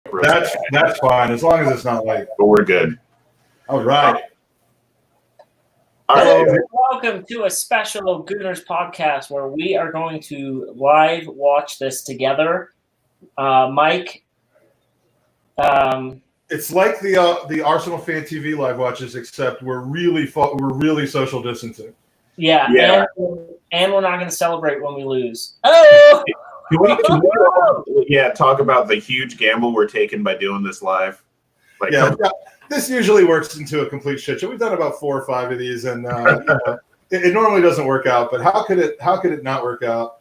That's fine as long as it's not like. But we're good. All right. Welcome to a special Gooners podcast where we are going to live watch this together. Mike, it's like the Arsenal Fan TV live watches, except we're really social distancing. Yeah. And we're not going to celebrate when we lose. Oh, can we talk about the huge gamble we're taking by doing this live? This usually works into a complete shit show. We've done about 4 or 5 of these, and it normally doesn't work out. But how could it not work out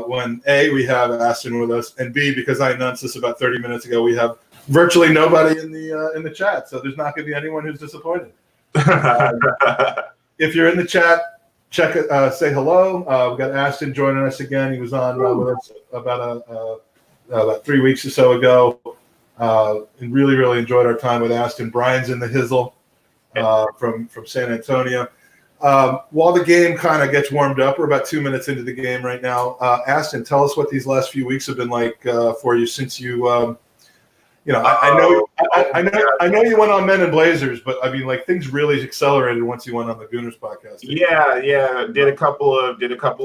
when A, we have Aston with us, and B, because I announced this about 30 minutes ago, we have virtually nobody in the chat, so there's not going to be anyone who's disappointed. If you're in the chat, say hello. We've got Aston joining us again. He was on with us about 3 weeks or so ago. And really, really enjoyed our time with Aston. Brian's in the hizzle from San Antonio. While the game kind of gets warmed up, we're about 2 minutes into the game right now. Aston, tell us what these last few weeks have been like for you since you. I know you went on Men in Blazers, but I mean, like things really accelerated once you went on the Gooners podcast. Yeah. Did a couple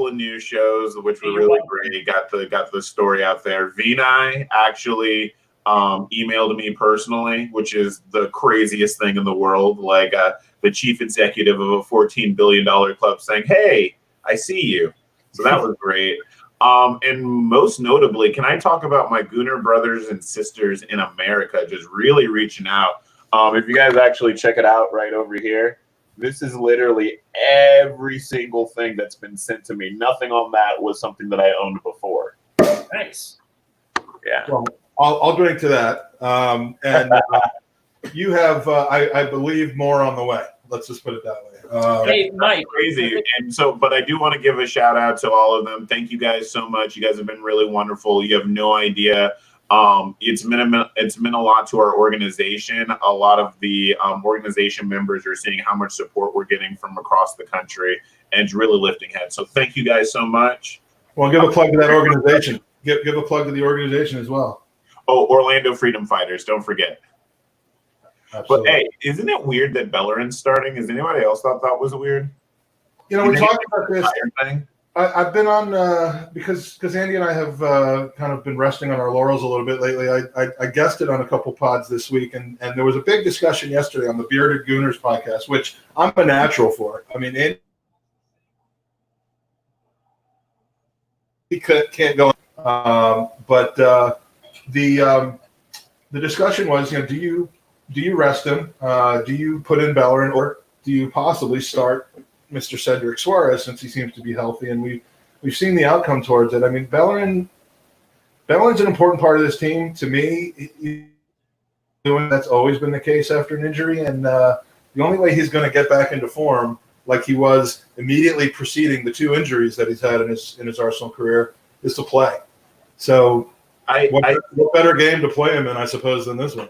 of news shows, which were really great. Got the story out there. Vinay actually emailed me personally, which is the craziest thing in the world. Like the chief executive of a $14 billion club saying, "Hey, I see you." So that was great. And most notably, can I talk about my Gooner brothers and sisters in America just really reaching out? If you guys actually check it out right over here, this is literally every single thing that's been sent to me. Nothing on that was something that I owned before. Nice. Yeah. Well, I'll drink to that. And you have, I believe, more on the way. Let's just put it that way. Hey, Mike. Crazy. And so, but I do want to give a shout out to all of them. Thank you guys so much. You guys have been really wonderful. You have no idea. It's meant a lot to our organization. A lot of the organization members are seeing how much support we're getting from across the country, and it's really lifting heads. So thank you guys so much. Well, give a plug to that organization. Give a plug to the organization as well. Oh, Orlando Freedom Fighters. Don't forget. Absolutely. But hey, isn't it weird that Bellerin's starting? Has anybody else thought that was weird? We talked about this. I've been on because Andy and I have kind of been resting on our laurels a little bit lately. I guested on a couple pods this week, and there was a big discussion yesterday on the Bearded Gooners podcast, which I'm a natural for. I mean, he can't go. But the discussion was, do you rest him? Do you put in Bellerin, or do you possibly start Mr. Cedric Suarez since he seems to be healthy? And we've seen the outcome towards it. I mean, Bellerin's an important part of this team to me. That's always been the case after an injury, and the only way he's going to get back into form, like he was immediately preceding the 2 injuries that he's had in his Arsenal career, is to play. So, what better game to play him in, I suppose, than this one?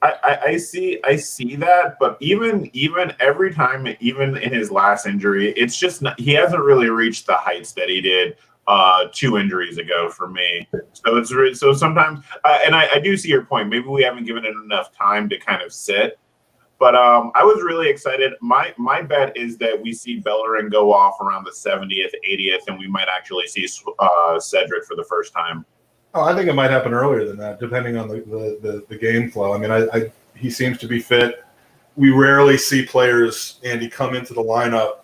I see that, but even every time, even in his last injury, it's just not, he hasn't really reached the heights that he did 2 injuries ago for me. So sometimes, and I do see your point. Maybe we haven't given it enough time to kind of sit. But I was really excited. My bet is that we see Bellerin go off around the 70th, 80th, and we might actually see Cedric for the first time. Oh, I think it might happen earlier than that, depending on the game flow. I mean, he seems to be fit. We rarely see players, Andy, come into the lineup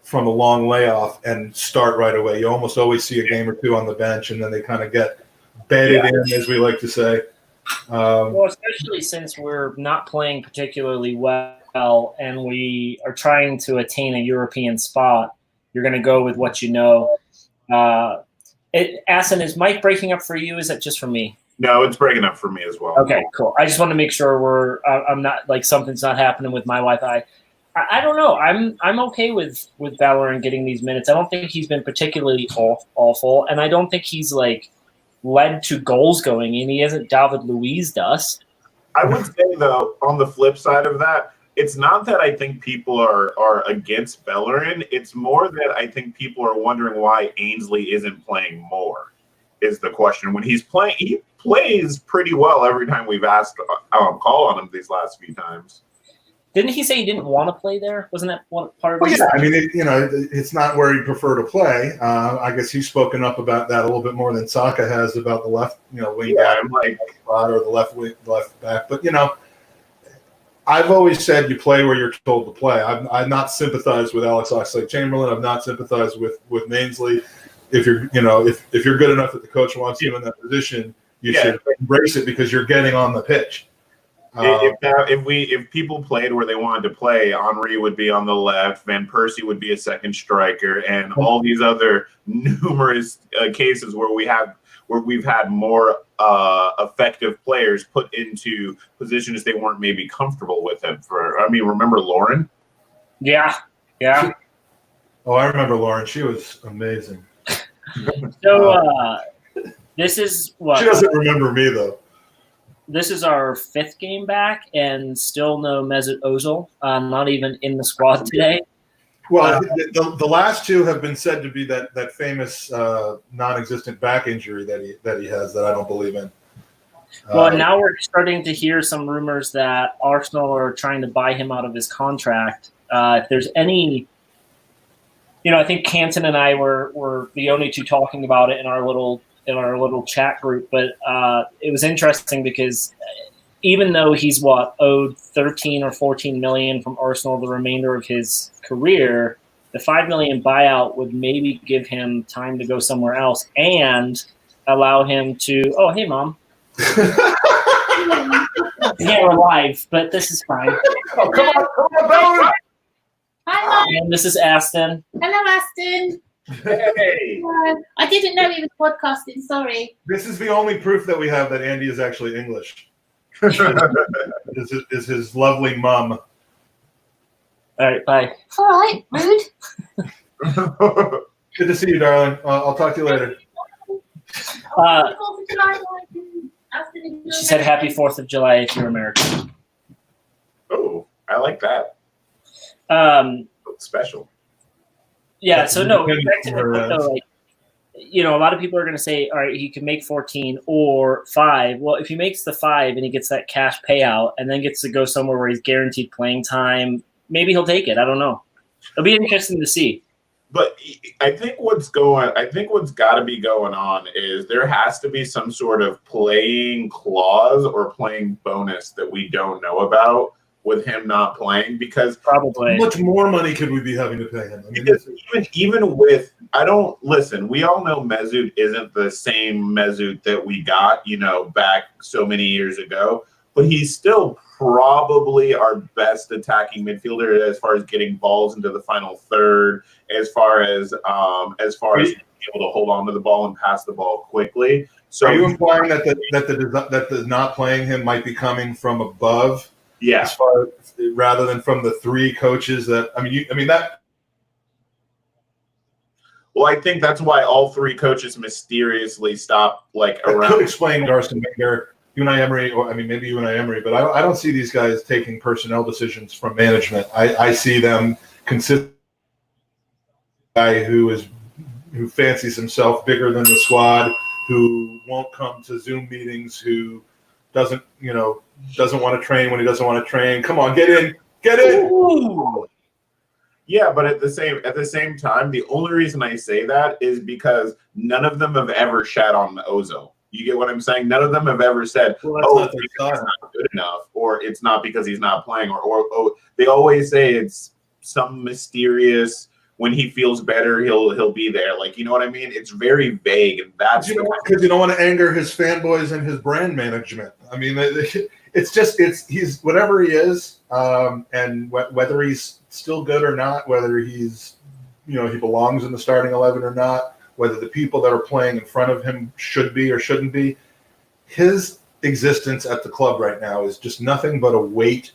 from a long layoff and start right away. You almost always see a game or 2 on the bench, and then they kind of get bedded in, as we like to say. Well, especially since we're not playing particularly well and we are trying to attain a European spot, you're going to go with what you know. Asin, is Mike breaking up for you? Is that just for me? No, it's breaking up for me as well. Okay, cool. I just want to make sure I'm not like something's not happening with my Wi-Fi. I don't know. I'm okay with Bellerin getting these minutes. I don't think he's been particularly awful, and I don't think he's like led to goals going in. He hasn't David Luiz'd us. I would say though, on the flip side of that, it's not that I think people are against Bellerin. It's more that I think people are wondering why Ainsley isn't playing more, is the question. When he's playing, plays pretty well every time we've asked call on him these last few times. Didn't he say he didn't want to play there? Wasn't that one part of it? Yeah, I mean, it's not where he'd prefer to play. I guess he's spoken up about that a little bit more than Saka has about the left, wing back, or the left back. But I've always said you play where you're told to play. I've not sympathized with Alex Oxlade-Chamberlain. I've not sympathized with Mainsley. If you're if you're good enough that the coach wants you in that position, you should embrace it because you're getting on the pitch. If people played where they wanted to play, Henry would be on the left, Van Persie would be a second striker, and all these other numerous cases where we've had more effective players put into positions they weren't maybe comfortable with him. Remember Lauren? Yeah. Oh, I remember Lauren. She was amazing. So this is what she doesn't remember me though. This is our 5th game back, and still no Mesut Ozil. Not even in the squad today. Well, the last 2 have been said to be that famous non-existent back injury that he has that I don't believe in. Well, now we're starting to hear some rumors that Arsenal are trying to buy him out of his contract. If there's any, I think Canton and I were the only 2 talking about it in our little chat group, but it was interesting because even though he's owed 13 or 14 million from Arsenal the remainder of his career, the 5 million buyout would maybe give him time to go somewhere else and allow him to. Oh, hey, Mom. Yeah, we're live, but this is fine. Oh, come on, Bella. Hi, Mom. And this is Aston. Hello, Aston. Hey. I didn't know he was podcasting. Sorry. This is the only proof that we have that Andy is actually English. is his lovely mum. All right, bye. All right, rude. Good to see you, darling. I'll talk to you later. She said happy 4th of July if you're American. Oh, I like that. Special. Yeah, so no, back to the point, though, a lot of people are going to say, all right, he can make 14 or 5. Well, if he makes the 5 and he gets that cash payout and then gets to go somewhere where he's guaranteed playing time, maybe he'll take it. I don't know. It'll be interesting to see. But I think what's got to be going on is there has to be some sort of playing clause or playing bonus that we don't know about with him not playing, because probably how much more money could we be having to pay him? Even with, we all know Mesut isn't the same Mesut that we got, back so many years ago, but he's still probably our best attacking midfielder as far as getting balls into the final third, as far as being able to hold on to the ball and pass the ball quickly. So are you implying that the not playing him might be coming from above? Yeah. Rather than from the 3 coaches that that. Well, I think that's why all 3 coaches mysteriously stopped around. Could explain Arsene Wenger, Unai Emery, or maybe Unai Emery, but I don't see these guys taking personnel decisions from management. I see them consistent guy who fancies himself bigger than the squad, who won't come to Zoom meetings, who doesn't want to train when he doesn't want to train. Come on, get in. Ooh. Yeah, but at the same time, the only reason I say that is because none of them have ever shat on Ozil. You get what I'm saying? None of them have ever said, it's not good enough, or it's not because he's not playing, or they always say it's some mysterious, when he feels better, he'll be there. You know what I mean? It's very vague, and that's because you don't want to anger his fanboys and his brand management. He's whatever he is, and whether he's still good or not, whether he's he belongs in the starting 11 or not, whether the people that are playing in front of him should be or shouldn't be, his existence at the club right now is just nothing but a weight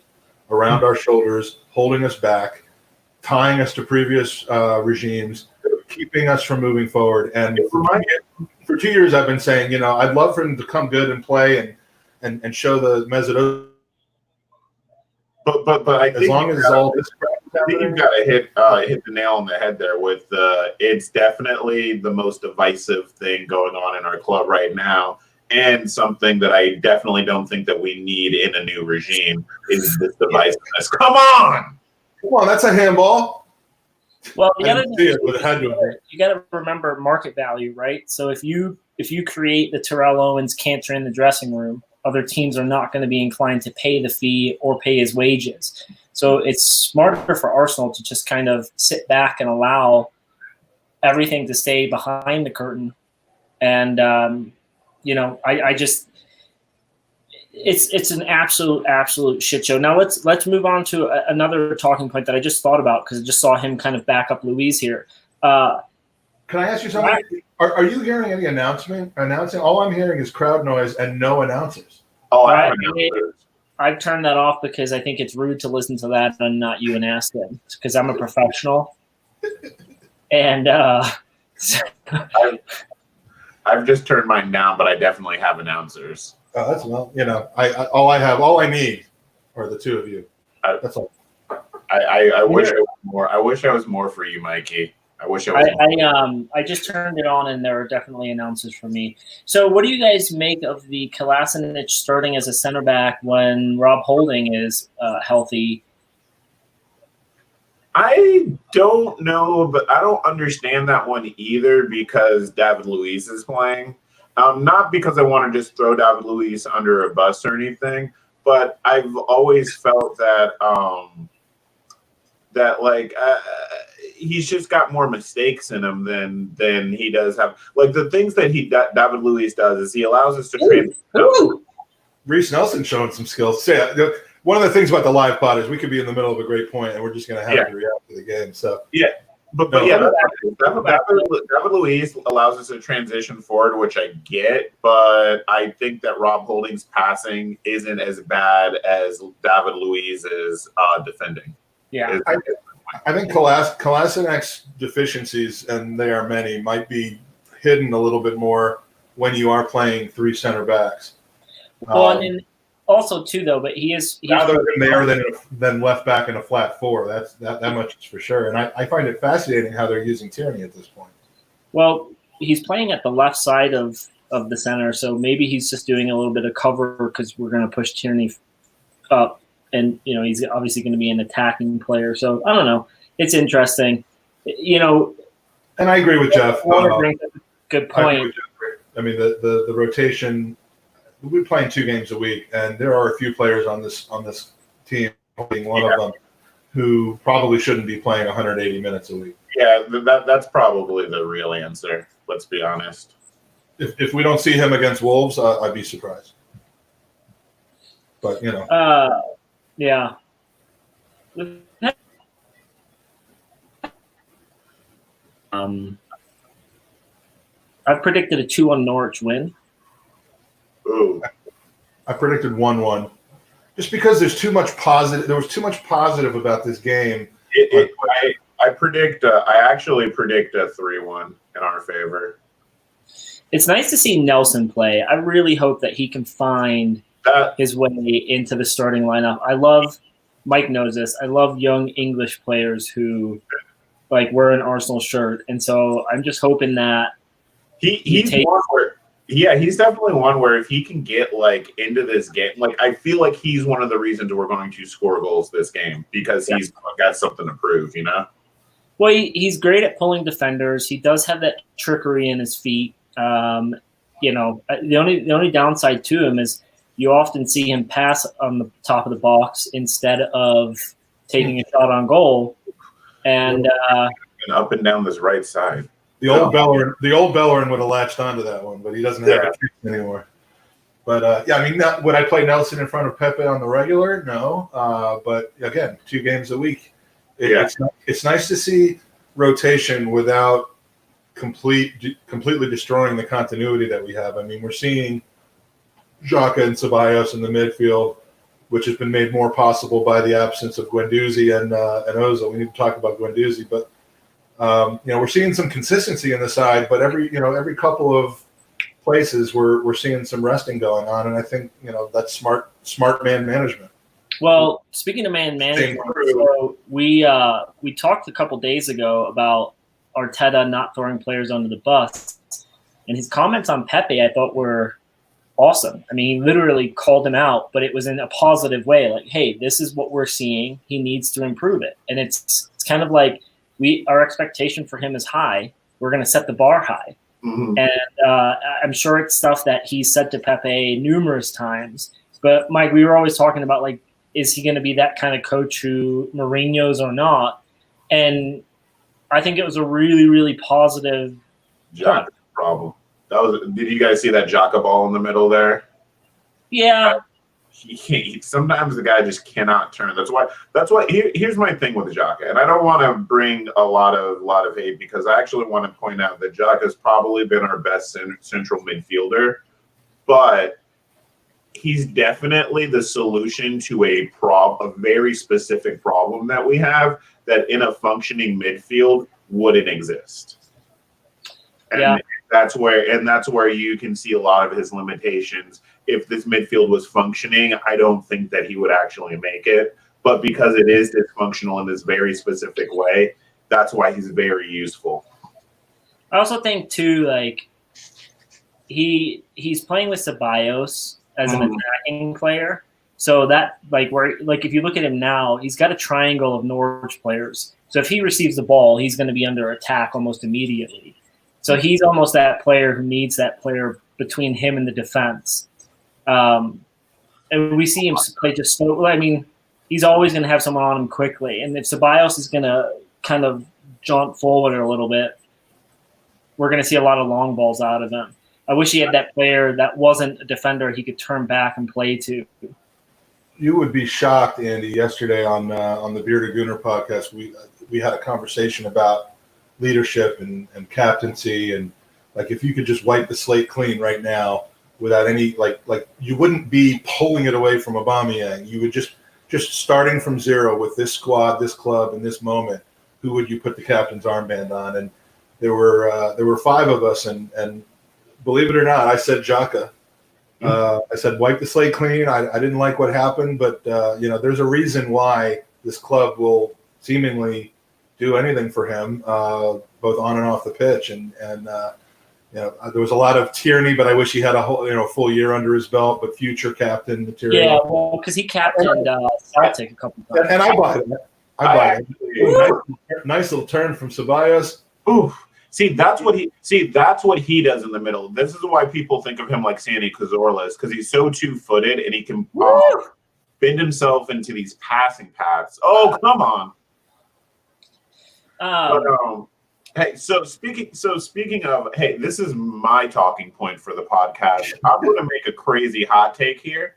around our shoulders, holding us back, tying us to previous regimes, keeping us from moving forward. And for 2 years, I've been saying, I'd love for him to come good and play and show the Mesut. But I think as long as all this I think you've got to hit the nail on the head there with it's definitely the most divisive thing going on in our club right now. And something that I definitely don't think that we need in a new regime is this divisiveness. Come on! Come on, that's a handball. Well, I the other didn't thing see it, but it had to have been. you got to remember market value, right? So if you create the Terrell Owens cancer in the dressing room, other teams are not going to be inclined to pay the fee or pay his wages. So it's smarter for Arsenal to just kind of sit back and allow everything to stay behind the curtain. And I just it's an absolute shit show. Now let's move on to another talking point that I just thought about because I just saw him kind of back up Louise here. Can I ask you something? Are you hearing any announcing? All I'm hearing is crowd noise and no announcers. Oh, I've turned that off because I think it's rude to listen to that and not you and ask them because I'm a professional. And I've just turned mine down, but I definitely have announcers. Oh, that's well, all I need are the two of you. That's all. I wish I was more. I wish I was more for you, Mikey. I wish I was. I just turned it on, and there are definitely announcers for me. So, what do you guys make of the Kolasinac starting as a center back when Rob Holding is healthy? I don't know, but I don't understand that one either because David Luiz is playing. Not because I want to just throw David Luiz under a bus or anything, but I've always felt that he's just got more mistakes in him than he does have. Like the things that David Luiz does is he allows us to transfer. Reece Nelson showing some skills. Yeah, one of the things about the live pod is we could be in the middle of a great point and we're just going to have to react to the game. So David Luiz allows us to transition forward, which I get, but I think that Rob Holding's passing isn't as bad as David Luiz's defending. Yeah, I think Kolasinac's deficiencies, and they are many, might be hidden a little bit more when you are playing three center backs. Well, and also too, though, but he's rather than there than left back in a flat four. That much is for sure. And I find it fascinating how they're using Tierney at this point. Well, he's playing at the left side of the center, so maybe he's just doing a little bit of cover because we're going to push Tierney up, and he's obviously going to be an attacking player. So I don't know. It's interesting, And I agree with Jeff. Good point. I mean, the rotation. We're playing 2 games a week, and there are a few players on this team, including one of them, who probably shouldn't be playing 180 minutes a week. Yeah, that's probably the real answer. Let's be honest. If we don't see him against Wolves, I'd be surprised. But yeah. I've predicted a 2-1 Norwich win. Ooh. I predicted 1-1, just because there's too much positive. There was too much positive about this game. I actually predict a 3-1 in our favor. It's nice to see Nelson play. I really hope that he can find his way into the starting lineup. Mike knows this. I love young English players who wear an Arsenal shirt, and so I'm just hoping that he's definitely one where if he can get into this game, I feel like he's one of the reasons we're going to score goals this game because he's got something to prove, Well, he's great at pulling defenders. He does have that trickery in his feet. The only downside to him is you often see him pass on the top of the box instead of taking a shot on goal, and up and down this right side. The old Bellerin would have latched onto that one, but he doesn't have it anymore. But would I play Nelson in front of Pepe on the regular? No. But again, 2 games a week. It's nice to see rotation without completely destroying the continuity that we have. I mean, we're seeing Xhaka and Ceballos in the midfield, which has been made more possible by the absence of Guendouzi and Ozil. We need to talk about Guendouzi, but we're seeing some consistency in the side, but every couple of places we're seeing some resting going on, and I think that's smart man management. Well, speaking of man management, so we talked a couple days ago about Arteta not throwing players under the bus, and his comments on Pepe I thought were awesome. I mean, he literally called him out, but it was in a positive way. Like, hey, this is what we're seeing. He needs to improve it. And it's kind of like our expectation for him is high. We're going to set the bar high. Mhm. And I'm sure it's stuff that he said to Pepe numerous times. But Mike, we were always talking about, like, is he going to be that kind of coach who Mourinho's or not? And I think it was a really, really positive Jaka problem. Did you guys see that Jaka ball in the middle there? Yeah. Sometimes the guy just cannot turn. That's why here's my thing with Jaka, and I don't want to bring a lot of hate, because I actually want to point out that Jaka has probably been our best central midfielder, but he's definitely the solution to a very specific problem that we have, that in a functioning midfield wouldn't exist. And Yeah. that's where you can see a lot of his limitations. If this midfield was functioning, I don't think that he would actually make it. But because it is dysfunctional in this very specific way, that's why he's very useful. I also think too, like, he's playing with Ceballos as an attacking player. So that, like, if you look at him now, he's got a triangle of Norwich players. So if he receives the ball, he's going to be under attack almost immediately. So he's almost that player who needs that player between him and the defense. And we see him play just so. I mean, he's always going to have someone on him quickly. And if Ceballos is going to kind of jaunt forward a little bit, we're going to see a lot of long balls out of him. I wish he had that player that wasn't a defender he could turn back and play to. You would be shocked, Andy. Yesterday on the Bearded Gooner podcast, we had a conversation about leadership and captaincy, and like, if you could just wipe the slate clean right now without any like you wouldn't be pulling it away from Aubameyang. You would just starting from zero with this squad, this club, in this moment. Who would you put the captain's armband on? And there were five of us, and believe it or not, I said Xhaka. I said wipe the slate clean. I didn't like what happened, but there's a reason why this club will seemingly do anything for him, both on and off the pitch. And there was a lot of tyranny, but I wish he had a full year under his belt. But future captain material. Yeah, well, because he captained Celtic a couple times. And I buy it. I buy it. Nice little turn from Ceballos. Ooh. See, that's what he does in the middle. This is why people think of him like Sandy Cazorla's, because he's so two-footed and he can bend himself into these passing paths. Oh, come on. Hey, so speaking of, hey, this is my talking point for the podcast. I'm going to make a crazy hot take here.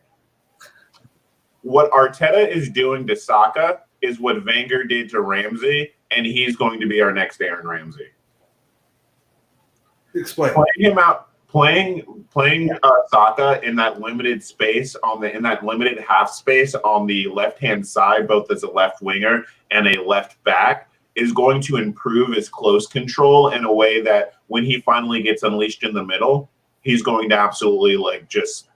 What Arteta is doing to Saka is what Wenger did to Ramsey, and he's going to be our next Aaron Ramsey. Explain. Playing Saka in that limited space in that limited half space on the left-hand side, both as a left winger and a left back, is going to improve his close control in a way that when he finally gets unleashed in the middle, he's going to absolutely just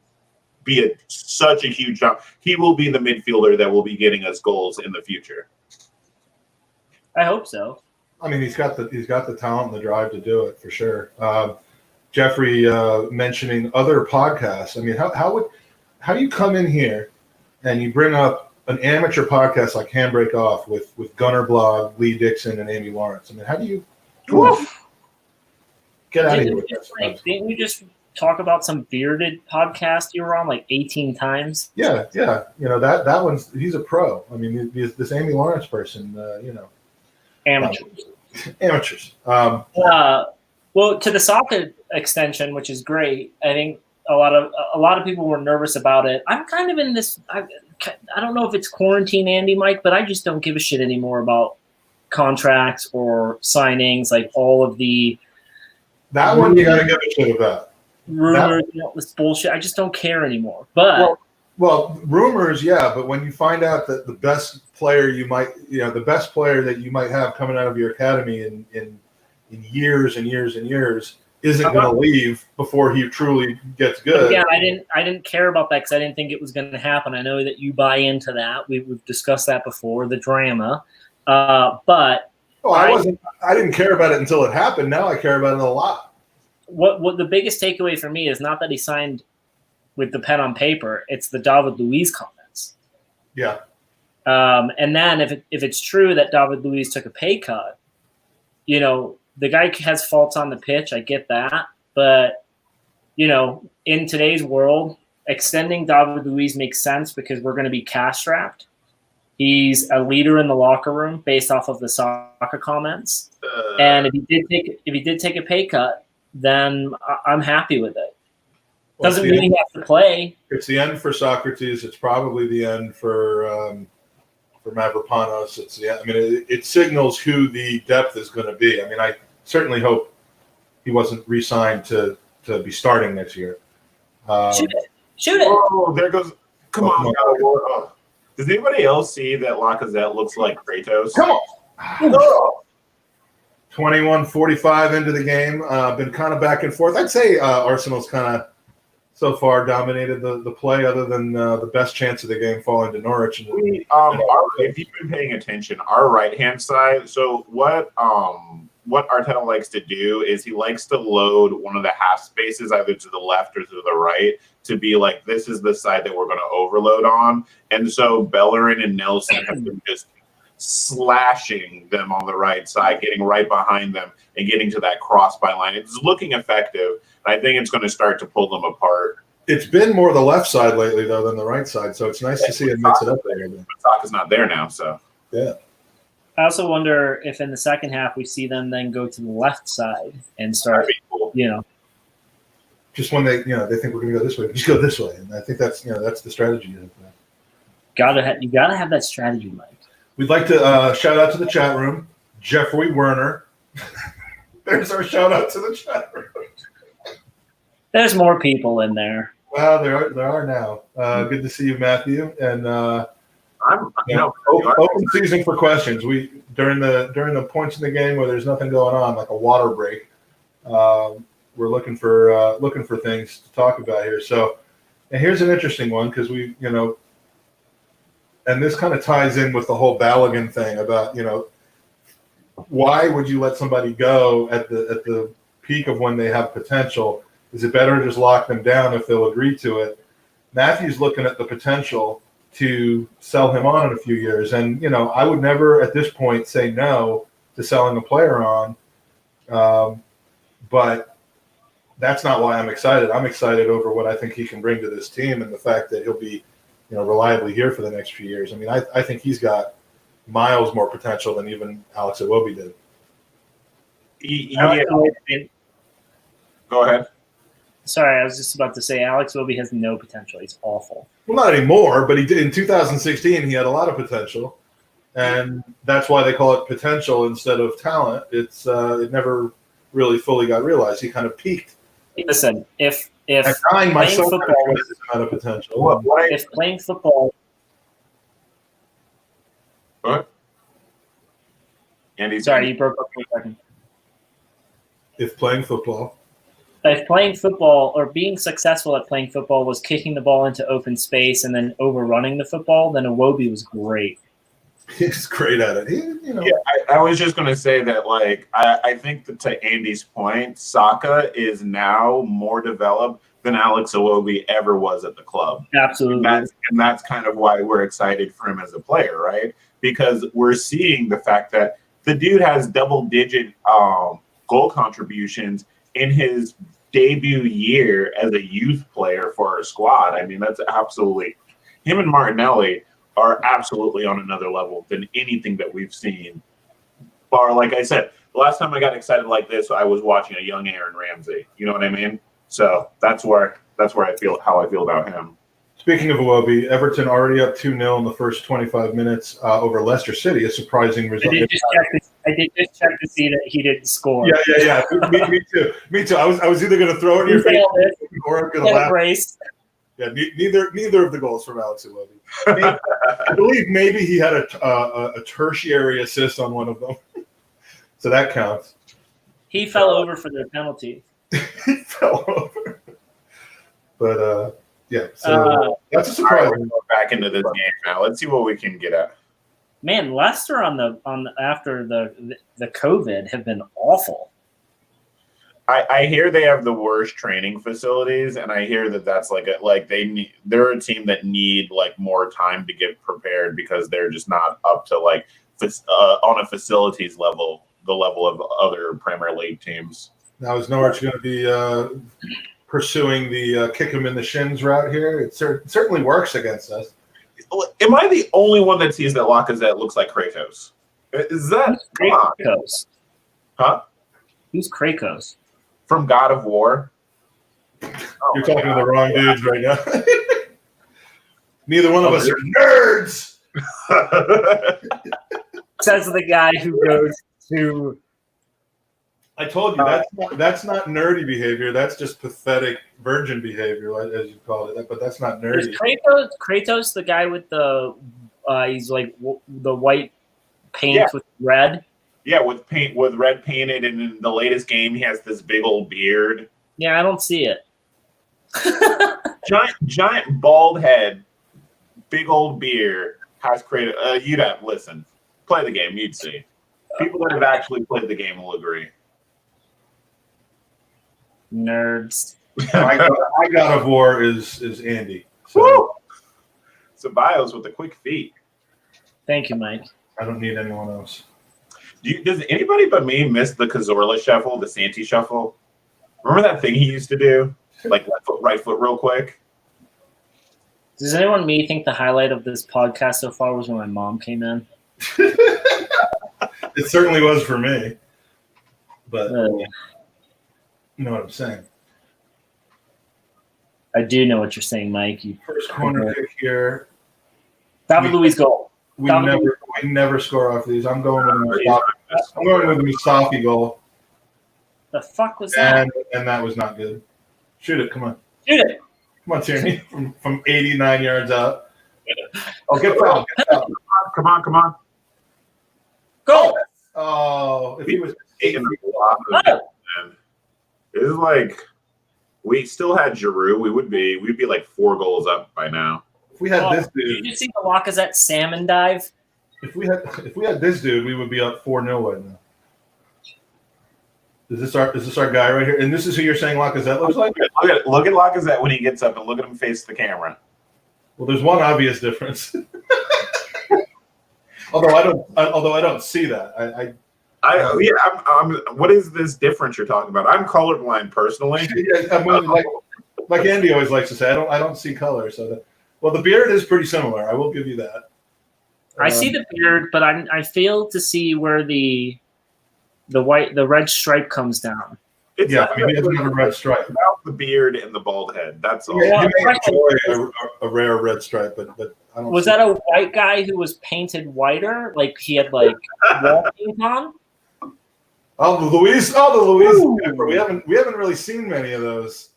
be such a huge jump. He will be the midfielder that will be getting us goals in the future. I hope so. I mean, he's got the talent and the drive to do it for sure. Jeffrey mentioning other podcasts. I mean, how do you come in here and you bring up an amateur podcast like Handbrake Off with Gunner Blog, Lee Dixon, and Amy Lawrence? I mean, how do you get out of here with that stuff? Didn't you just talk about some bearded podcast you were on like 18 times? Yeah. That one's, he's a pro. I mean, this Amy Lawrence person, Amateurs. Well, to the Saka extension, which is great. I think a lot of people were nervous about it. I'm kind of in this. I don't know if it's quarantine, Andy, Mike, but I just don't give a shit anymore about contracts or signings. Like all of that one, you got to give a shit about rumors, this bullshit. I just don't care anymore. But well, rumors, yeah. But when you find out that the best player the best player that you might have coming out of your academy in years and years and years isn't going to leave before he truly gets good. Yeah, I didn't care about that because I didn't think it was going to happen. I know that you buy into that. We've discussed that before, the drama. But I didn't care about it until it happened. Now I care about it a lot. What the biggest takeaway for me is not that he signed with the pen on paper, it's the David Luiz comments. Yeah. And then if it's true that David Luiz took a pay cut, the guy has faults on the pitch. I get that. But, in today's world, extending David Luiz makes sense because we're going to be cash strapped. He's a leader in the locker room based off of the soccer comments. And if he did take a pay cut, then I'm happy with it. Doesn't mean he has to play. It's the end for Socrates. It's probably the end for Mavropanos. It signals who the depth is going to be. I mean, I certainly hope he wasn't re-signed to be starting next year. Shoot it. Oh, there goes. Come on. Oh. Does anybody else see that Lacazette looks like Kratos? Come on. 21-45 into the game. Been kind of back and forth. I'd say Arsenal's kind of so far dominated the play, other than the best chance of the game falling to Norwich. If you've been paying attention, our right-hand side. So what Arteta likes to do is he likes to load one of the half spaces either to the left or to the right to be like, this is the side that we're going to overload on. And so Bellerin and Nelson have been just slashing them on the right side, getting right behind them and getting to that cross by line. It's looking effective. I think it's going to start to pull them apart. It's been more the left side lately, though, than the right side. So it's nice to see it mix it up there. But Saka's not there now, so. Yeah. I also wonder if in the second half we see them then go to the left side and start, cool. Just when they think we're going to go this way, just go this way. And I think that's the strategy. You gotta have that strategy, Mike. We'd like to shout out to the chat room, Jeffrey Werner. There's our shout out to the chat room. There's more people in there. Well, there are now. Good to see you, Matthew. And open season for questions. We during the points in the game where there's nothing going on, like a water break. We're looking for things to talk about here. So, and here's an interesting one because and this kind of ties in with the whole Balogun thing about why would you let somebody go at the peak of when they have potential? Is it better to just lock them down if they'll agree to it? Matthew's looking at the potential to sell him on in a few years. And, I would never at this point say no to selling a player on. But that's not why I'm excited. I'm excited over what I think he can bring to this team and the fact that he'll be, reliably here for the next few years. I mean, I think he's got miles more potential than even Alex Iwobi did. Go ahead. Sorry, I was just about to say Alex Iwobi has no potential. He's awful. Well, not anymore, but he did in 2016. He had a lot of potential, and that's why they call it potential instead of talent. It's it never really fully got realized. He kind of peaked. Listen, if playing myself football was kind of potential. If playing football. What? Andy, sorry, you broke up for a second. If playing football or being successful at playing football was kicking the ball into open space and then overrunning the football, then Iwobi was great. He's great at it. Yeah, I was just going to say that, I think that to Andy's point, Saka is now more developed than Alex Iwobi ever was at the club. Absolutely. And that's kind of why we're excited for him as a player, right? Because we're seeing the fact that the dude has double-digit goal contributions in his debut year as a youth player for our squad. I mean, that's absolutely – him and Martinelli are absolutely on another level than anything that we've seen. Bar, like I said, the last time I got excited like this, I was watching a young Aaron Ramsey. You know what I mean? So that's where I feel about him. Speaking of Iwobi, Everton already up 2-0 in the first 25 minutes over Leicester City. A surprising result. I did just check to see that he didn't score. Yeah. Me too. I was either going to throw it in your face or I'm going to laugh. Brace. Yeah, neither of the goals from Alex Iwobi. I believe maybe he had a tertiary assist on one of them, so that counts. He fell over for the penalty. He fell over, but yeah. So that's a surprise. Right, we're going back into this game now. Let's see what we can get at. Man, Leicester on the after the COVID have been awful. I hear they have the worst training facilities, and I hear that's they're a team that need like more time to get prepared because they're just not up to like on a facilities level, the level of other Premier League teams. Now is Norwich going to be pursuing the kick him in the shins route here? It certainly works against us. Am I the only one that sees that Lacazette looks like Kratos? Is that Krakos? Huh? Who's Krakos? From God of War? You're talking to the wrong dudes right now. Neither one of us are nerds. Says the guy who goes to. I told you that's not nerdy behavior. That's just pathetic virgin behavior, as you call it. But that's not nerdy. Is Kratos the guy with the he's like the white paint with red? Yeah, with red painted, and in the latest game, he has this big old beard. Yeah, I don't see it. giant bald head, big old beard. Has created. You'd have listen, play the game. You'd see. People that have actually played the game will agree. Nerds. I God of War is Andy. So. Ceballos with the quick feet. Thank you, Mike. I don't need anyone else. Does anybody but me miss the Cazorla shuffle, the Santi shuffle? Remember that thing he used to do? Like left foot, right foot real quick? Does anyone think the highlight of this podcast so far was when my mom came in? It certainly was for me. But you know what I'm saying. I do know what you're saying, Mike. First corner kick here. David Luiz goal. We never score off these. I'm going with the Mustafi goal. The fuck was that? And that was not good. Shoot it, come on. Shoot it. Come on, Tierney, from 89 yards out. Oh, get fouled. Come on. Go. Oh, if he was This is like we still had Giroud, we'd be like 4 goals up by now. If we had this dude, did you see the Lacazette salmon dive? If we had this dude, we would be up 4-0 right now. Is this our guy right here? And this is who you're saying Lacazette looks like? Look at Lacazette when he gets up and look at him face the camera. Well, there's one obvious difference. although I don't see that. What is this difference you're talking about? I'm colorblind personally. I mean, like Andy always likes to say, I don't see color. So the beard is pretty similar. I will give you that. I see the beard, but I fail to see where the red stripe comes down. He doesn't have a red stripe. About the beard and the bald head. That's all. Yeah, he may enjoy a rare red stripe, but I don't. Was that a white guy who was painted whiter? Like he had like wall paint on? Oh, the Louise. We haven't really seen many of those.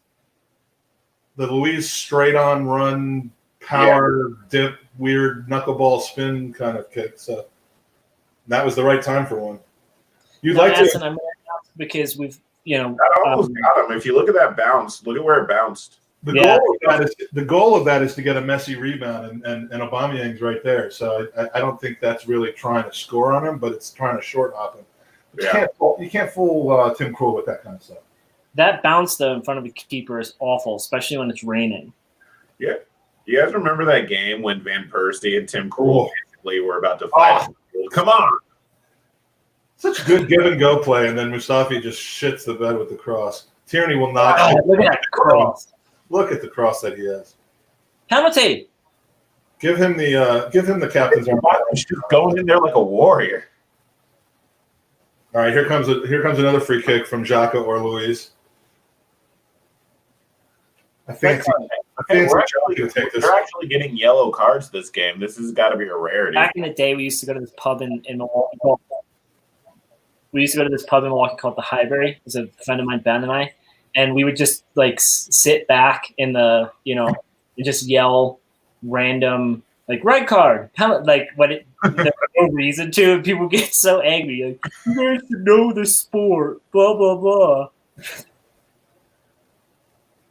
The Louise straight on run, power dip, weird knuckleball spin kind of kick. So that was the right time for one. You'd like to because we've that almost got him. If you look at that bounce, look at where it bounced. The goal of that is to get a messy rebound, and Aubameyang's right there. So I don't think that's really trying to score on him, but it's trying to short hop him. You can't fool Tim Krul with that kind of stuff. That bounce though in front of a keeper is awful, especially when it's raining. Yeah, you guys remember that game when Van Persie and Tim Krul basically were about to fight? Come on. Such good give and go play, and then Mustafi just shits the bed with the cross. Tierney will not. Look at that cross. Look at the cross that he has. Penalty. Give him the captain's arm. He's just going in there like a warrior. All right, here comes another free kick from Xhaka or Luiz. We're actually getting yellow cards this game. This has got to be a rarity. Back in the day, we used to go to this pub in Milwaukee. We used to go to this pub in Milwaukee called the Highbury. It was a friend of mine, Ben, and I, and we would just like sit back in the, and just yell random like red card, like there's no reason to. And people get so angry, like you guys know the sport, blah blah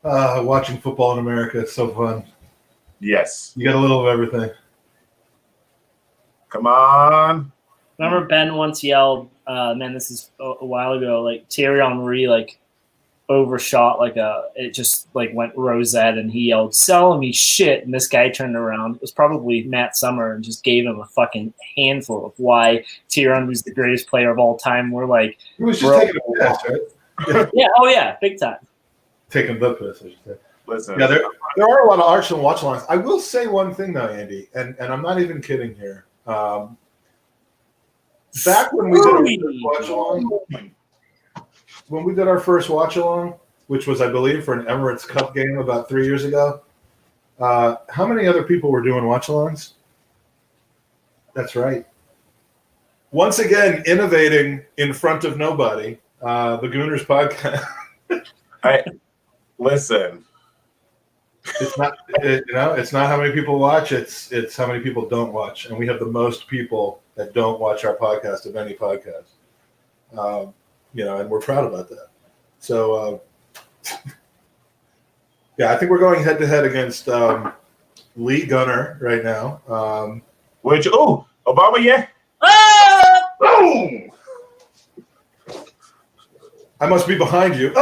blah. Watching football in America is so fun. Yes, you get a little of everything. Come on. Remember Ben once yelled, man, this is a while ago, like Thierry Henry, like overshot it just like went rosette, and he yelled, "Selling me shit!" And this guy turned around. It was probably Matt Summer, and just gave him a fucking handful of why Tyrann was the greatest player of all time. We're like, He was just taking a piss, right? yeah, oh yeah, big time. Taking the piss, I should say. Listen, Yeah, there are a lot of Arsenal watch-alongs. I will say one thing though, Andy, and I'm not even kidding here. Back when we did our first watch-along, which was, I believe, for an Emirates Cup game about 3 years ago, how many other people were doing watch-alongs? That's right. Once again, innovating in front of nobody. The Gooners podcast. Listen. It's not, it's not how many people watch. It's how many people don't watch, and we have the most people that don't watch our podcast of any podcast. And we're proud about that. So, yeah, I think we're going head to head against Lee Gunner right now. Obama, yeah. Boom! I must be behind you.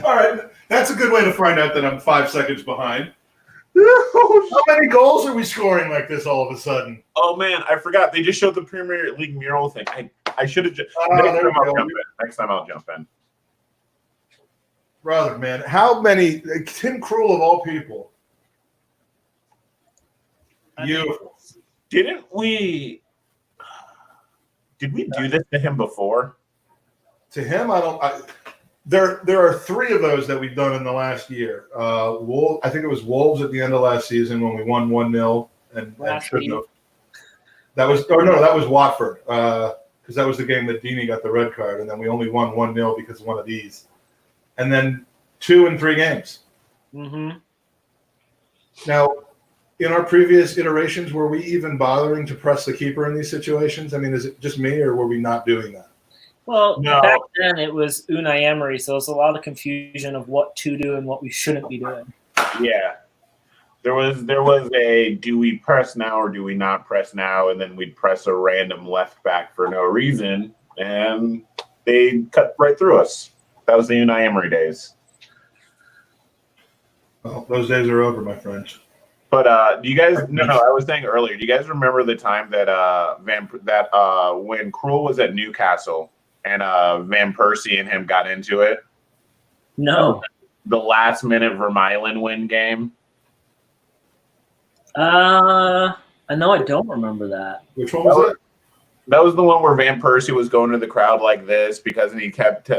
All right. That's a good way to find out that I'm 5 seconds behind. How many goals are we scoring like this all of a sudden? Oh, man, I forgot. They just showed the Premier League mural thing. I should have just... Next time I'll jump in. Brother, man. How many... Tim Krul of all people. Beautiful. Did we do this to him before? To him, There are 3 of those that we've done in the last year. I think it was Wolves at the end of last season when we won 1-0 and shouldn't have. That was Watford because that was the game that Deeney got the red card, and then we only won 1-0 because of one of these. And then 2 in 3 games. Mm-hmm. Now, in our previous iterations, were we even bothering to press the keeper in these situations? I mean, is it just me, or were we not doing that? Well, no. Back then it was Unai Emery, so there's a lot of confusion of what to do and what we shouldn't be doing. Yeah. There was a do we press now or do we not press now, and then we'd press a random left back for no reason, and they cut right through us. That was the Unai Emery days. Well, those days are over, my friends. But do you guys? No. I was saying earlier. Do you guys remember the time that when Krul was at Newcastle and Van Persie and him got into it? No. The last minute Vermaelen win game. I know I don't remember that. Which one was it? That was the one where Van Persie was going to the crowd like this because he kept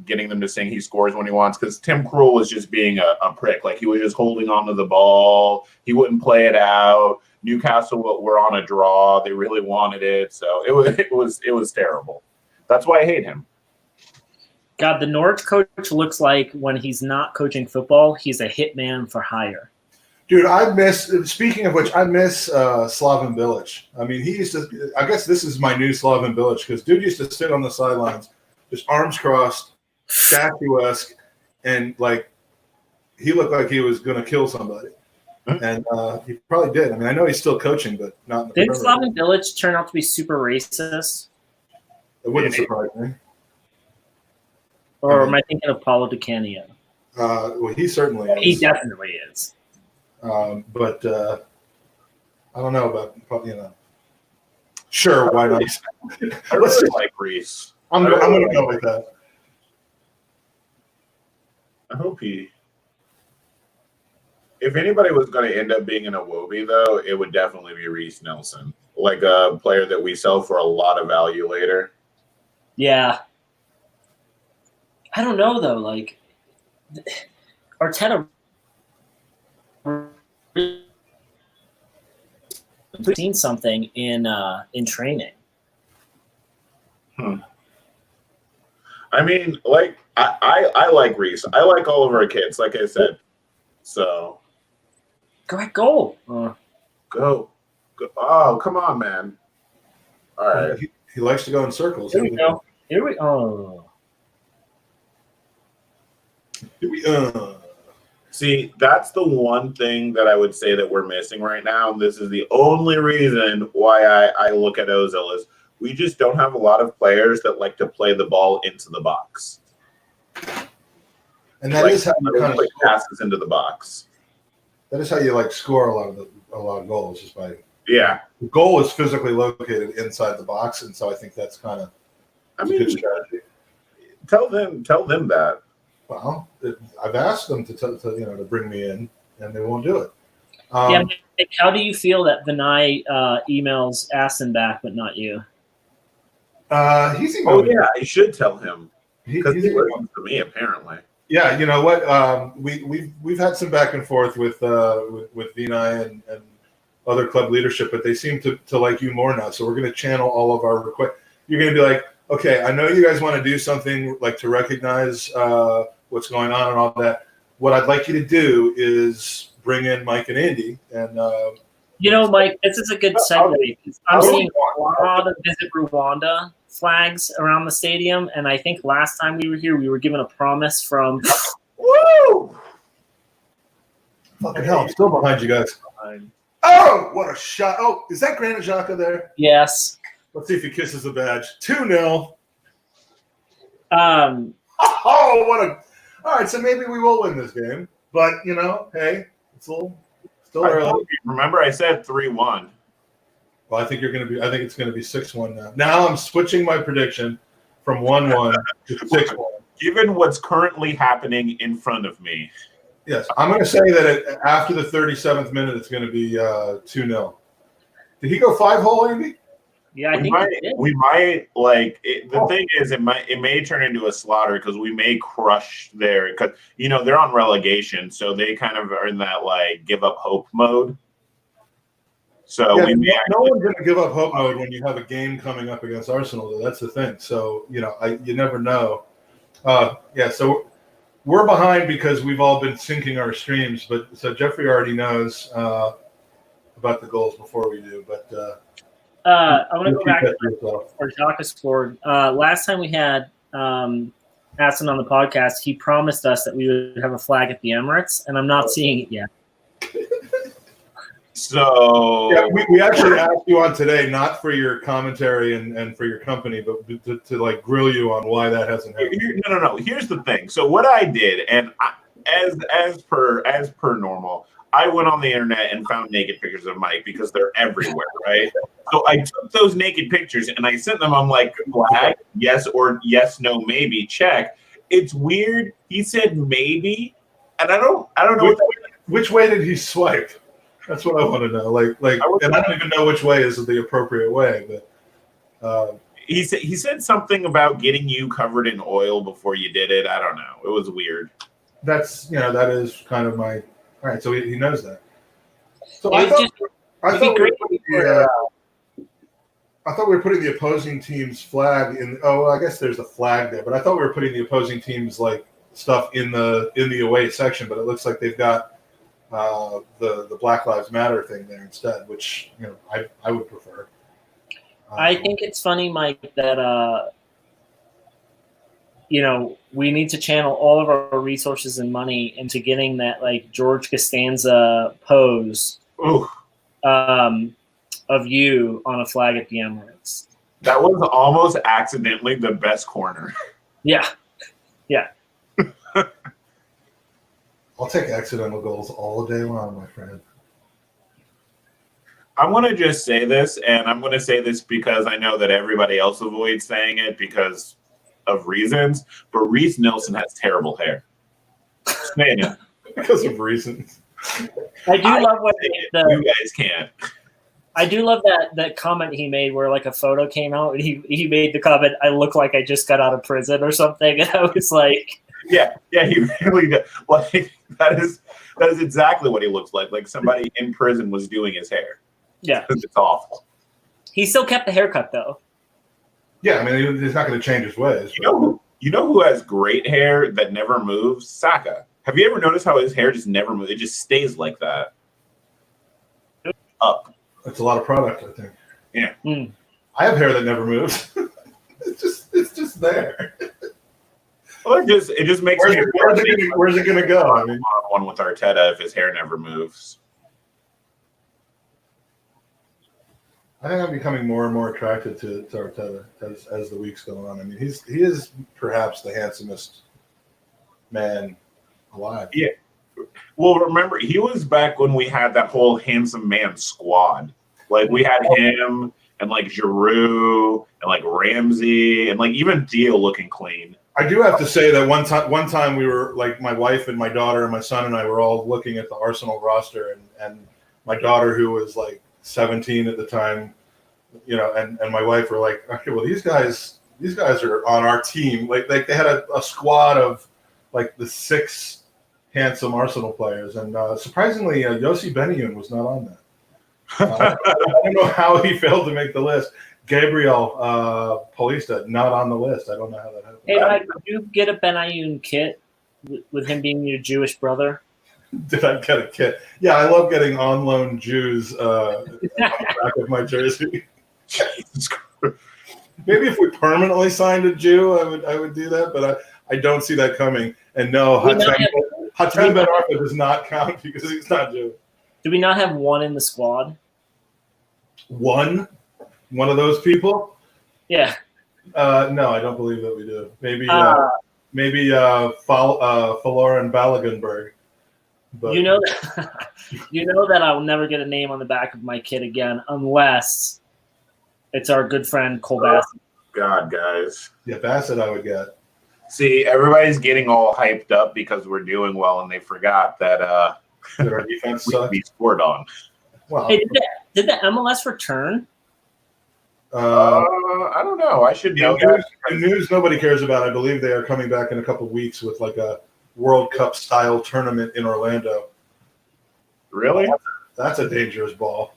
getting them to sing he scores when he wants, because Tim Krul was just being a prick. Like, he was just holding on to the ball. He wouldn't play it out. Newcastle were on a draw. They really wanted it. So it was terrible. That's why I hate him. God, the Norwich coach looks like when he's not coaching football, he's a hitman for hire. Dude, speaking of which, I miss Slaven Bilic. I mean, he used to, I guess this is my new Slaven Bilic, because dude used to sit on the sidelines, just arms crossed, statuesque, and like, he looked like he was going to kill somebody. And he probably did. I mean, I know he's still coaching, but not in the Didn't Slaven Bilic turn out to be super racist? It wouldn't surprise me. Or am I thinking of Paulo Di Canio? Well, he certainly is. He definitely is. But I don't know about, Sure, why not? I really like Reese. I'm going to go with that. I hope if anybody was going to end up being in a Wobie, though, it would definitely be Reese Nelson, like a player that we sell for a lot of value later. Yeah. I don't know, though. Like, Arteta seen something in training. I mean, like, I like Reese. I like all of our kids, like I said. So Go. Go. Oh, come on, man. All right. He likes to go in circles. Here we go. See, that's the one thing that I would say that we're missing right now. And this is the only reason why I look at Ozil is We just don't have a lot of players that like to play the ball into the box. And that is how you kind of like passes into the box. That is how you like score a lot of goals, just by Yeah. the goal is physically located inside the box, and so I think that's kind of a good strategy. Tell them that. Well, I've asked them to bring me in, and they won't do it. Nick, how do you feel that Vinay emails Aston back, but not you? He's emailed me. I should tell him because He's he listens to me apparently. Yeah, you know what? We've had some back and forth with Vinay and other club leadership, but they seem to like you more now. So we're going to channel all of our requests. You're going to be like, okay, I know you guys want to do something like to recognize what's going on and all that. What I'd like you to do is bring in Mike and Andy. And Mike, this is a good segue. I'm seeing a lot of Visit Rwanda flags around the stadium, and I think last time we were here, we were given a promise from. Woo! Fucking hell, I'm still behind you guys. Oh, what a shot! Oh, is that Granit Xhaka there? Yes. Let's see if he kisses the badge. 2-0. Oh, what a! All right, so maybe we will win this game, but hey, it's still early. Remember, I said 3-1. Well, I think it's going to be 6-1 now. Now I'm switching my prediction from 1-1 to 6-1. Given what's currently happening in front of me. Yes, I'm going to say that after the 37th minute, it's going to be 2-0. Did he go 5-hole, Andy? Yeah, I think we might the thing is it may turn into a slaughter because we may crush because they're on relegation, so they kind of are in that give up hope mode. So no one's going to give up hope mode when you have a game coming up against Arsenal, though. That's the thing. So you never know. So we're behind because we've all been syncing our streams, but so Jeffrey already knows about the goals before we do, but. I want to go back to where Xhaka scored. Last time we had Aston on the podcast, he promised us that we would have a flag at the Emirates, and I'm not seeing it yet. So we actually asked you on today, not for your commentary and for your company, but to grill you on why that hasn't happened. No. Here's the thing. So what I did, and as per normal, I went on the internet and found naked pictures of Mike because they're everywhere, right? So I took those naked pictures and I sent them. I'm like, flag, yes or yes, no, maybe, check. It's weird. He said maybe, and I don't know which way did he swipe. That's what I want to know. And I don't even know which way is the appropriate way, but he said something about getting you covered in oil before you did it. I don't know. It was weird. That's that is kind of my. All right, so he knows that. So I thought we were putting the opposing team's flag in. Oh, I guess there's a flag there, but I thought we were putting the opposing team's stuff in the away section. But it looks like they've got the Black Lives Matter thing there instead, which I would prefer. I think it's funny, Mike, that we need to channel all of our resources and money into getting that George Costanza pose of you on a flag at the Emirates. That was almost accidentally the best corner. Yeah. I'll take accidental goals all day long, my friend. I want to just say this, and I'm going to say this because I know that everybody else avoids saying it because of reasons, but Reece Nelson has terrible hair. Man, because of reasons. I do love what you guys can't. I do love that comment he made where a photo came out and he made the comment, "I look like I just got out of prison" or something, and I was like, yeah, he really did. That is exactly what he looks like. Like somebody in prison was doing his hair. Yeah, it's awful. He still kept the haircut though. Yeah, I mean, he's not going to change his ways. You know who has great hair that never moves? Saka. Have you ever noticed how his hair just never moves? It just stays like that. Up. That's a lot of product, I think. Yeah. Mm. I have hair that never moves. it's just there. Well, it just makes me. Where's it going to go? I mean, one with Arteta if his hair never moves. I think I'm becoming more and more attracted to Arteta as the weeks go on. I mean, he is perhaps the handsomest man alive. Yeah. Well, remember, he was back when we had that whole handsome man squad. Like, we had him and, like, Giroud and, like, Ramsey and, like, even Dio looking clean. I do have to say that one time we were, like, my wife and my daughter and my son and I were all looking at the Arsenal roster, and my daughter, who was, like, 17 at the time, you know, and my wife were like, okay, well, these guys are on our team. Like they had a squad of, like, the 6 handsome Arsenal players, and surprisingly, Yossi Benayoun was not on that. I don't know how he failed to make the list. Gabriel Paulista not on the list. I don't know how that happened. Hey, Mike, did you get a Benayoun kit with him being your Jewish brother? Did I get a kit? Yeah, I love getting on loan Jews on the back of my jersey. Jesus Christ. Maybe if we permanently signed a Jew, I would do that, but I don't see that coming. And no, Hatem Ben Arfa does not count because he's not Jew. Do we not have one in the squad? One of those people? Yeah. No, I don't believe that we do. Maybe Faloran Balagunberg. But You know that I will never get a name on the back of my kit again unless it's our good friend Cole Bassett. God, guys. yeah, Bassett I would get. See, everybody's getting all hyped up because we're doing well, and they forgot that That our defense we can sucks. be scored on. Well, Hey, did the MLS return? I don't know. I should know in that. news nobody cares about. I believe they are coming back in a couple of weeks with, like, a World Cup style tournament in Orlando. Really? That's a dangerous ball.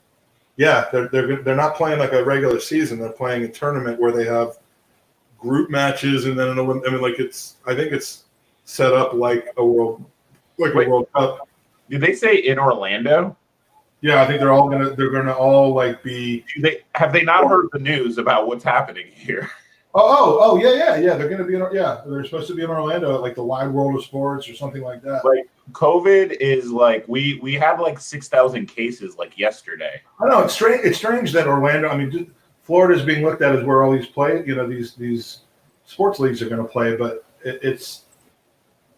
Yeah, they're not playing like a regular season. They're playing a tournament where they have group matches, and then I think it's set up like a World Cup. Did they say in Orlando? Yeah, I think they're gonna all, like, be. Have they not heard the news about what's happening here? Yeah. They're gonna be they're supposed to be in Orlando at, like, the Wide World of Sports or something like that. Like, COVID is like we had like 6,000 cases like yesterday. I know it's strange. It's strange that Orlando. I mean, Florida is being looked at as where all these these sports leagues are going to play, but it's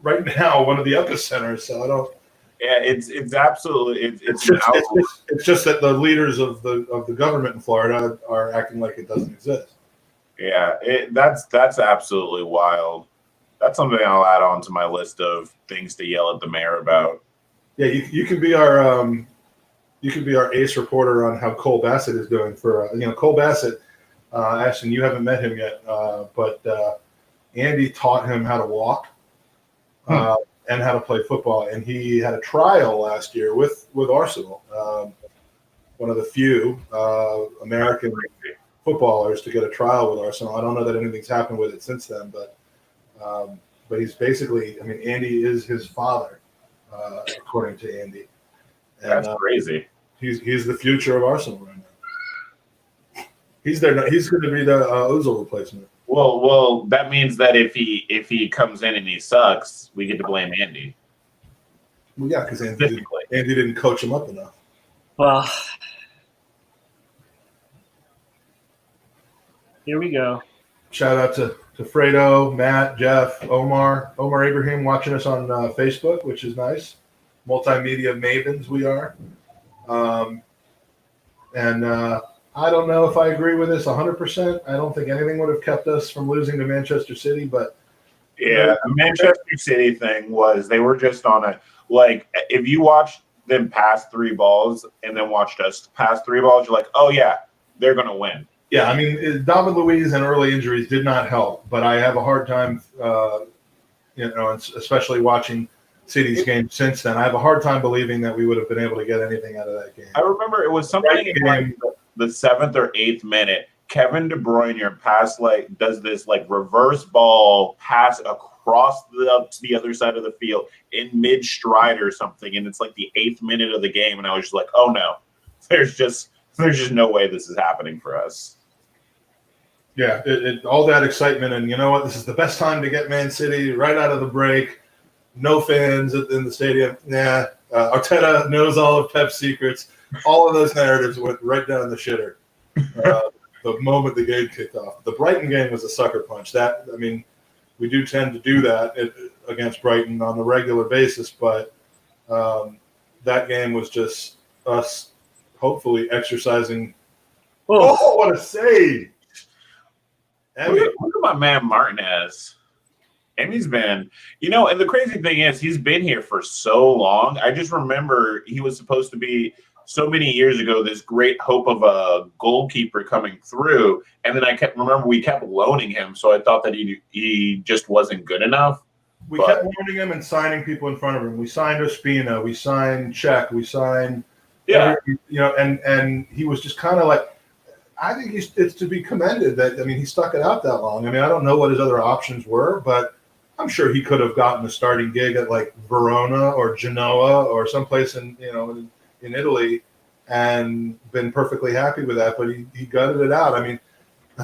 right now one of the epicenters. So I don't. Yeah, it's absolutely It's just that the leaders of the government in Florida are acting like it doesn't exist. yeah. That's absolutely wild. That's something I'll add on to my list of things to yell at the mayor about. Yeah, you can be our ace reporter on how Cole Bassett is doing. For Cole Bassett, Ashton, you haven't met him yet, but Andy taught him how to walk and how to play football, and he had a trial last year with Arsenal, one of the few American footballers to get a trial with Arsenal. I don't know that anything's happened with it since then, but he's basically, I mean, Andy is his father, according to Andy. And, That's crazy. He's the future of Arsenal right now. He's there. He's going to be the Ozil replacement. Well, that means that if he comes in and he sucks, we get to blame Andy. Well, yeah, because Andy didn't coach him up enough. Well, here we go. Shout out to Fredo, Matt, Jeff, Omar Ibrahim watching us on Facebook, which is nice. Multimedia mavens we are. And I don't know if I agree with this 100%. I don't think anything would have kept us from losing to Manchester City, but yeah, the Manchester City thing was they were just on a, like, if you watched them pass 3 balls and then watched us pass 3 balls, you're like, oh yeah, they're gonna win. Yeah, I mean, David Luiz and early injuries did not help, but I have a hard time, especially watching City's game since then. I have a hard time believing that we would have been able to get anything out of that game. I remember it was something in like the 7th or 8th minute. Kevin De Bruyne does this like reverse ball pass across the other side of the field in mid stride or something, and it's like the 8th minute of the game, and I was just like, oh no, there's just no way this is happening for us. Yeah, all that excitement, and you know what? This is the best time to get Man City right out of the break. No fans in the stadium. Arteta knows all of Pep's secrets. All of those narratives went right down the shitter. the moment the game kicked off. The Brighton game was a sucker punch. We do tend to do that against Brighton on a regular basis, but that game was just us hopefully exercising. Oh, what a save! Look at my man Martinez. Emmy's been, and the crazy thing is he's been here for so long. I just remember he was supposed to be so many years ago this great hope of a goalkeeper coming through, and then we kept loaning him, so I thought that he just wasn't good enough. We kept loaning him and signing people in front of him. We signed Ospina, we signed Czech, we signed and he was just kind of like, I think it's to be commended that he stuck it out that long. I don't know what his other options were, but I'm sure he could have gotten a starting gig at like Verona or Genoa or someplace in Italy and been perfectly happy with that, but he gutted it out. I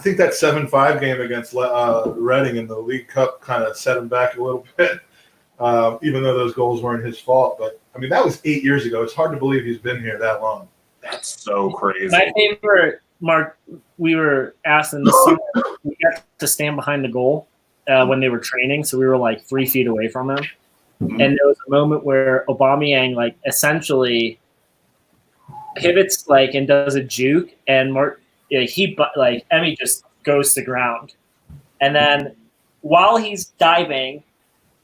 think that 7-5 game against Reading in the League Cup kind of set him back a little bit, even though those goals weren't his fault. But, that was 8 years ago. It's hard to believe he's been here that long. That's so crazy. My favorite, Mark, we were asked in the summer, we got to stand behind the goal when they were training, so we were like 3 feet away from him. Mm-hmm. And there was a moment where Aubameyang essentially pivots and does a juke, and Emmy just goes to ground. And then while he's diving,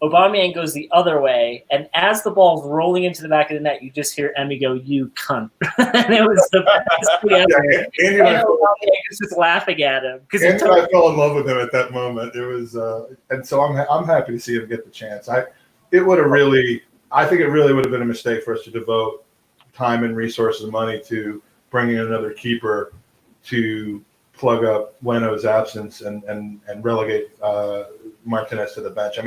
Aubameyang goes the other way, and as the ball's rolling into the back of the net, you just hear Emmy go, "You cunt!" And it was the best thing ever. Andy and I was just laughing at him because I fell in love with him at that moment. It was, and so I'm happy to see him get the chance. I think it really would have been a mistake for us to devote time and resources and money to bringing in another keeper to plug up Leno's absence and relegate Martinez to the bench.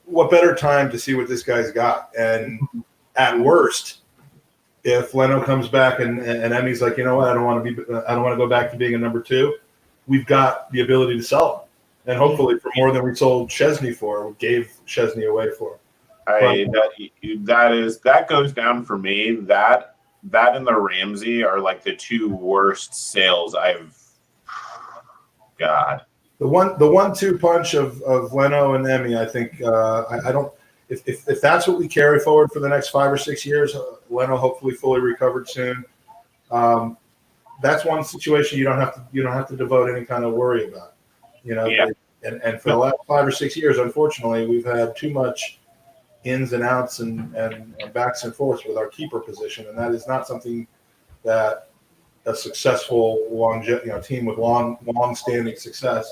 What better time to see what this guy's got? And at worst, if Leno comes back and Emmy's like, I don't want to go back to being a number 2, we've got the ability to sell him, and hopefully for more than we sold Chesney for, we gave Chesney away for. That goes down for me. That and the Ramsey are like the 2 worst sales I've. God. The 1-2 punch of Leno and Emmy, I think I don't. If that's what we carry forward for the next 5 or 6 years, Leno hopefully fully recovered soon. That's one situation you don't have to devote any kind of worry about. And for the last 5 or 6 years, unfortunately, we've had too much ins and outs and backs and forths with our keeper position, and that is not something that a successful team with long-standing success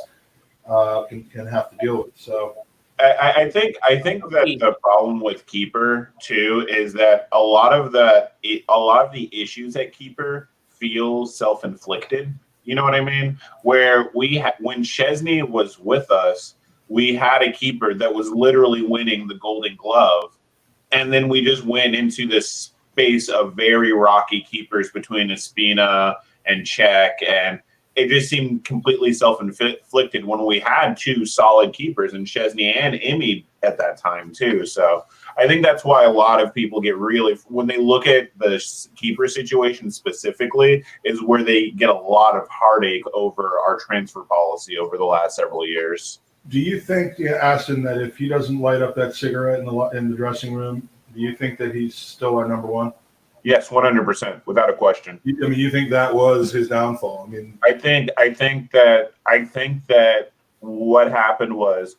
can have to deal with. So I think that the problem with keeper too is that a lot of the issues at keeper feel self-inflicted. You know what I mean? Where when Chesney was with us, we had a keeper that was literally winning the Golden Glove, and then we just went into this space of very rocky keepers between Ospina and Czech, and it just seemed completely self-inflicted when we had 2 solid keepers in Chesney and Emmy at that time too. So I think that's why a lot of people get when they look at the keeper situation specifically, is where they get a lot of heartache over our transfer policy over the last several years. Do you think, Aston, that if he doesn't light up that cigarette in the dressing room, do you think that he's still our number 1? Yes, 100%, without a question. You think that was his downfall? I think that what happened was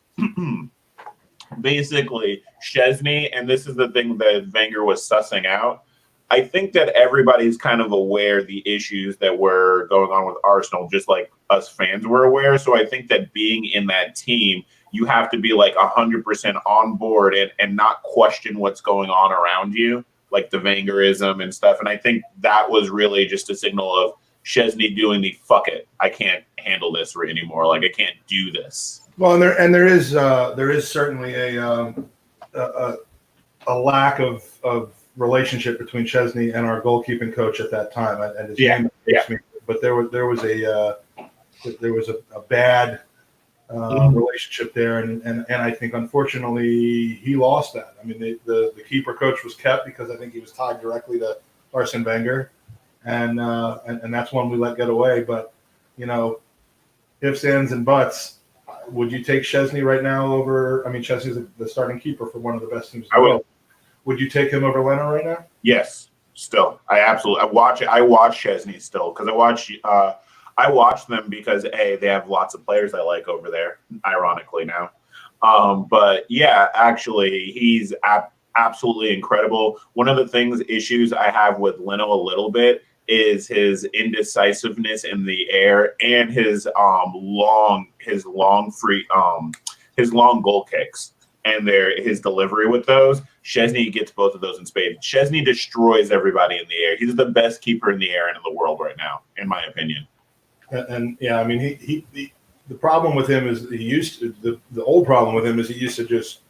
basically Chesney, and this is the thing that Wenger was sussing out. I think that everybody's kind of aware the issues that were going on with Arsenal, just like us fans were aware. So I think that being in that team, you have to be like 100% on board and not question what's going on around you, like the Wengerism and stuff. And I think that was really just a signal of Chesney doing the fuck it. I can't handle this anymore. Like, I can't do this. Well, and there is certainly a lack of relationship between Chesney and our goalkeeping coach at that time. And his name escapes me, but there was a bad relationship there, and I think unfortunately he lost that. The keeper coach was kept because I think he was tied directly to Arsene Wenger, and that's one we let get away. But ifs, ands, and buts. Would you take Szczesny right now over? I mean, Szczesny's the starting keeper for one of the best teams in the world. Would you take him over Leno right now? Yes, still. I watch Szczesny still because I watch them because they have lots of players I like over there. Ironically now, but yeah, actually, he's absolutely incredible. One of the issues I have with Leno a little bit is his indecisiveness in the air and his long goal kicks and his delivery with those. Szczesny gets both of those in spades. Szczesny destroys everybody in the air. He's the best keeper in the air and in the world right now, in my opinion. And yeah, I mean, the problem with him is the old problem with him is he used to just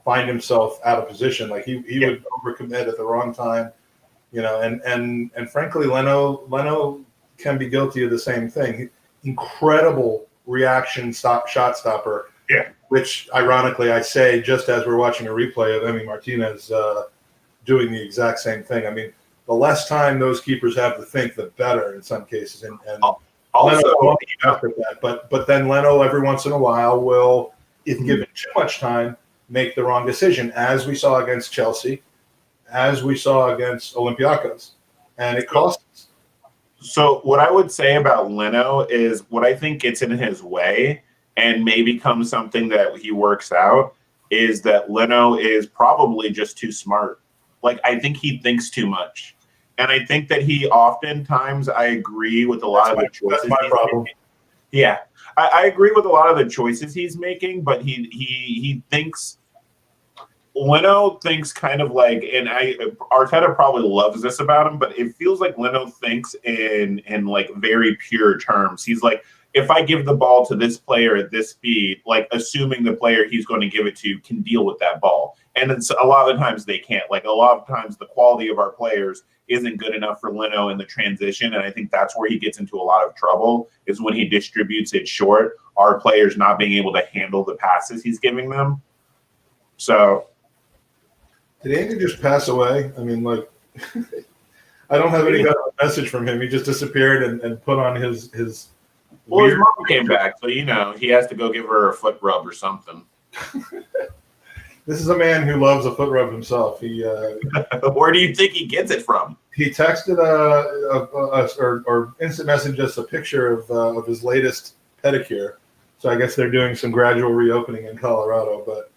find himself out of position. Like he would overcommit at the wrong time, and frankly, Leno can be guilty of the same thing. Incredible reaction shot stopper. Yeah. Which ironically I say just as we're watching a replay of Emi Martinez doing the exact same thing. I mean, the less time those keepers have to think, the better in some cases. And also, Leno after that. But then Leno every once in a while will, if given too much time, make the wrong decision, as we saw against Chelsea, as we saw against Olympiacos, and it cost us. So what I would say about Leno is what I think gets in his way and may become something that he works out is that Leno is probably just too smart. Like, I think he thinks too much. And I think that he oftentimes, I agree with a lot of the choices. That's my problem. Yeah. I agree with a lot of the choices he's making, but he thinks Leno thinks kind of like, and Arteta probably loves this about him, but it feels like Leno thinks in like very pure terms. He's like, if I give the ball to this player at this speed, like assuming the player he's going to give it to can deal with that ball. And it's a lot of the times they can't. Like a lot of times the quality of our players isn't good enough for Leno in the transition. And I think that's where he gets into a lot of trouble is when he distributes it short, our players not being able to handle the passes he's giving them. So. Did Andy just pass away? I mean, like, I don't have any kind of message from him. He just disappeared and put on his Well, his mom came back, so he has to go give her a foot rub or something. This is a man who loves a foot rub himself. He where do you think he gets it from? He texted or instant messaged us a picture of his latest pedicure. So I guess they're doing some gradual reopening in Colorado. But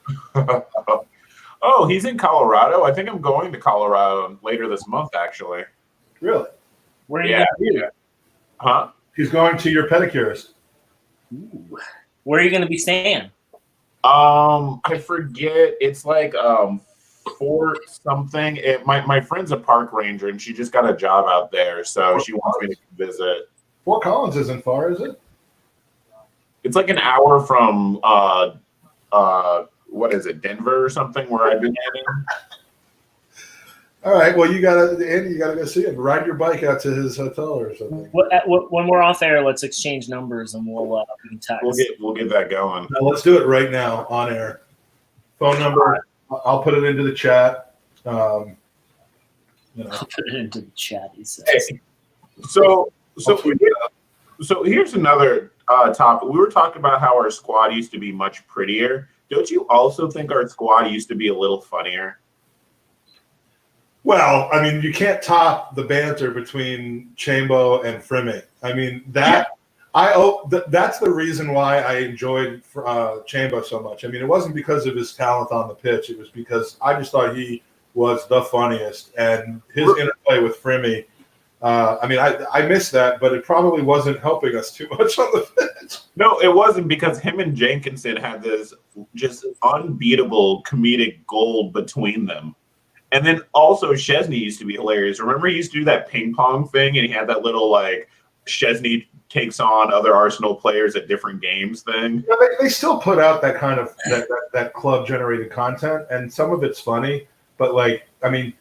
oh, he's in Colorado. I think I'm going to Colorado later this month, actually. Really? Where are you going to be? Huh? He's going to your pedicurist. Ooh. Where are you going to be staying? I forget. It's like Fort something. My friend's a park ranger, and she just got a job out there, so she wants me to visit. Fort Collins isn't far, is it? It's like an hour from what is it, Denver or something, where I've been heading. All right. Well, Andy, you gotta go see him. Ride your bike out to his hotel or something. When we're off air, let's exchange numbers and we can text. We'll get that going. Now, let's do it right now on air. Phone number. I'll put it into the chat. I'll put it into the chat. He says. Hey, so here's another topic. We were talking about how our squad used to be much prettier. Don't you also think our squad used to be a little funnier? Well, I mean, you can't top the banter between Chambo and Frimi. I mean, that's the reason why I enjoyed Chambo so much. I mean, it wasn't because of his talent on the pitch. It was because I just thought he was the funniest. And his interplay with Frimi, I mean, I missed that, but it probably wasn't helping us too much on the pitch. No, it wasn't, because him and Jenkinson had this just unbeatable comedic gold between them. And then also Szczesny used to be hilarious. Remember he used to do that ping pong thing and he had that little like Szczesny takes on other Arsenal players at different games thing? Yeah, they still put out that kind of that club generated content, and some of it's funny, but like, I mean,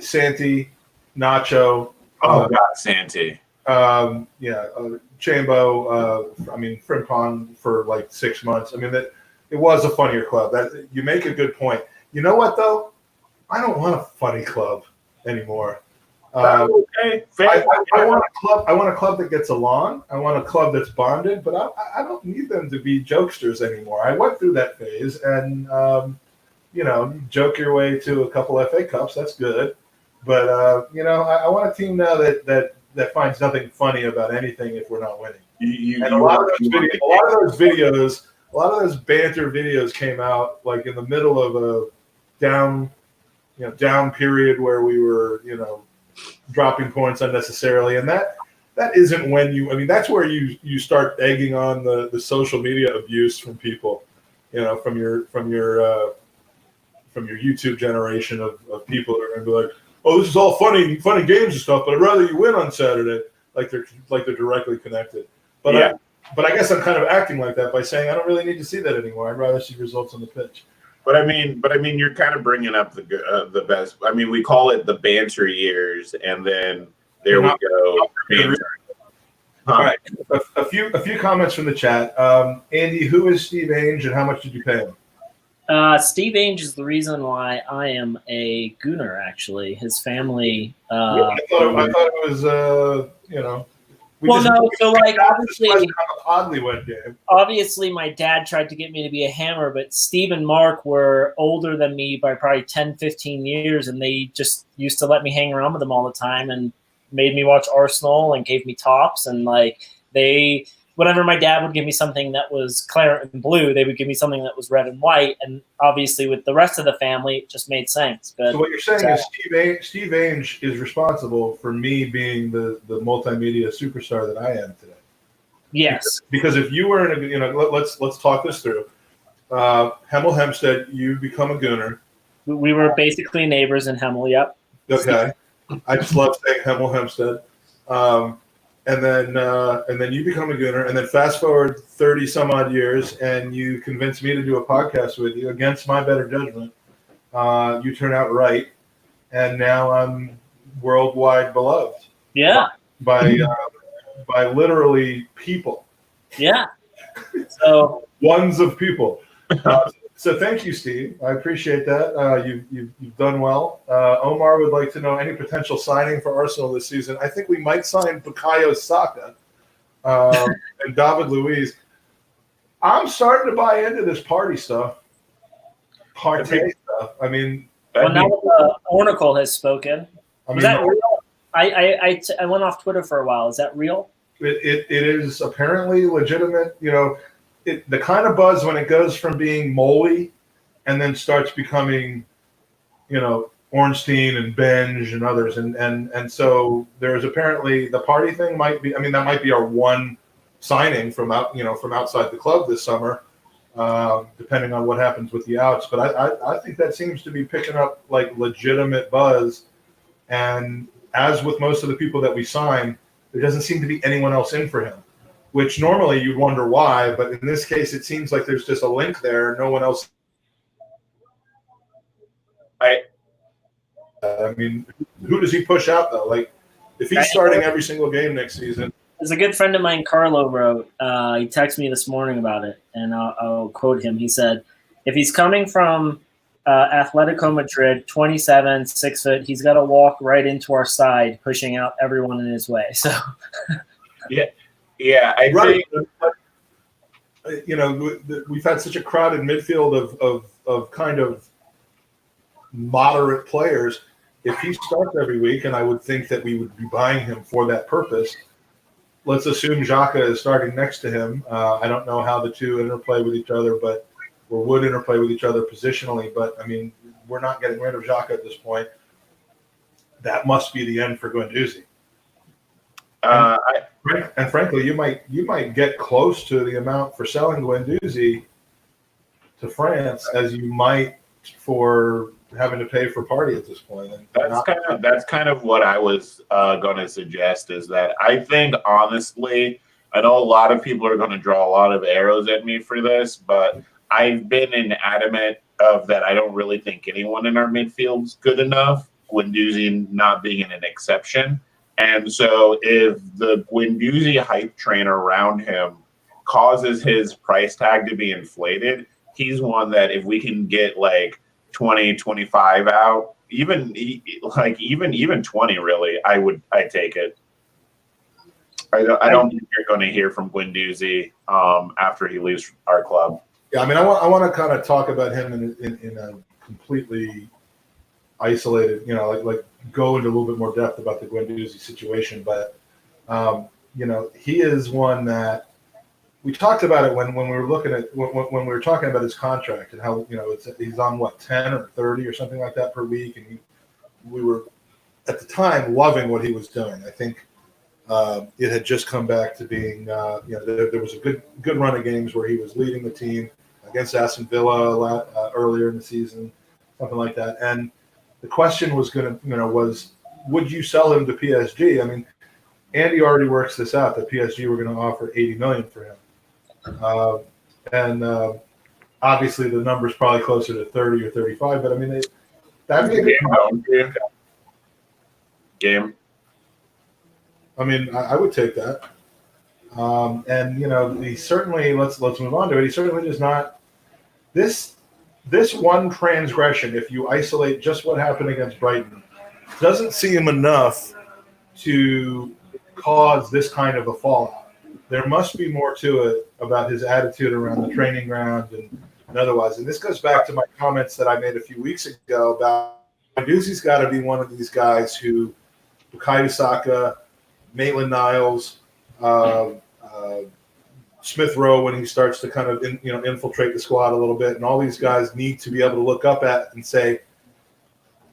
Santi, Nacho. Oh, God, Santi. Chambo, I mean, Frimpong for like 6 months. I mean, it was a funnier club. That you make a good point. You know what, though? I don't want a funny club anymore. Okay, fair. I want a club. I want a club that gets along. I want a club that's bonded. But I don't need them to be jokesters anymore. I went through that phase, and you joke your way to a couple FA Cups. That's good. But I want a team now that finds nothing funny about anything if we're not winning. A lot of those banter videos came out like in the middle of a down period where we were dropping points unnecessarily, and that isn't when that's where you start egging on the social media abuse from people, from your YouTube generation of people that are going to be like, oh, this is all funny games and stuff, but I'd rather you win on Saturday, like they're directly connected. But yeah. But I guess I'm kind of acting like that by saying I don't really need to see that anymore. I'd rather see results on the pitch. But I mean, you're kind of bringing up the best. I mean, we call it the banter years, and then there we go. All right, a few comments from the chat. Andy, who is Steve Ainge, and how much did you pay him? Steve Ainge is the reason why I am a Gooner. Actually, his family. I thought it was obviously my dad tried to get me to be a Hammer, but Steve and Mark were older than me by probably 10, 15 years, and they just used to let me hang around with them all the time and made me watch Arsenal and gave me tops. And whenever my dad would give me something that was claret and blue, they would give me something that was red and white. And obviously with the rest of the family, it just made sense. But so what you're saying is Steve Ainge is responsible for me being the multimedia superstar that I am today. Yes. Because if you were let's talk this through. Hemel Hempstead, you become a Gooner. We were basically neighbors in Hemel, yep. Okay. I just love saying Hemel Hempstead. And then you become a Gooner, and then fast forward 30 some odd years, and you convince me to do a podcast with you against my better judgment. You turn out right, and now I'm worldwide beloved. Yeah. By literally people. Yeah. So ones of people. So thank you, Steve. I appreciate that. You've done well. Omar would like to know any potential signing for Arsenal this season. I think we might sign Bukayo Saka and David Luiz. I'm starting to buy into this party stuff. I mean, now that Oracle has spoken. Was that real? I went off Twitter for a while. Is that real? It is apparently legitimate. The kind of buzz when it goes from being Moley and then starts becoming, Ornstein and Benge and others. And so there's apparently the party thing might be, that might be our one signing from outside the club this summer, depending on what happens with the outs. But I think that seems to be picking up like legitimate buzz. And as with most of the people that we sign, there doesn't seem to be anyone else in for him. Which normally you'd wonder why, but in this case, it seems like there's just a link there. No one else. Who does he push out though? Like, if he's starting every single game next season. As a good friend of mine, Carlo, wrote. He texted me this morning about it, and I'll quote him. He said, "If he's coming from Atletico Madrid, 27, 6 foot, he's got to walk right into our side, pushing out everyone in his way." So, yeah. Yeah, I think we've had such a crowded midfield of kind of moderate players. If he starts every week, and I would think that we would be buying him for that purpose, let's assume Xhaka is starting next to him. I don't know how the two interplay with each other, or would interplay with each other positionally. But we're not getting rid of Xhaka at this point. That must be the end for Guendouzi. And frankly, you might get close to the amount for selling Guendouzi to France as you might for having to pay for Partey at this point. And that's kind of what I was going to suggest, is that I think, honestly, I know a lot of people are going to draw a lot of arrows at me for this, but I've been adamant of that I don't really think anyone in our midfield's good enough, Guendouzi not being an exception. And so if the Guendouzi hype train around him causes his price tag to be inflated, he's one that if we can get like 20, 25 out, even 20 really, I'd take it. I don't think you're going to hear from Guendouzi after he leaves our club. Yeah, I mean, I want to kind of talk about him in a completely isolated, like go into a little bit more depth about the Guendouzi situation. But he is one that we talked about it when we were looking at when we were talking about his contract and how he's on what 10 or 30 or something like that per week, and we were at the time loving what he was doing. I think. It had just come back to being, there was a good run of games where he was leading the team against Aston Villa earlier in the season, something like that. And the question was would you sell him to PSG? I mean, Andy already works this out that PSG were going to offer $80 million for him, and obviously the number's probably closer to 30 or 35. But I mean, that'd be a good game. I mean, I would take that. And he certainly let's move on to it. He certainly does not. This one transgression, if you isolate just what happened against Brighton, doesn't seem enough to cause this kind of a fallout. There must be more to it about his attitude around the training ground and otherwise. And this goes back to my comments that I made a few weeks ago about Guendouzi's got to be one of these guys who Bukayo Saka, Maitland-Niles, Smith Rowe when he starts to kind of infiltrate the squad a little bit, and all these guys need to be able to look up at and say,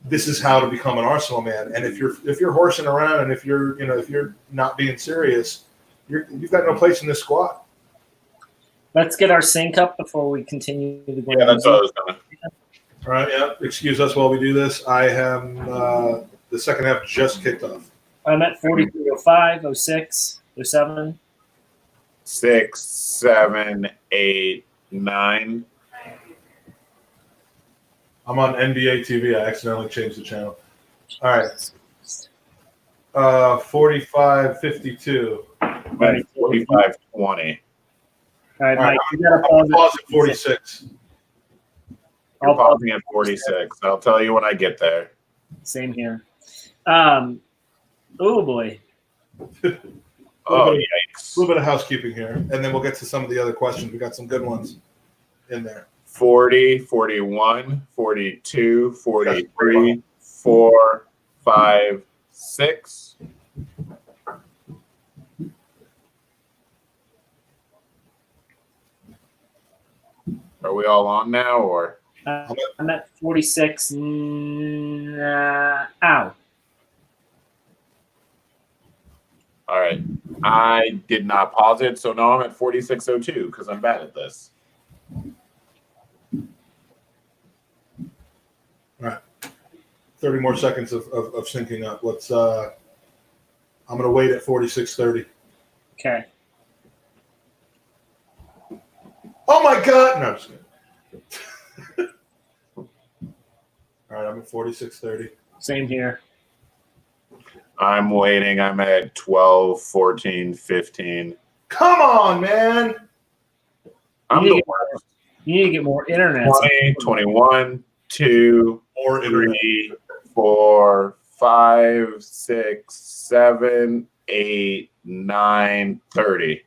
"This is how to become an Arsenal man." And if you're horsing around and if you're not being serious, you've got no place in this squad. Let's get our sync up before we continue the game. Yeah, that's what I was going to. All right, yeah. Excuse us while we do this. I am the second half just kicked off. I'm at 43:05, 06, 07. 6, 7, 8, 9. I'm on NBA TV. I accidentally changed the channel. All right. 45:52. 45:20. All right, All Mike, right, you gotta I'll pause pause at 46. You're pausing at 46. I'll tell you when I get there. Same here. Oh boy. Oh, A yikes. little bit of housekeeping here, and then we'll get to some of the other questions. We got some good ones in there. 40, 41, 42, 43, 4, 5, 6. Are we all on now, or? I'm at 46. Ow. All right. I did not pause it, so now I'm at 46:02 because I'm bad at this. All right. 30 more seconds of syncing up. Let's. I'm going to wait at 46:30. Okay. Oh my God! No, I'm just kidding. All right, I'm at 46:30. Same here. I'm waiting. I'm at 12, 14, 15. Come on, man! I'm You the need worst. You need to get more internet. 20, 21, 2, Or 3, 4, 5, 6, 7, 8, 9, 30.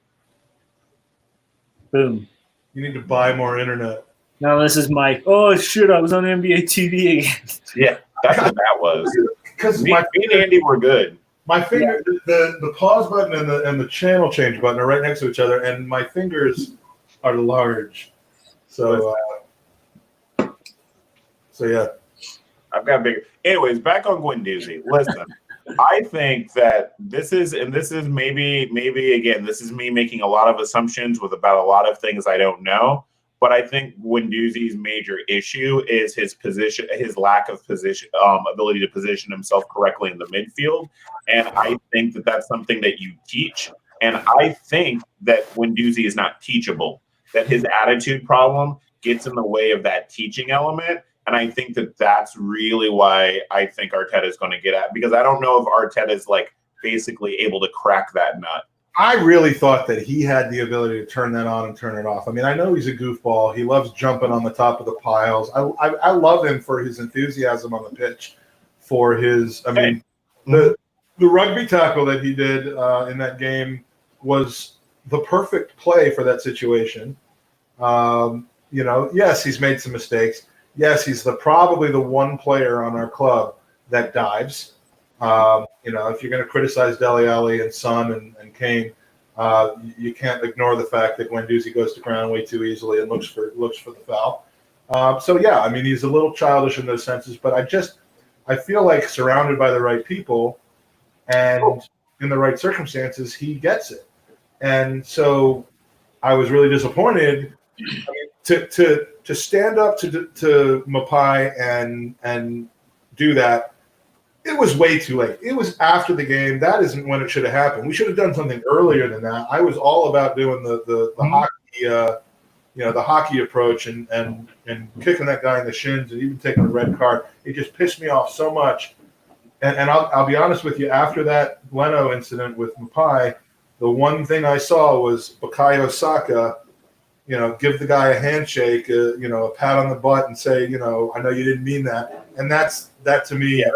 Boom. You need to buy more internet. Now this is Mike. Oh shit! I was on NBA TV again. Yeah, that's what that was. Because Me and Andy were good. my finger, the pause button and the channel change button are right next to each other, and my fingers are large. So yeah. I've got bigger. Anyways, back on Guendouzi. Listen, I think that this is maybe again, this is me making a lot of assumptions about a lot of things I don't know. But I think Guendouzi's major issue is his position, his lack of position, ability to position himself correctly in the midfield. And I think that that's something that you teach. And I think that Guendouzi is not teachable, that his attitude problem gets in the way of that teaching element. And I think that that's really why I think Arteta is going to get at, because I don't know if Arteta is like basically able to crack that nut. I really thought that he had the ability to turn that on and turn it off. I mean, I know he's a goofball. He loves jumping on the top of the piles. I love him for his enthusiasm on the pitch. for his. I mean, the rugby tackle that he did in that game was the perfect play for that situation. Yes, he's made some mistakes. Yes, he's probably the one player on our club that dives. If you're going to criticize Dele Alli and Son and Kane, you can't ignore the fact that Guendouzi goes to ground way too easily and looks for the foul. He's a little childish in those senses, but I feel like surrounded by the right people and in the right circumstances, he gets it. And so I was really disappointed to stand up to Mapai and do that. It was way too late. It was after the game. That isn't when it should have happened. We should have done something earlier than that. I was all about doing the hockey, the hockey approach and kicking that guy in the shins and even taking a red card. It just pissed me off so much. And I'll be honest with you. After that Leno incident with Mapai, the one thing I saw was Bukayo Saka, give the guy a handshake, a pat on the butt, and say, I know you didn't mean that. And that to me. Yeah,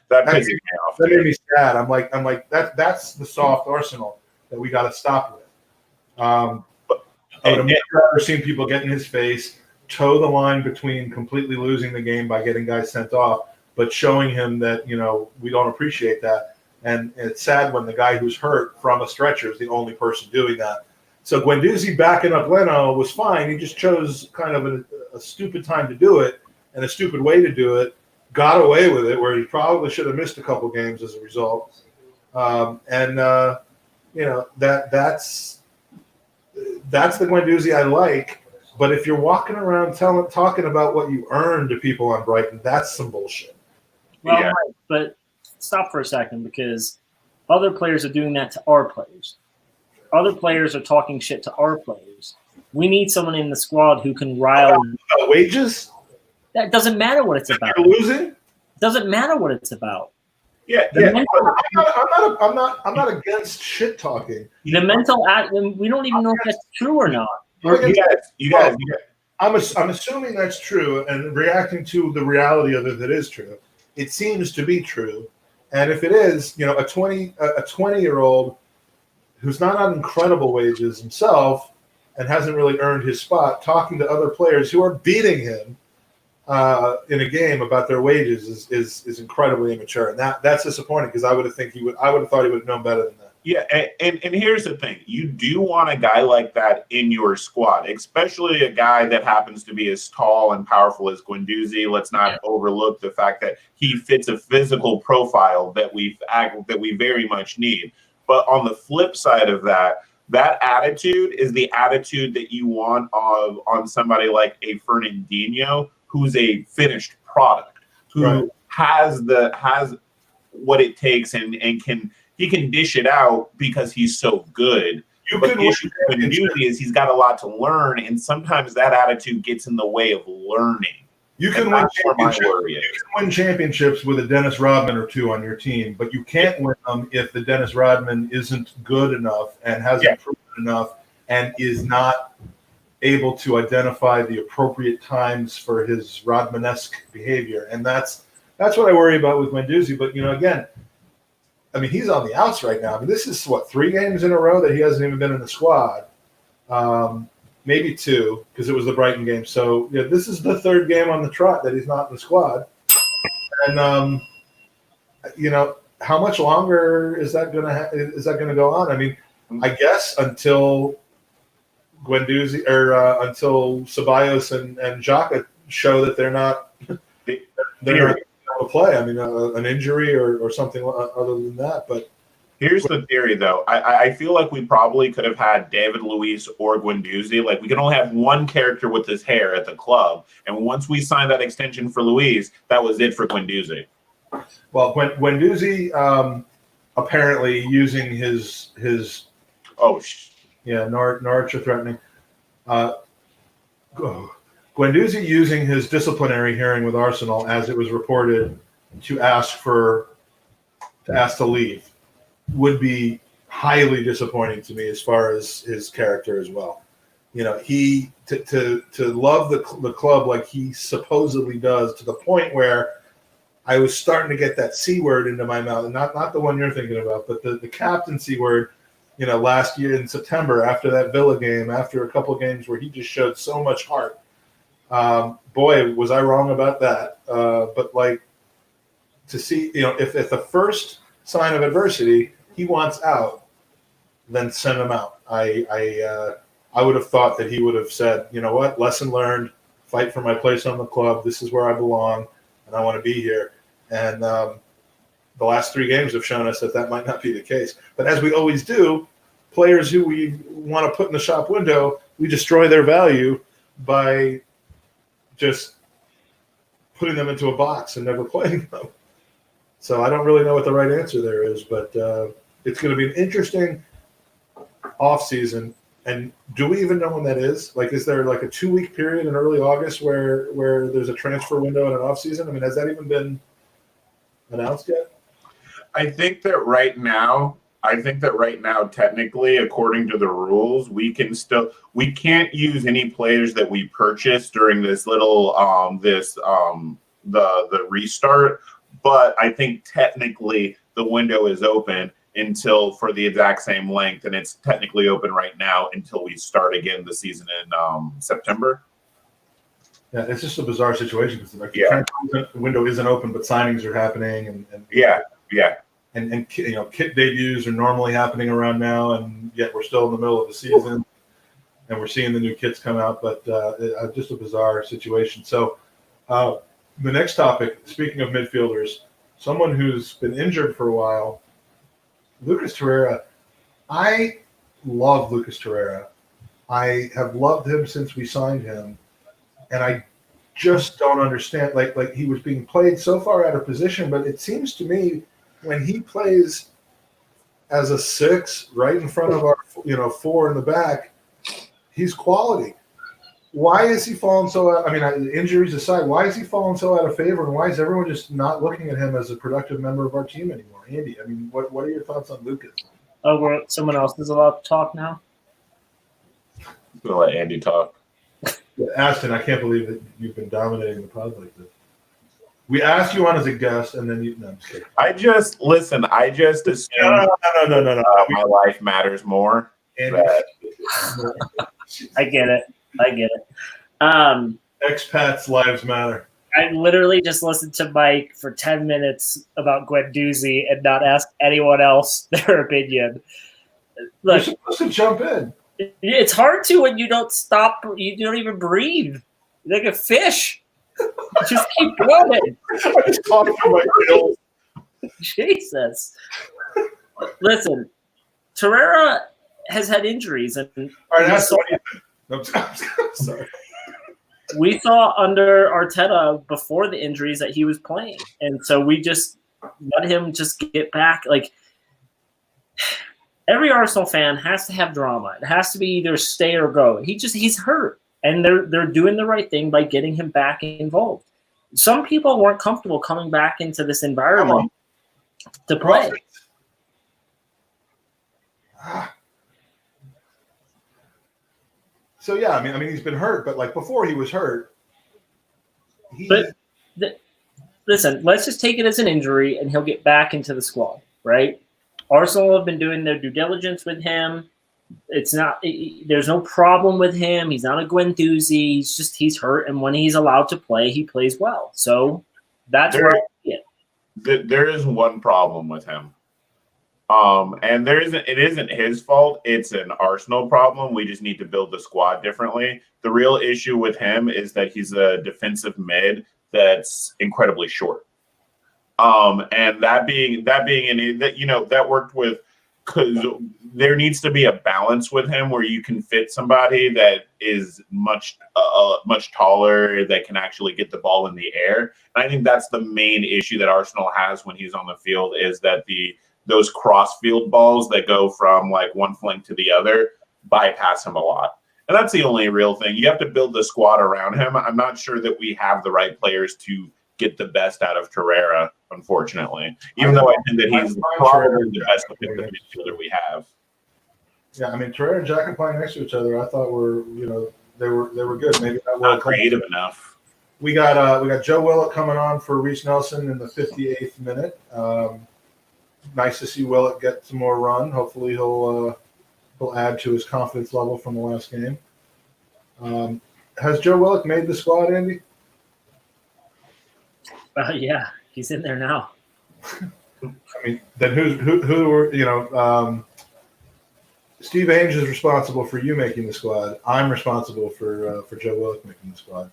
that pisses me off. That made me sad. I'm like that's the soft Arsenal that we got to stop with. I would have never seen people get in his face, toe the line between completely losing the game by getting guys sent off, but showing him that we don't appreciate that. And it's sad when the guy who's hurt from a stretcher is the only person doing that. So Guendouzi backing up Leno was fine. He just chose kind of a stupid time to do it and a stupid way to do it. Got away with it where he probably should have missed a couple games as a result. That's the Guendouzi I like. But if you're walking around talking about what you earned to people on Brighton, that's some bullshit. Well, yeah. But stop for a second, because other players are doing that to our players. Other players are talking shit to our players. We need someone in the squad who can rile. Wages? That doesn't matter what it's about. You're losing? Doesn't matter what it's about. Yeah. I'm not against shit talking. The mental act. We don't even know if that's true or not. You guys. I'm assuming that's true and reacting to the reality of it that is true. It seems to be true, and if it is, a 20-year-old who's not on incredible wages himself and hasn't really earned his spot, talking to other players who are beating him in a game about their wages is incredibly immature, and that's disappointing because I would have thought he would have known better than that. Yeah, and here's the thing: you do want a guy like that in your squad, especially a guy that happens to be as tall and powerful as Guendouzi. Let's not overlook the fact that he fits a physical profile that we very much need. But on the flip side of that attitude is the attitude that you want on somebody like a Fernandinho, who's a finished product, who has what it takes and can dish it out because he's so good. But the issue with Guendouzi is he's got a lot to learn, and sometimes that attitude gets in the way of learning. You can win championships with a Dennis Rodman or two on your team, but you can't win them if the Dennis Rodman isn't good enough and hasn't proven enough and is not able to identify the appropriate times for his Rodman-esque behavior. And that's what I worry about with Guendouzi. But, again, he's on the outs right now. This is, 3 games in a row that he hasn't even been in the squad. Maybe 2, because it was the Brighton game. So, this is the 3rd game on the trot that he's not in the squad. And, how much longer is that going to go on? I guess until Guendouzi or until Ceballos and Xhaka show that they're not able to play. An injury or something other than that. But here's the theory, though. I feel like we probably could have had David Luiz or Guendouzi. Like, we can only have one character with his hair at the club. And once we signed that extension for Luiz, that was it for Guendouzi. Well, Guendouzi apparently using his Norwich are threatening. Guendouzi using his disciplinary hearing with Arsenal, as it was reported, to ask to leave would be highly disappointing to me as far as his character as well. He to love the club like he supposedly does, to the point where I was starting to get that C word into my mouth, not the one you're thinking about, but the captaincy word. Last year in September after that Villa game, after a couple of games where he just showed so much heart. Boy, was I wrong about that. But like to see, if at the first sign of adversity he wants out, then send him out. I would have thought that he would have said, you know what, lesson learned, fight for my place on the club. This is where I belong, and I want to be here. And the last 3 games have shown us that might not be the case. But as we always do, players who we want to put in the shop window, we destroy their value by just putting them into a box and never playing them. So I don't really know what the right answer there is, but it's going to be an interesting offseason. And do we even know when that is? Like, is there like a 2-week period in early August where there's a transfer window and an offseason? I mean, has that even been announced yet? I think that right now, technically, according to the rules, we can't use any players that we purchased during this little the restart. But I think technically the window is open until for the exact same length, and it's technically open right now until we start again the season in September. Yeah, it's just a bizarre situation because the window isn't open, but signings are happening, and And kit debuts are normally happening around now, and yet we're still in the middle of the season, and we're seeing the new kits come out. But just a bizarre situation. So the next topic, speaking of midfielders, someone who's been injured for a while, Lucas Torreira. I love Lucas Torreira. I have loved him since we signed him, and I just don't understand. Like he was being played so far out of position, but it seems to me, when he plays as a 6 right in front of our 4 in the back, he's quality. Why is he falling so out? I mean, injuries aside, why is he falling so out of favor, and why is everyone just not looking at him as a productive member of our team anymore? Andy, I mean, what are your thoughts on Lucas? Oh, someone else is allowed to talk now? I'm going to let Andy talk. Yeah, Aston, I can't believe that you've been dominating the pod like this. We asked you on as a guest, and then I'm just kidding. I just assume No. my life matters more. Andy. I get it. Expats' lives matter. I literally just listened to Mike for 10 minutes about Guendouzi and not ask anyone else their opinion. Look, you're supposed to jump in. It's hard to when you don't stop. You don't even breathe. You're like a fish. Just keep going. I just talking to my gills. Jesus. Listen, Torreira has had injuries, and all right, that's what I'm sorry. We saw under Arteta before the injuries that he was playing, and so we just let him just get back. Like, every Arsenal fan has to have drama. It has to be either stay or go. He's hurt, and they're doing the right thing by getting him back involved. Some people weren't comfortable coming back into this environment to play. So yeah, I mean, he's been hurt, but like before he was hurt, listen, let's just take it as an injury, and he'll get back into the squad, right? Arsenal have been doing their due diligence with him. There's no problem with him. He's not a Guendouzi. He's hurt, and when he's allowed to play, he plays well. So that's where I see it. There is one problem with him. And it isn't his fault. It's an Arsenal problem. We just need to build the squad differently. The real issue with him is that he's a defensive mid that's incredibly short. And that worked with, because there needs to be a balance with him where you can fit somebody that is much taller, that can actually get the ball in the air. And I think that's the main issue that Arsenal has when he's on the field, is that those cross-field balls that go from like one flank to the other bypass him a lot. And that's the only real thing. You have to build the squad around him. I'm not sure that we have the right players to get the best out of Torreira, unfortunately, even though I think that he's probably the best midfielder we have. Yeah, I mean, Torreira and Xhaka playing next to each other, I thought they were good. Maybe not creative enough. We got Joe Willett coming on for Reese Nelson in the 58th minute. Nice to see Willett get some more run. Hopefully he'll add to his confidence level from the last game. Has Joe Willett made the squad, Andy? Yeah, he's in there now. I mean, then who were Steve Ainge is responsible for you making the squad. I'm responsible for Joe Willett making the squad.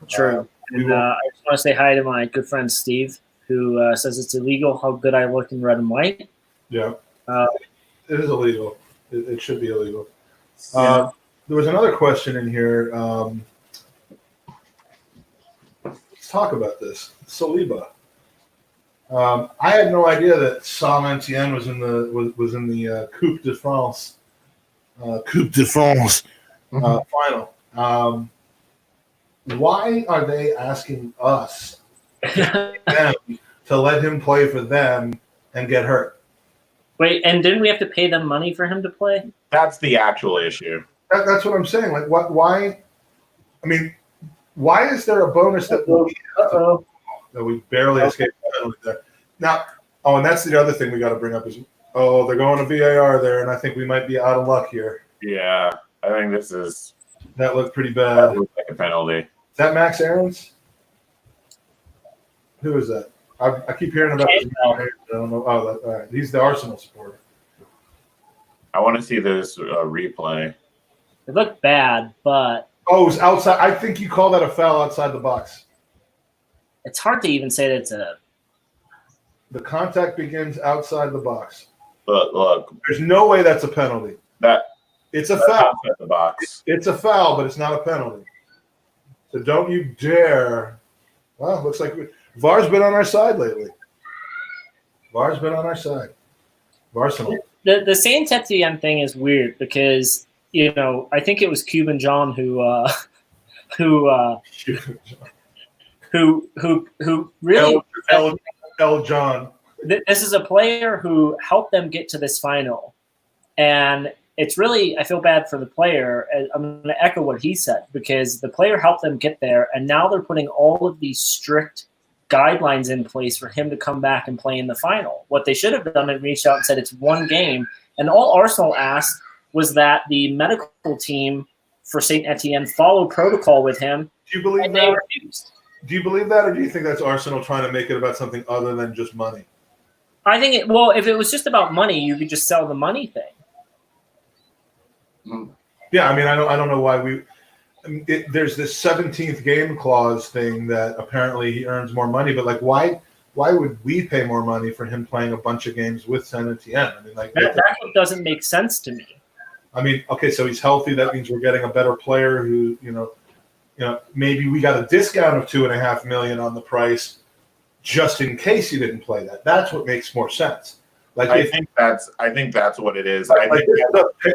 True. I just want to say hi to my good friend Steve, who says it's illegal how good I look in red and white. Yeah, it is illegal. It should be illegal. Yeah. There was another question in here. Let's talk about this. Saliba. I had no idea that Sam Etienne was in the Coupe de France. Final. Why are they asking us to let him play for them and get hurt? Wait, and didn't we have to pay them money for him to play? That's the actual issue. That's what I'm saying. Like, what? Why? I mean, why is there a bonus that we barely escaped there? Now, and that's the other thing we got to bring up is, they're going to VAR there, and I think we might be out of luck here. Yeah, I think that looked pretty that bad. looks like a penalty. Is that Max Aarons? Who is that? I keep hearing about this. I don't know. All right. He's the Arsenal supporter. I want to see this replay. It looked bad, but Oh, it's outside. I think you call that a foul outside the box. it's hard to even say that it's a. The contact begins outside the box. Look, There's no way that's a penalty. It's a that's foul. outside the box. It's a foul, but it's not a penalty. So don't you dare. Well, looks like VAR's been on our side lately. VAR's been on our side. Arsenal. The Saint Etienne thing is weird because I think it was Cuban John who really L. John. This is a player who helped them get to this final, and it's really, I feel bad for the player. I'm going to echo what he said because the player helped them get there, and now they're putting all of these strict guidelines in place for him to come back and play in the final. What they should have done is reached out and said it's one game, and all Arsenal asked was that the medical team for Saint Etienne follow protocol with him. Do you believe and they that? refused. Do you believe that, or do you think that's Arsenal trying to make it about something other than just money? I think if it was just about money, you could just sell the money thing. Yeah, I mean, I don't know why there's this 17th game clause thing that apparently he earns more money, but like, why would we pay more money for him playing a bunch of games with Saint Etienne? I mean, like That doesn't make sense to me. I mean, okay, so he's healthy. That means we're getting a better player who, maybe we got a discount of $2.5 million on the price just in case he didn't play that. That's what makes more sense. Like I think that's what it is. Like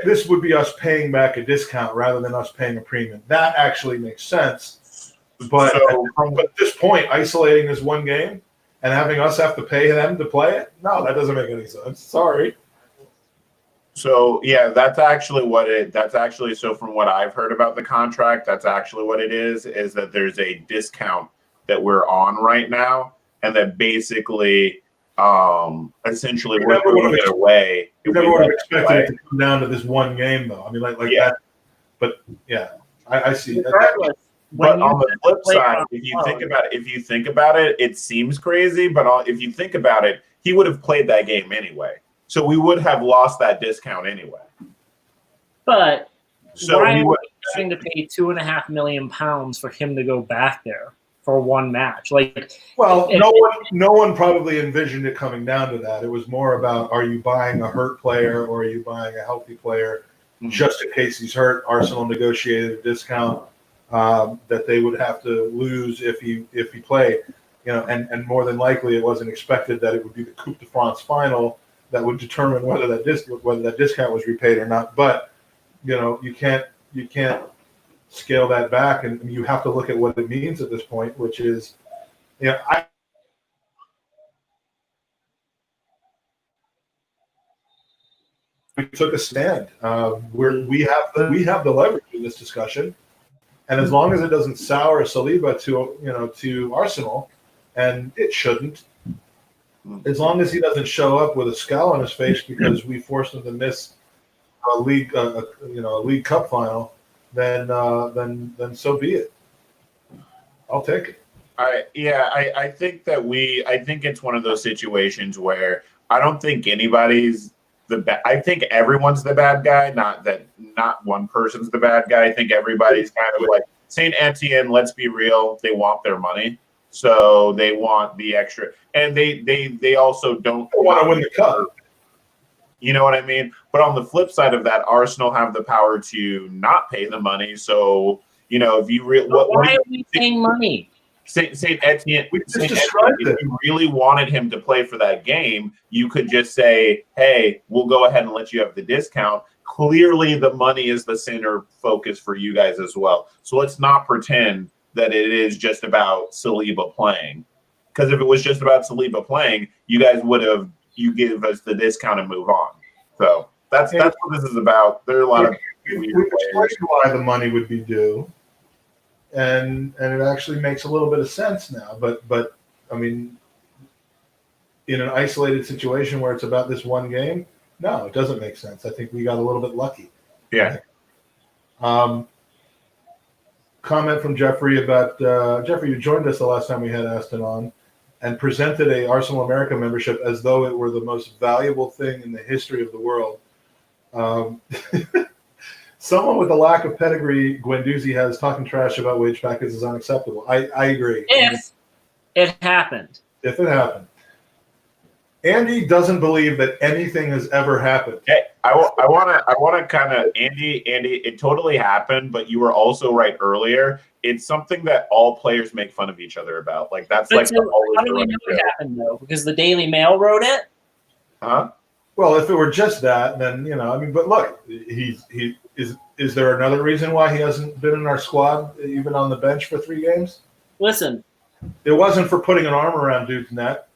this would be us paying back a discount rather than us paying a premium. That actually makes sense. But at this point, isolating this one game and having us have to pay them to play it, no, that doesn't make any sense. Sorry. So yeah, that's actually so from what I've heard about the contract, that's actually what it is that there's a discount that we're on right now, and that basically essentially we're giving it away. You never would have expected it to come down to this one game, though. I mean, like yeah. that. But yeah, I see. Regardless, But on the flip side, if you think about it, it seems crazy. But if you think about it, he would have played that game anyway, so we would have lost that discount anyway. But so why we are would we having to pay £2.5 million for him to go back there for one match? No one probably envisioned it coming down to that. It was more about, are you buying a hurt player or are you buying a healthy player? Just in case he's hurt, Arsenal negotiated a discount that they would have to lose if he played. And more than likely, it wasn't expected that it would be the Coupe de France final that would determine whether that discount was repaid or not. But you can't scale that back, and you have to look at what it means at this point, which is, we took a stand. We have the leverage in this discussion, And as long as it doesn't sour Saliba to Arsenal, and it shouldn't, as long as he doesn't show up with a scowl on his face because we forced him to miss a league cup final, then so be it. I'll take it. I think it's one of those situations where I don't think anybody's I think everyone's the bad guy, not one person's the bad guy. I think everybody's kind of like Saint Etienne, let's be real, they want their money. So they want the extra, and they also don't want to win the cup. You know what I mean? But on the flip side of that, Arsenal have the power to not pay the money. So, if you why are we paying money? Saint Etienne, if you really wanted him to play for that game, you could just say, hey, we'll go ahead and let you have the discount. Clearly, the money is the center focus for you guys as well. So let's not pretend that it is just about Saliba playing. Because if it was just about Saliba playing, you guys you give us the discount and move on. So that's what this is about. There are a lot of weird players. Why the money would be due. And it actually makes a little bit of sense now. But I mean, in an isolated situation where it's about this one game, no, it doesn't make sense. I think we got a little bit lucky. Yeah. Comment from Jeffrey about Jeffrey, you joined us the last time we had Aston on and presented a Arsenal America membership as though it were the most valuable thing in the history of the world. Someone with a lack of pedigree, Guendouzi has talking trash about wage packets is unacceptable. I agree. If it happened. If it happened. Andy doesn't believe that anything has ever happened. Okay, I want to kind of Andy. It totally happened, but you were also right earlier. It's something that all players make fun of each other about. Like that's But how do we know it happened though? Because the Daily Mail wrote it. Huh? Well, if it were just that, then But look, is there another reason why he hasn't been in our squad, even on the bench for 3 games? Listen, it wasn't for putting an arm around dude's neck.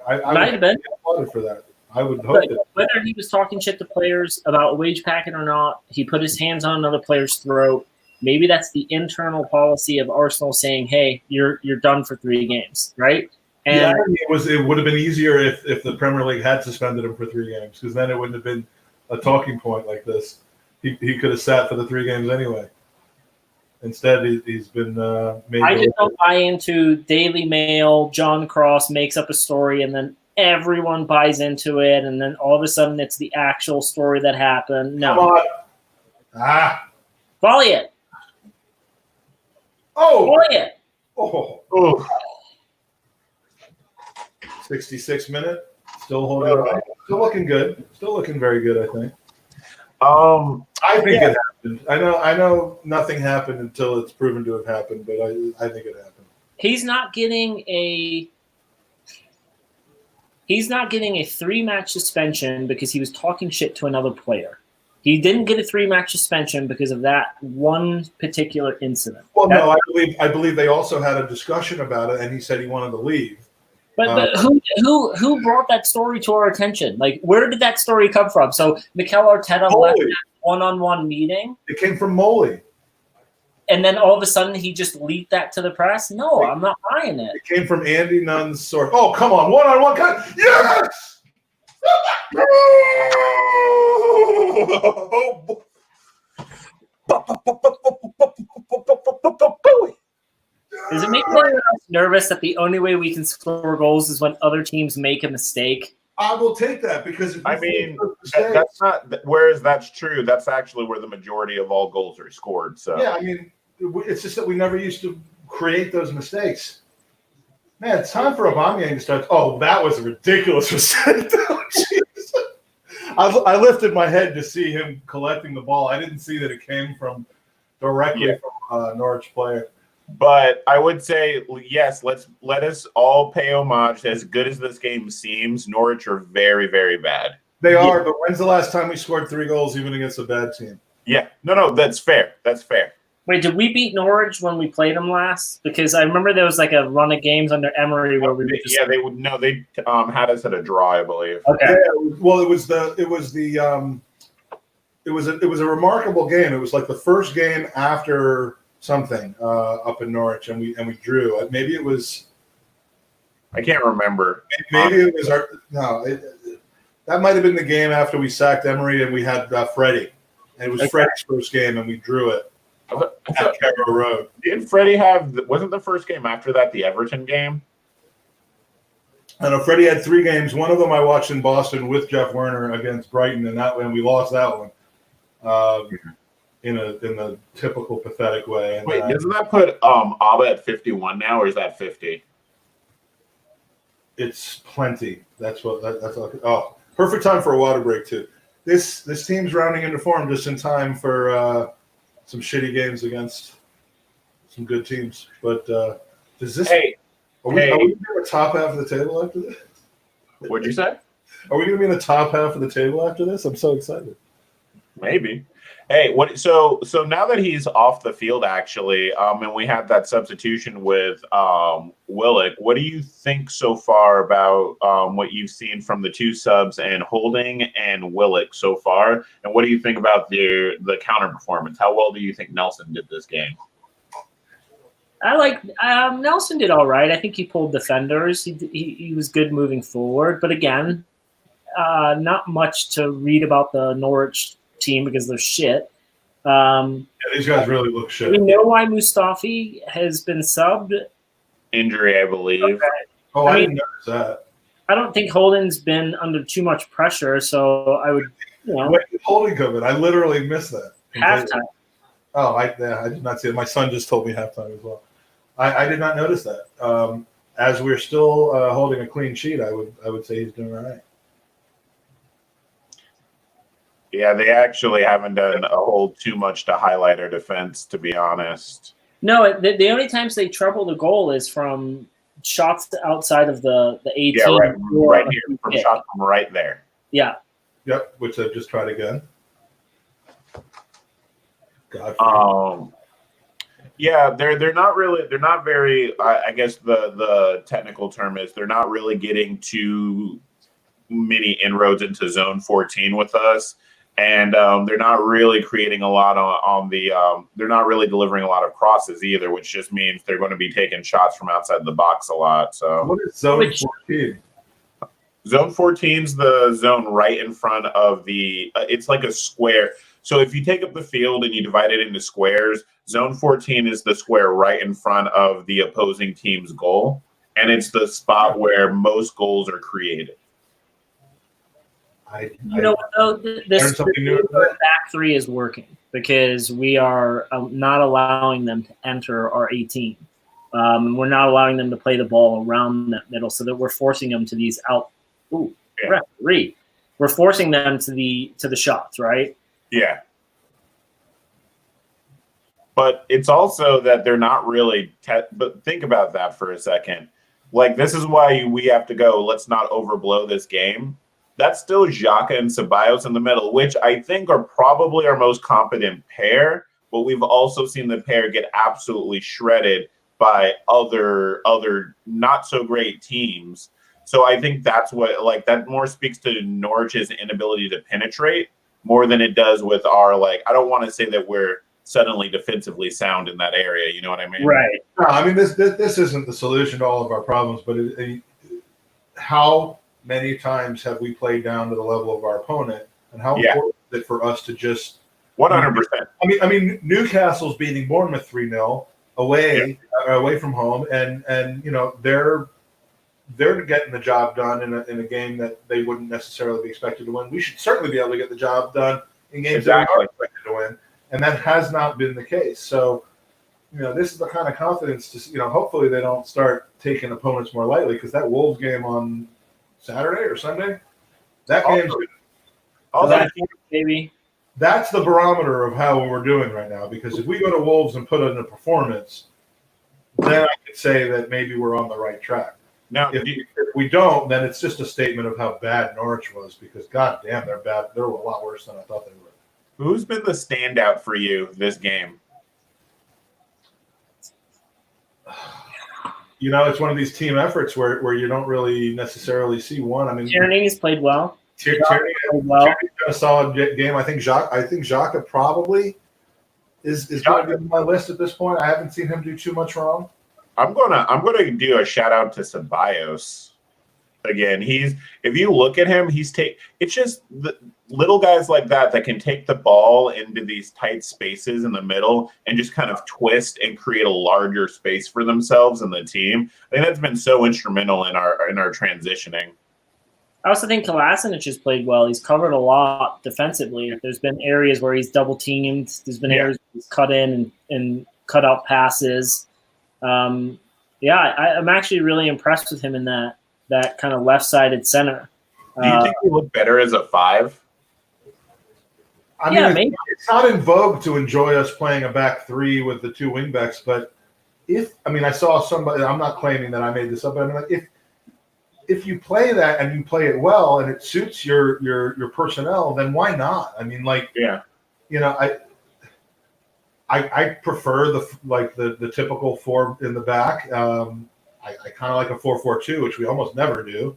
I might have been applauded for that. I would hope that whether he was talking shit to players about a wage packet or not, he put his hands on another player's throat. Maybe that's the internal policy of Arsenal saying, "Hey, you're done for 3 games," right? And it would have been easier if the Premier League had suspended him for 3 games, because then it wouldn't have been a talking point like this. He could have sat for the 3 games anyway. Instead, he's been made. I just don't buy into Daily Mail. John Cross makes up a story, and then everyone buys into it, and then all of a sudden it's the actual story that happened. No. Come on. Volley it. Oh. Volley it. Oh. 66 minute. Still holding on. Still looking good. Still looking very good, I think. I think it happened. I know nothing happened until it's proven to have happened, but I think it happened. He's not getting a 3-match suspension because he was talking shit to another player. He didn't get a 3-match suspension because of that one particular incident. Well, no, I believe they also had a discussion about it, and he said he wanted to leave. But who brought that story to our attention? Like, where did that story come from? So Mikel Arteta left that one-on-one meeting. It came from Moley. And then all of a sudden he just leaked that to the press? No, I'm not buying it. It came from Andy Nunn's source. Oh, come on. One-on-one cut. Yes! Does it make anyone else nervous that the only way we can score goals is when other teams make a mistake? I will take that because that's not. Whereas that's true. That's actually where the majority of all goals are scored. So yeah, I mean, it's just that we never used to create those mistakes. Man, it's time for Aubameyang to start. Oh, that was a ridiculous mistake. I lifted my head to see him collecting the ball. I didn't see that it came directly from a Norwich player. But I would say, yes, let us all pay homage. As good as this game seems, Norwich are very, very bad. They are, but when's the last time we scored 3 goals even against a bad team? Yeah. No, that's fair. That's fair. Wait, did we beat Norwich when we played them last? Because I remember there was like a run of games under Emery where we were just... Yeah, they would. No, they had us at a draw, I believe. Okay. Yeah, well, it was a remarkable game. It was like the first game after something up in Norwich, and we drew. Maybe it was. I can't remember. Maybe it was our no. That might have been the game after we sacked Emery and we had Freddie. And it was Freddie's first game, and we drew it at Carrow Road. Did Freddie have? Wasn't the first game after that the Everton game? I know Freddie had 3 games. One of them I watched in Boston with Jeff Werner against Brighton, and we lost that one in the typical pathetic way. And, wait, doesn't that put Abba at 51 now, or is that 50? It's plenty. That's perfect time for a water break too. This team's rounding into form just in time for some shitty games against some good teams. But does this? Are we going to be in the top half of the table after this? What'd you say? Are we going to be in the top half of the table after this? I'm so excited. Maybe. Hey, what? So now that he's off the field, actually, and we had that substitution with Willock, what do you think so far about what you've seen from the 2 subs and Holding and Willock so far? And what do you think about the counter performance? How well do you think Nelson did this game? I like Nelson did all right. I think he pulled defenders. He was good moving forward, but again, not much to read about the Norwich team because they're shit. These guys really look shit. We know why Mustafi has been subbed. Injury, I believe. Okay. Oh, I didn't notice that. I don't think Holden's been under too much pressure, so I would, When did Holding come in? I literally missed that. halftime. Oh, I did not see it. My son just told me halftime as well. I did not notice that. As we're still holding a clean sheet, I would say he's doing all right. Yeah, they actually haven't done a whole too much to highlight our defense, to be honest. No, the only times they trouble the goal is from shots outside of the 18. Yeah, right here, from shots from right there. Yeah. Yep, which I've just tried again. God. Yeah, they're not very. I guess the technical term is they're not really getting too many inroads into zone 14 with us, and they're not really creating a lot on the. They're not really delivering a lot of crosses either, which just means they're going to be taking shots from outside the box a lot. So what is zone 14? Zone 14 is the zone right in front of the. It's like a square. So if you take up the field and you divide it into squares, zone 14 is the square right in front of the opposing team's goal, and it's the spot where most goals are created. This back 3 is working because we are not allowing them to enter our 18. We're not allowing them to play the ball around that middle, so that we're forcing them to these out. Referee. We're forcing them to the shots, right? Yeah. But it's also that they're not really but think about that for a second. Like, this is why we have to go, let's not overblow this game. That's still Xhaka and Ceballos in the middle, which I think are probably our most competent pair, but we've also seen the pair get absolutely shredded by other not so great teams. So I think that's what, like, that more speaks to Norwich's inability to penetrate more than it does with our, like, I don't want to say that we're suddenly defensively sound in that area. You know what I mean? Right. No, I mean, this isn't the solution to all of our problems, but how many times have we played down to the level of our opponent, and how important is it for us to just 100%. I mean, Newcastle's beating Bournemouth 3-0 away from home, and they're getting the job done in a game that they wouldn't necessarily be expected to win. We should certainly be able to get the job done in games that we are expected to win, and that has not been the case. So, this is the kind of confidence to, hopefully they don't start taking opponents more lightly, because that Wolves game on Saturday or Sunday, that game's maybe. That's the barometer of how we're doing right now, because if we go to Wolves and put in a performance, then I could say that maybe we're on the right track. Now, if we don't, then it's just a statement of how bad Norwich was, because God damn, they're bad. They're a lot worse than I thought they were. Who's been the standout for you this game? It's one of these team efforts where you don't really necessarily see one. I mean, Tierney's played well. Tierney had a solid game. I think Xhaka probably is going to be on my list at this point. I haven't seen him do too much wrong. I'm gonna do a shout out to Ceballos. Again, if you look at him, it's just the little guys like that can take the ball into these tight spaces in the middle and just kind of twist and create a larger space for themselves and the team. I think that's been so instrumental in our transitioning. I also think Kolasinac has played well. He's covered a lot defensively. There's been areas where he's double teamed. There's been areas where he's cut in and cut out passes. I'm actually really impressed with him in that kind of left-sided center. Do you think he look better as a 5? I mean, maybe. It's not in vogue to enjoy us playing a back 3 with the 2 wingbacks, but I saw somebody. I'm not claiming that I made this up, but I mean, like if you play that and you play it well and it suits your personnel, then why not? I mean, like, I prefer the typical 4 in the back. I kind of like a 4-4-2, which we almost never do.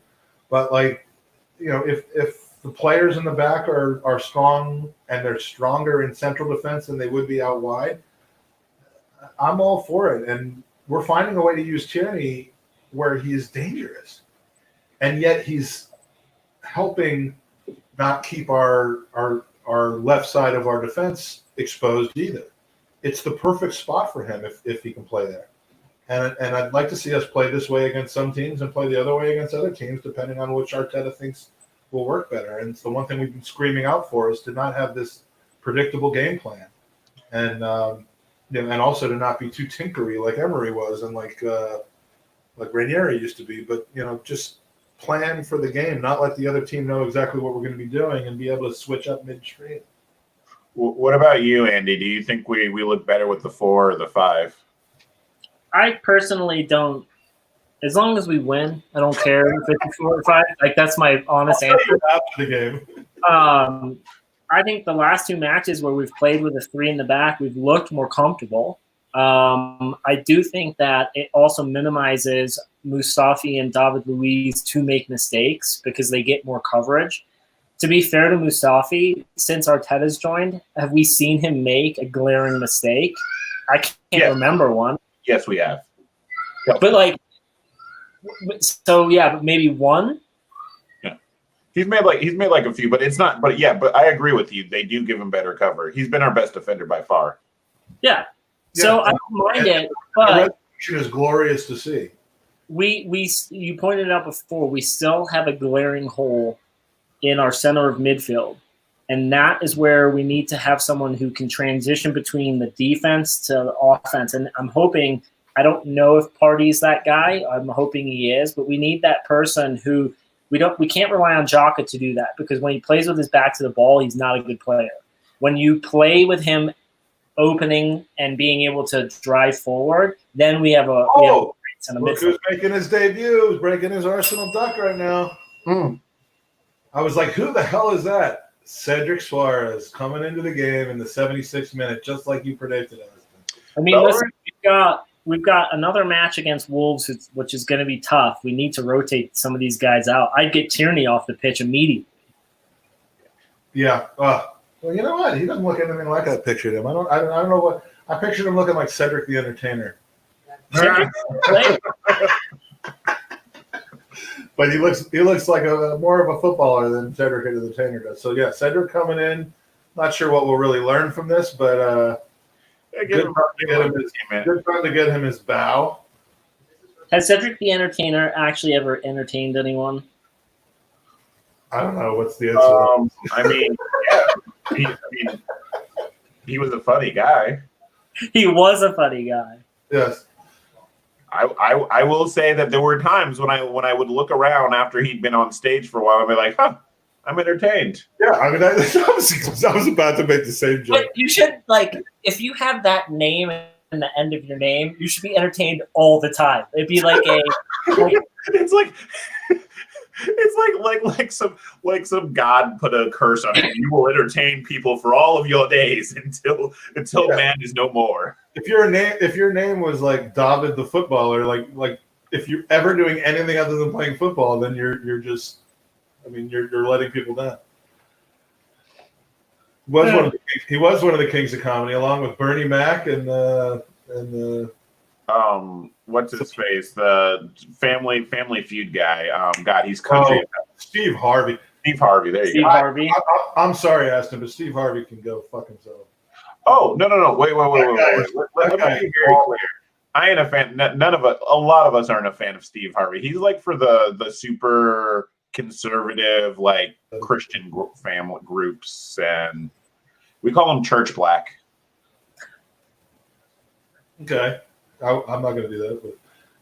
But if the players in the back are strong and they're stronger in central defense than they would be out wide, I'm all for it. And we're finding a way to use Tierney where he is dangerous, and yet he's helping not keep our left side of our defense exposed either. It's the perfect spot for him if he can play there. And I'd like to see us play this way against some teams and play the other way against other teams, depending on which Arteta thinks will work better. And it's the one thing we've been screaming out for is to not have this predictable game plan, and also to not be too tinkery like Emery was and like Ranieri used to be. But just plan for the game, not let the other team know exactly what we're going to be doing, and be able to switch up midstream. What about you, Andy? Do you think we look better with the 4 or the 5? I personally don't. As long as we win, I don't care if it's 4 or 5. Like, that's my honest answer. After the game. I think the last 2 matches where we've played with a 3 in the back, we've looked more comfortable. I do think that it also minimizes Mustafi and David Luiz to make mistakes because they get more coverage. To be fair to Mustafi, since Arteta's joined, have we seen him make a glaring mistake? I can't remember one. Yes, we have. But but maybe one. Yeah, he's made like a few, but it's not. But I agree with you. They do give him better cover. He's been our best defender by far. Yeah. So I don't mind it, but it is glorious to see. You pointed out before, we still have a glaring hole in our center of midfield. And that is where we need to have someone who can transition between the defense to the offense. And I'm hoping, I don't know if Partey's that guy. I'm hoping he is, but we need that person who we can't rely on Xhaka to do that, because when he plays with his back to the ball, he's not a good player. When you play with him opening and being able to drive forward, then we have a great center look midfield. Who's making his debut? Who's breaking his Arsenal duck right now? I was like, who the hell is that? Cedric Suarez coming into the game in the 76th minute, just like you predicted. I mean, listen, we've got another match against Wolves, which is going to be tough. We need to rotate some of these guys out. I'd get Tierney off the pitch immediately. Yeah. Well, you know what? He doesn't look anything like I pictured him. I don't know what I pictured him looking like Cedric the Entertainer. But he looks like more of a footballer than Cedric the Entertainer does. So yeah, Cedric coming in. Not sure what we'll really learn from this, but good time to get him his bow. Has Cedric the Entertainer actually ever entertained anyone? I don't know. What's the answer? I mean, yeah. He was a funny guy. He was a funny guy. Yes. I will say that there were times when I would look around after he'd been on stage for a while and be like, I'm entertained. Yeah, I mean, I was about to make the same joke. But you should, if you have that name in the end of your name, you should be entertained all the time. It'd be like it's like some god put a curse on it. You will entertain people for all of your days until man is no more. If your name was like David the footballer, like if you're ever doing anything other than playing football, then you're just, I mean, you're letting people down. He was one of the kings of comedy, along with Bernie Mac and what's his face? The Family Feud guy. God, he's country. Steve Harvey. Steve Harvey. There you Steve go. Harvey. I'm sorry, Aston, but Steve Harvey can go fuck himself. Oh no! Wait. Let me be very clear. I ain't a fan. None of us. A lot of us aren't a fan of Steve Harvey. He's like for the super conservative, like Christian family groups, and we call him Church Black. Okay, I'm not going to do that. But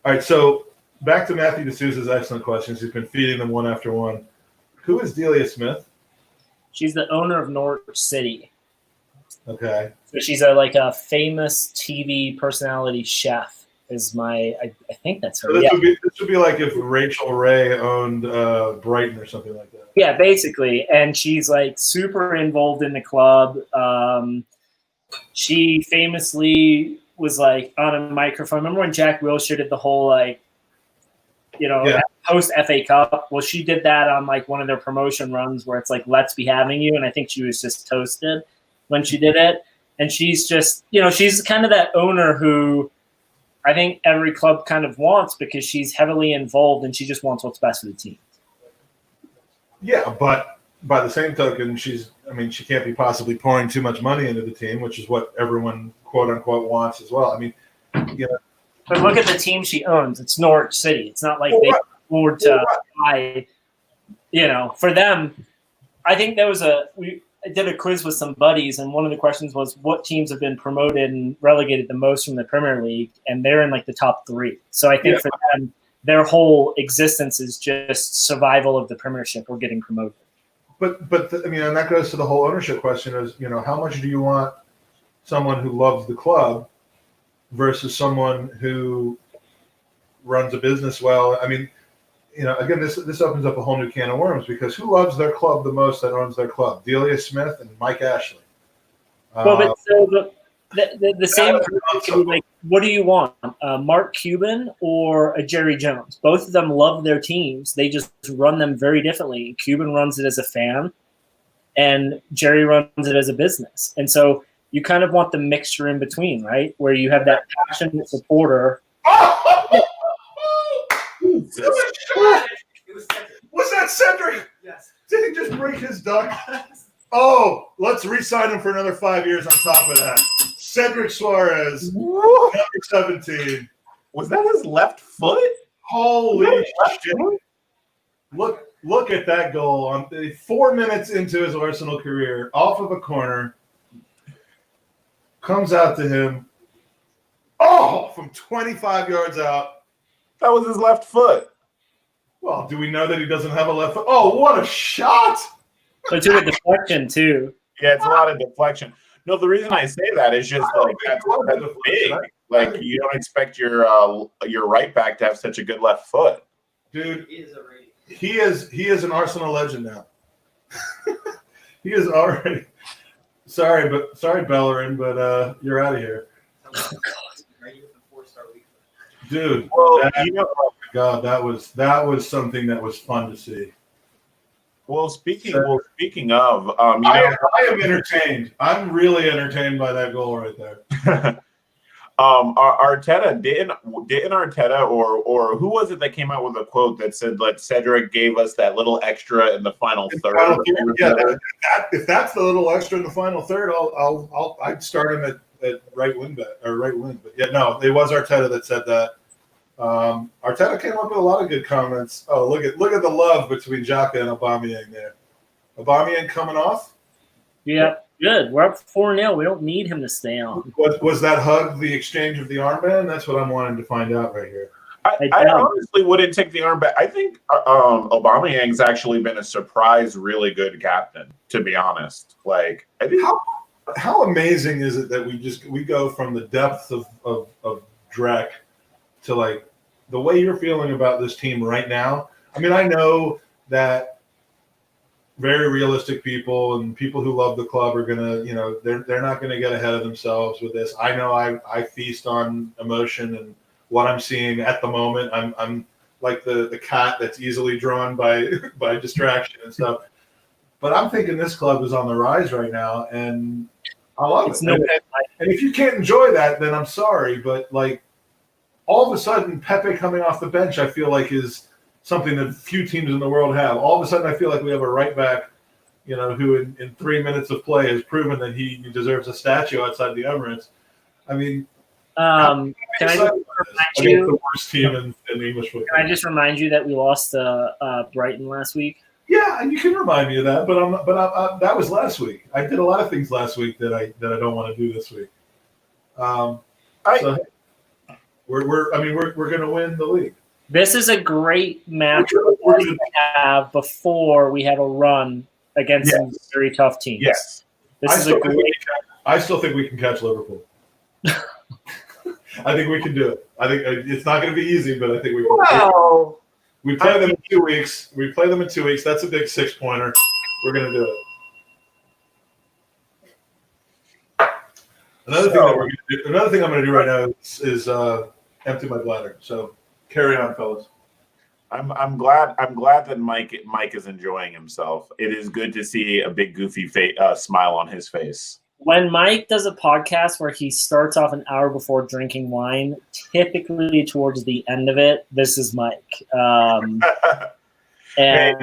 all right, so back to Matthew D'Souza's excellent questions. He's been feeding them one after one. Who is Delia Smith? She's the owner of Norwich City. Okay. So she's a famous TV personality chef. I think that's her. So this would be like if Rachel Ray owned Brighton or something like that. Yeah, basically. And she's like super involved in the club. She famously was like on a microphone. Remember when Jack Wilshere did the whole post FA Cup? Well, she did that on like one of their promotion runs where it's like, let's be having you. And I think she was just toasted when she did it. And she's just, she's kind of that owner who I think every club kind of wants because she's heavily involved and she just wants what's best for the team. Yeah, but by the same token, she can't be possibly pouring too much money into the team, which is what everyone, quote unquote, wants as well. I mean, But look at the team she owns. It's Norwich City. It's not like they can afford to buy, for them. I think I did a quiz with some buddies, and one of the questions was what teams have been promoted and relegated the most from the Premier League, and they're in like the top 3. So I think for them, their whole existence is just survival of the Premiership or getting promoted. But and that goes to the whole ownership question: is how much do you want someone who loves the club versus someone who runs a business well? I mean, again, this opens up a whole new can of worms because who loves their club the most that owns their club? Delia Smith and Mike Ashley. Well, but so the same person, like, what do you want? Mark Cuban or a Jerry Jones? Both of them love their teams. They just run them very differently. Cuban runs it as a fan, and Jerry runs it as a business. And so you kind of want the mixture in between, right? Where you have that passionate supporter. Was that Cedric? Yes. Did he just break his duck? Oh, let's re-sign him for another 5 years on top of that. Cedric Suarez, number 17. Was that his left foot? Holy shit. Look at that goal. On 4 minutes into his Arsenal career, off of a corner, comes out to him. Oh, from 25 yards out. That was his left foot. Well, do we know that he doesn't have a left foot? Oh, what a shot! But to a deflection too. Yeah, it's a lot of deflection. No, the reason I say that is just like that's big. Like you don't expect your right back to have such a good left foot. Dude, he is an Arsenal legend now. He is already. Sorry, Bellerin, but you're out of here. Oh, God. Dude, Well, oh my God, that was something that was fun to see. Well, speaking of, I am entertained. I'm really entertained by that goal right there. Arteta didn't Arteta or who was it that came out with a quote that said that Cedric gave us that little extra in the final third? Yeah, if that's the little extra in the final third, I'd start him at right wing. But yeah, no, it was Arteta that said that. Arteta came up with a lot of good comments. Oh, look at the love between Xhaka and Aubameyang there. Aubameyang coming off. Yeah, good. We're up 4-0. We don't need him to stay on. Was that hug the exchange of the armband? That's what I'm wanting to find out right here. I honestly wouldn't take the armband. I think Aubameyang's actually been a surprise, really good captain. To be honest, like I think how amazing is it that we go from the depths of Drek to like the way you're feeling about this team right now. I mean, I know that very realistic people and people who love the club are gonna, they're not gonna get ahead of themselves with this. I know I feast on emotion and what I'm seeing at the moment. I'm like the cat that's easily drawn by distraction and stuff. But I'm thinking this club is on the rise right now, and I love It's it. no- And if you can't enjoy that, then I'm sorry. But like all of a sudden, Pepe coming off the bench, I feel like is something that few teams in the world have. All of a sudden, I feel like we have a right back, who in 3 minutes of play has proven that he deserves a statue outside the Emirates. I mean, Can I just remind against you? the worst team in English football. Can I just remind you that we lost Brighton last week? Yeah, and you can remind me of that, but that was last week. I did a lot of things last week that I don't want to do this week. So we're going to win the league. This is a great match to have before we have a run against some very tough teams. Yes. This is a great. I still think we can catch Liverpool. I think we can do it. I think it's not going to be easy, but I think we can. Well, We play them in 2 weeks. That's a big 6-pointer. We're going to do it. Another thing I'm going to do right now is empty my bladder. So carry on, fellas. I'm glad that Mike is enjoying himself. It is good to see a big goofy smile on his face. When Mike does a podcast where he starts off an hour before drinking wine, typically towards the end of it, this is Mike. And Hey,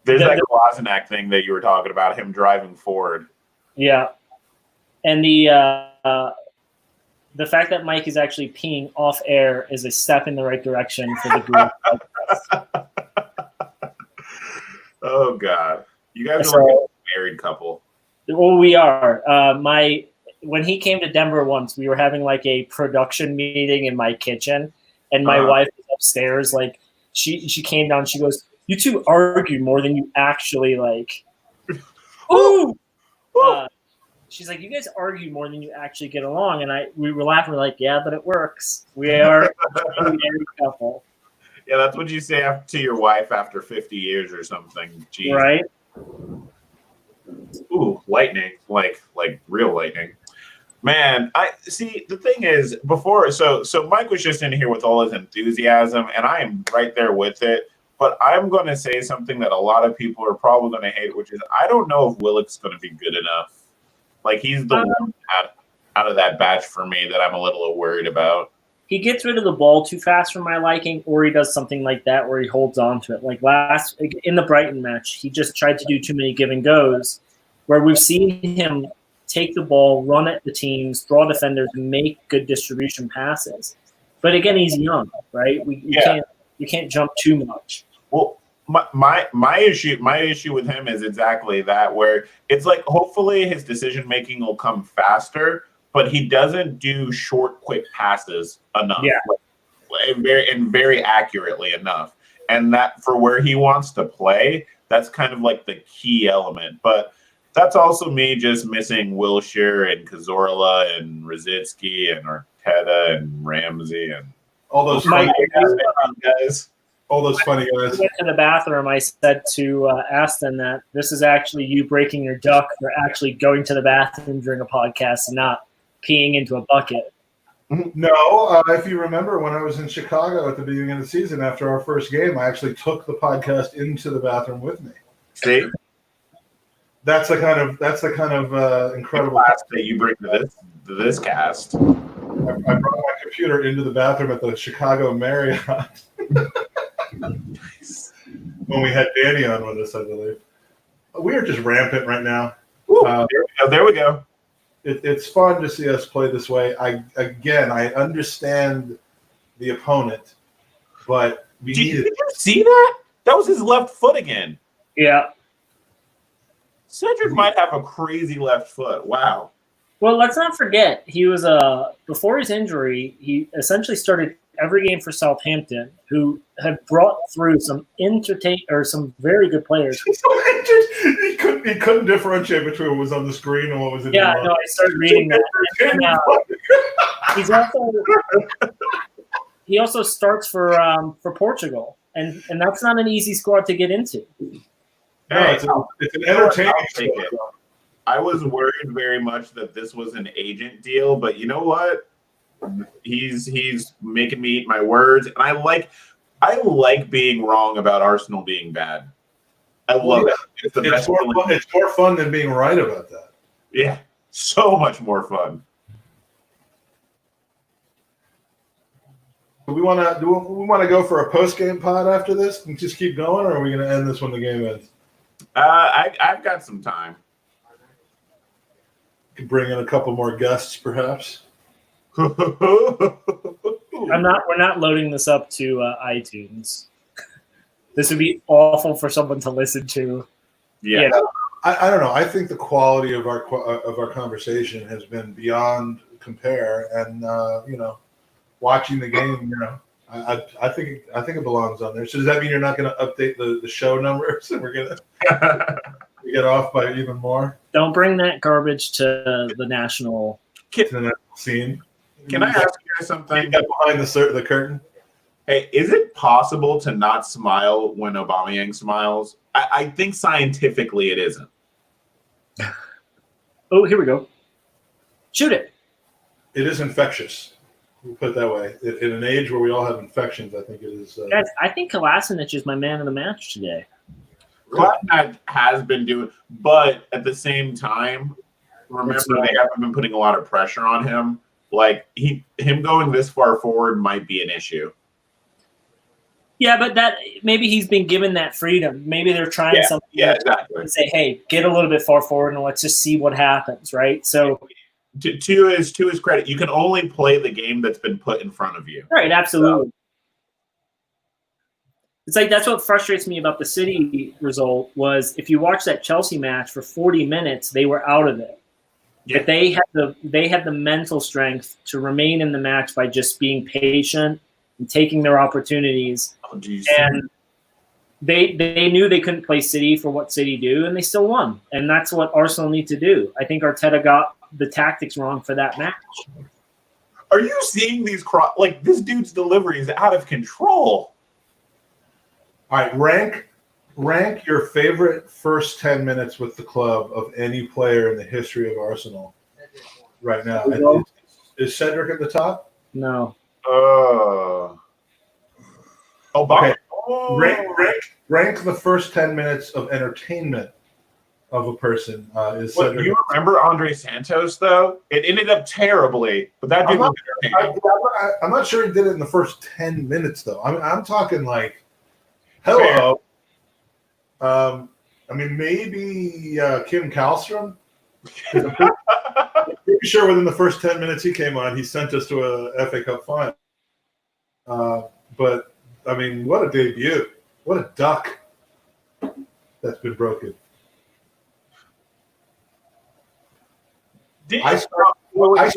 there's that Glaznak thing that you were talking about, him driving forward. yeah, and the fact that Mike is actually peeing off air is a step in the right direction for the group. Oh God, you guys So- are like a married couple. Well, we are. When he came to Denver once, we were having like a production meeting in my kitchen, and my wife was upstairs. Like she came down. She goes, "You two argue more than you actually like." Ooh. She's like, "You guys argue more than you actually get along," and we were laughing. We're like, "Yeah, but it works. We are a married couple, Yeah, that's what you say to your wife after 50 years or something. Jeez. right?" Ooh, lightning, like real lightning. Man, I see. The thing is, so Mike was just in here with all his enthusiasm, and I am right there with it. But I'm going to say something that a lot of people are probably going to hate, which is I don't know if Willock's going to be good enough. Like he's the one out of that batch for me that I'm a little worried about. He gets rid of the ball too fast for my liking, or he does something like that where he holds on to it. Like in the Brighton match, he just tried to do too many give and goes, where we've seen him take the ball, run at the teams, draw defenders, and make good distribution passes. But again, he's young, right? You can't jump too much. Well, my issue with him is exactly that, where it's like hopefully his decision making will come faster, but he doesn't do short, quick passes enough. Yeah. Very accurately enough. And that for where he wants to play, that's kind of like the key element. But that's also me just missing Wilshere and Cazorla and Rositzky and Arteta and Ramsey and All those Mike, guys. All those funny guys. I went to the bathroom. I said to Aston that this is actually you breaking your duck for actually going to the bathroom during a podcast and not peeing into a bucket. No, if you remember when I was in Chicago at the beginning of the season after our first game, I actually took the podcast into the bathroom with me. See, That's the kind of incredible class that you bring to this cast. I brought my computer into the bathroom at the Chicago Marriott when we had Danny on with us, I believe. We are just rampant right now. Ooh, there we go. It's fun to see us play this way. I understand the opponent, but we Did needed. you see that? That was his left foot again. Yeah. Cedric might have a crazy left foot. Wow. Well, let's not forget he was before his injury. He essentially started every game for Southampton, who had brought through some some very good players. He couldn't differentiate between what was on the screen and what was in Yeah, the no, I started reading that. And, he also starts for Portugal, and that's not an easy squad to get into. No, it's an entertaining I'll take it. squad. I was worried very much that this was an agent deal, but you know what? He's making me eat my words, and I like being wrong about Arsenal being bad. I love it. It's the It's best more, feeling. fun, it's more fun than being right about that. Yeah, so much more fun. Do we want to go for a post game pod after this and just keep going, or are we going to end this when the game ends? I've got some time. Could bring in a couple more guests, perhaps. We're not loading this up to iTunes. This would be awful for someone to listen to. Yeah. I don't know. I think the quality of our conversation has been beyond compare, and watching the game, I think it belongs on there. So does that mean you're not going to update the show numbers, and we're going to get off by even more? Don't bring that garbage to the national Scene. Can I ask you guys something? Behind the curtain. Hey, is it possible to not smile when Aubameyang smiles? I think scientifically it isn't. Oh, here we go. Shoot it. It is infectious. We'll put it that way. In an age where we all have infections, I think it is. Guys, I think Kolasinac is my man of the match today. Kolasinac has been doing, but at the same time, remember they haven't been putting a lot of pressure on him. Like him going this far forward might be an issue. Yeah, but that maybe he's been given that freedom. Maybe they're trying something. Yeah, exactly. And say, hey, get a little bit far forward and let's just see what happens, right? So, to his credit, you can only play the game that's been put in front of you. Right, absolutely. It's like that's what frustrates me about the City result was if you watch that Chelsea match for 40 minutes, they were out of it. Yeah. But they had the mental strength to remain in the match by just being patient and taking their opportunities. Oh, geez. And they knew they couldn't play City for what City do, and they still won. And that's what Arsenal need to do. I think Arteta got the tactics wrong for that match. Are you seeing these this dude's delivery is out of control? All right, rank your favorite first 10 minutes with the club of any player in the history of Arsenal right now. Is Cedric at the top? No. Okay. Rank the first 10 minutes of entertainment of a person. Is Cedric? You remember Andre Santos, though? It ended up terribly, but that dude was entertaining. I'm not sure he did it in the first 10 minutes, though. I'm talking like, hello. Maybe Kim Kallstrom. I'm pretty sure within the first 10 minutes he came on, he sent us to a FA Cup final. But, what a debut. What a duck that's been broken. What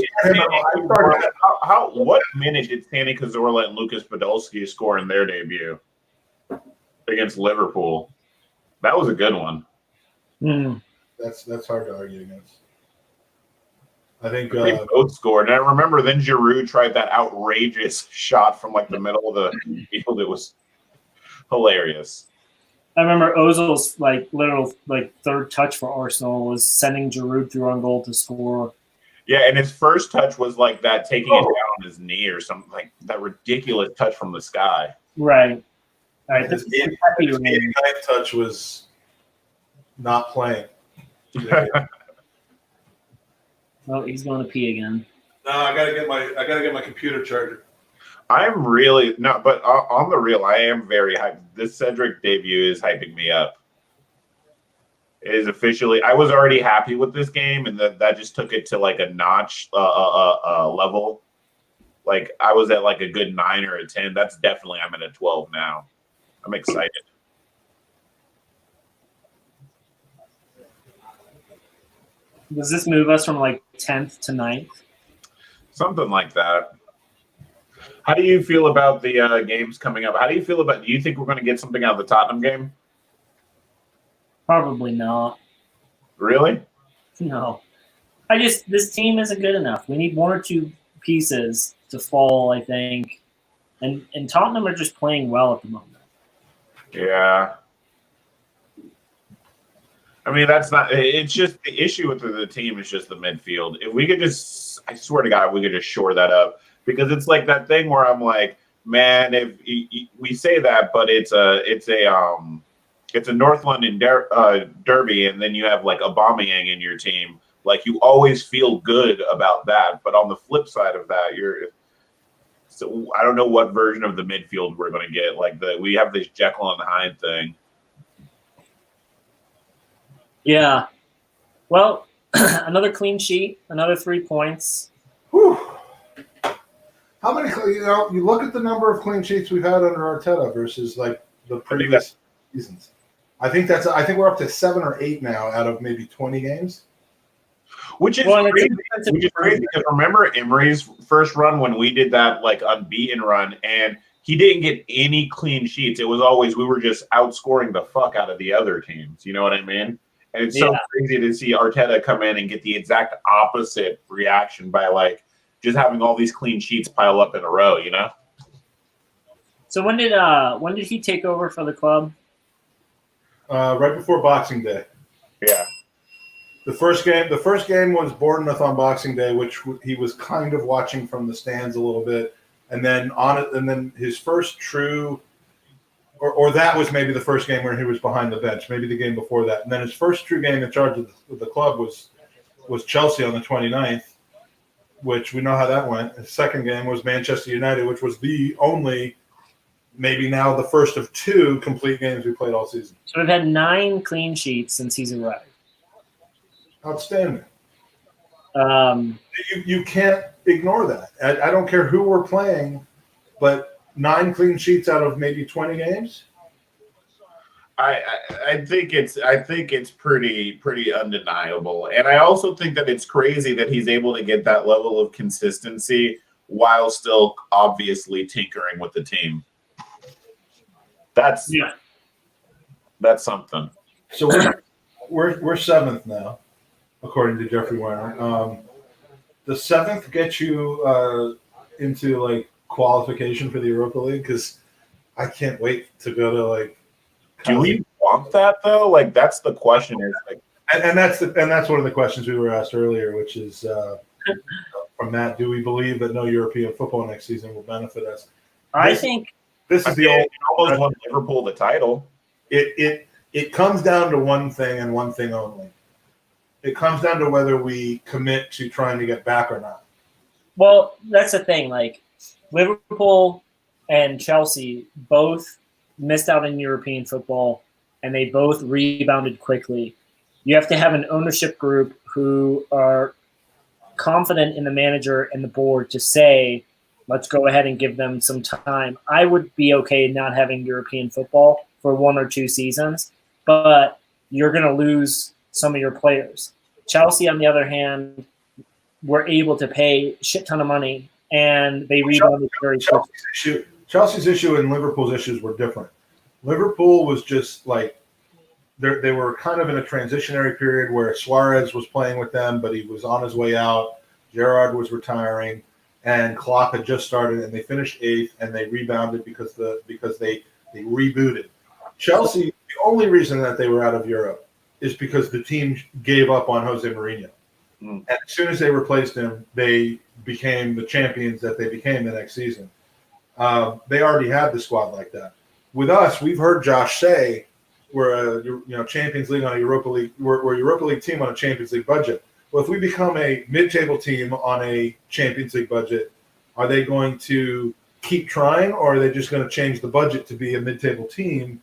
minute did Santi Cazorla and Lucas Podolski score in their debut against Liverpool? That was a good one. That's hard to argue against. I think they both scored. And I remember then Giroud tried that outrageous shot from the middle of the field. It was hilarious. I remember Ozil's literal third touch for Arsenal was sending Giroud through on goal to score. Yeah, and his first touch was like that, taking it down on his knee or something, like that ridiculous touch from the sky. Right. All right. His 89th touch was not playing. Oh, he's going to pee again. No, I gotta get my computer charger. I'm really but on the real, I am very hyped. This Cedric debut is hyping me up. It is officially. I was already happy with this game, and that just took it to a notch level. I was at a good 9 or a 10. That's definitely I'm at a 12 now. I'm excited. Does this move us from 10th to 9th? Something like that. How do you feel about the games coming up? Do you think we're going to get something out of the Tottenham game? Probably not. Really? No. This team isn't good enough. We need one or two pieces to fall, I think. And Tottenham are just playing well at the moment. Yeah. That's not. It's just the issue with the team is just the midfield. If we could just, I swear to God, we could just shore that up, because it's like that thing where I'm like, man, if we say that, but it's a it's a North London derby, and then you have like Aubameyang in your team. Like you always feel good about that. But on the flip side of that, so I don't know what version of the midfield we're going to get. Like we have this Jekyll and Hyde thing. Yeah. Well, another clean sheet, another 3 points. Whew. How many? You look at the number of clean sheets we've had under Arteta versus like the previous seasons. I think we're up to 7 or 8 now out of maybe 20 games. Which is crazy because remember Emery's first run when we did that like unbeaten run, and he didn't get any clean sheets. It was always we were just outscoring the fuck out of the other teams. You know what I mean? And it's so crazy to see Arteta come in and get the exact opposite reaction by like just having all these clean sheets pile up in a row. You know? So when did he take over for the club? Right before Boxing Day. Yeah. The first game was Bournemouth on Boxing Day, which he was kind of watching from the stands a little bit, and then his first true, or that was maybe the first game where he was behind the bench, maybe the game before that, and then his first true game in charge of the club was Chelsea on the 29th, which we know how that went. His second game was Manchester United, which was the only, maybe now the first of 2 complete games we played all season. So we've had 9 clean sheets since he's arrived. Outstanding. You can't ignore that. I don't care who we're playing, but 9 clean sheets out of maybe 20 games. I think it's pretty undeniable, and I also think that it's crazy that he's able to get that level of consistency while still obviously tinkering with the team. That's something. So we're 7th now, according to Jeffrey Weiner. The 7th gets you into like qualification for the Europa League, because I can't wait to go to like. Do we want that though? Like that's the question. Is like, and that's one of the questions we were asked earlier, which is from Matt: do we believe that no European football next season will benefit us? I think this is almost won Liverpool the title. It comes down to one thing and one thing only. It comes down to whether we commit to trying to get back or not. Well, that's the thing. Like Liverpool and Chelsea both missed out in European football, and they both rebounded quickly. You have to have an ownership group who are confident in the manager and the board to say, let's go ahead and give them some time. I would be okay not having European football for 1 or 2 seasons, but you're going to lose some of your players. Chelsea, on the other hand, were able to pay a shit ton of money, and they rebounded very quickly. Chelsea's issue and Liverpool's issues were different. Liverpool was just like they were kind of in a transitionary period where Suarez was playing with them, but he was on his way out. Gerrard was retiring, and Klopp had just started, and they finished 8th, and they rebounded because they rebooted. Chelsea, the only reason that they were out of Europe is because the team gave up on Jose Mourinho. And as soon as they replaced him, they became the champions that they became the next season. They already had the squad like that. With us, we've heard Josh say we're a Champions League on a Europa League. We're a Europa League team on a Champions League budget. Well, if we become a mid-table team on a Champions League budget, are they going to keep trying, or are they just going to change the budget to be a mid-table team?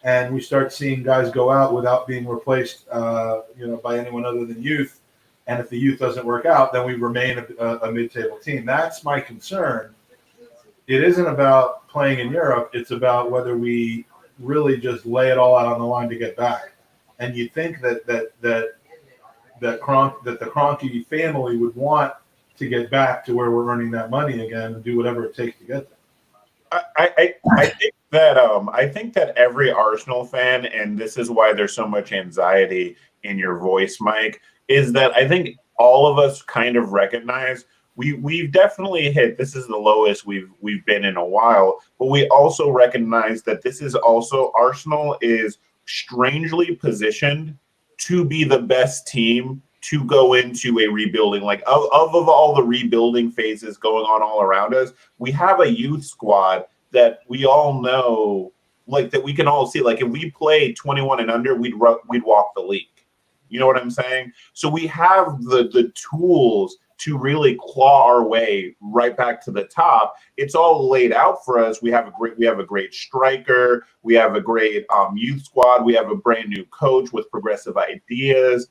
And we start seeing guys go out without being replaced, by anyone other than youth. And if the youth doesn't work out, then we remain a mid-table team. That's my concern. It isn't about playing in Europe. It's about whether we really just lay it all out on the line to get back. And you'd think that the Kroenke family would want to get back to where we're earning that money again and do whatever it takes to get there. I think that every Arsenal fan, and this is why there's so much anxiety in your voice, Mike, is that I think all of us kind of recognize we've definitely hit, this is the lowest we've been in a while, but we also recognize that this is also, Arsenal is strangely positioned to be the best team to go into a rebuilding. Like of all the rebuilding phases going on all around us, we have a youth squad that we all know like that we can all see. Like if we play 21 and under, we'd walk the league. You know what I'm saying? So we have the tools to really claw our way right back to the top. It's all laid out for us. We have a great striker. We have a great youth squad. We have a brand new coach with progressive ideas.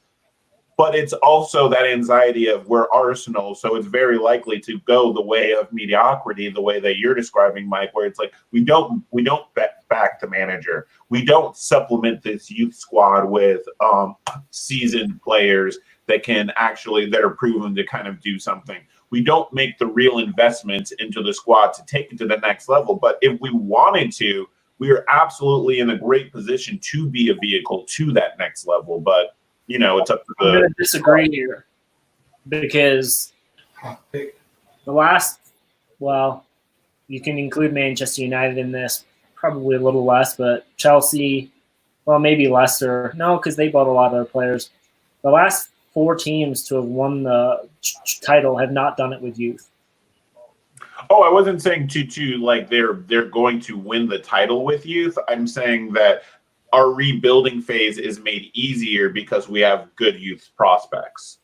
But it's also that anxiety of we're Arsenal, so it's very likely to go the way of mediocrity, the way that you're describing, Mike, where it's like we don't back the manager. We don't supplement this youth squad with seasoned players that are proven to kind of do something. We don't make the real investments into the squad to take it to the next level. But if we wanted to, we are absolutely in a great position to be a vehicle to that next level. But it's up to I'm going to disagree here because the last, well, you can include Manchester United in this, probably a little less, but Chelsea, well, maybe Leicester. No, because they bought a lot of their players. The last 4 teams to have won the title have not done it with youth. Oh, I wasn't saying to like they're going to win the title with youth. I'm saying that our rebuilding phase is made easier because we have good youth prospects.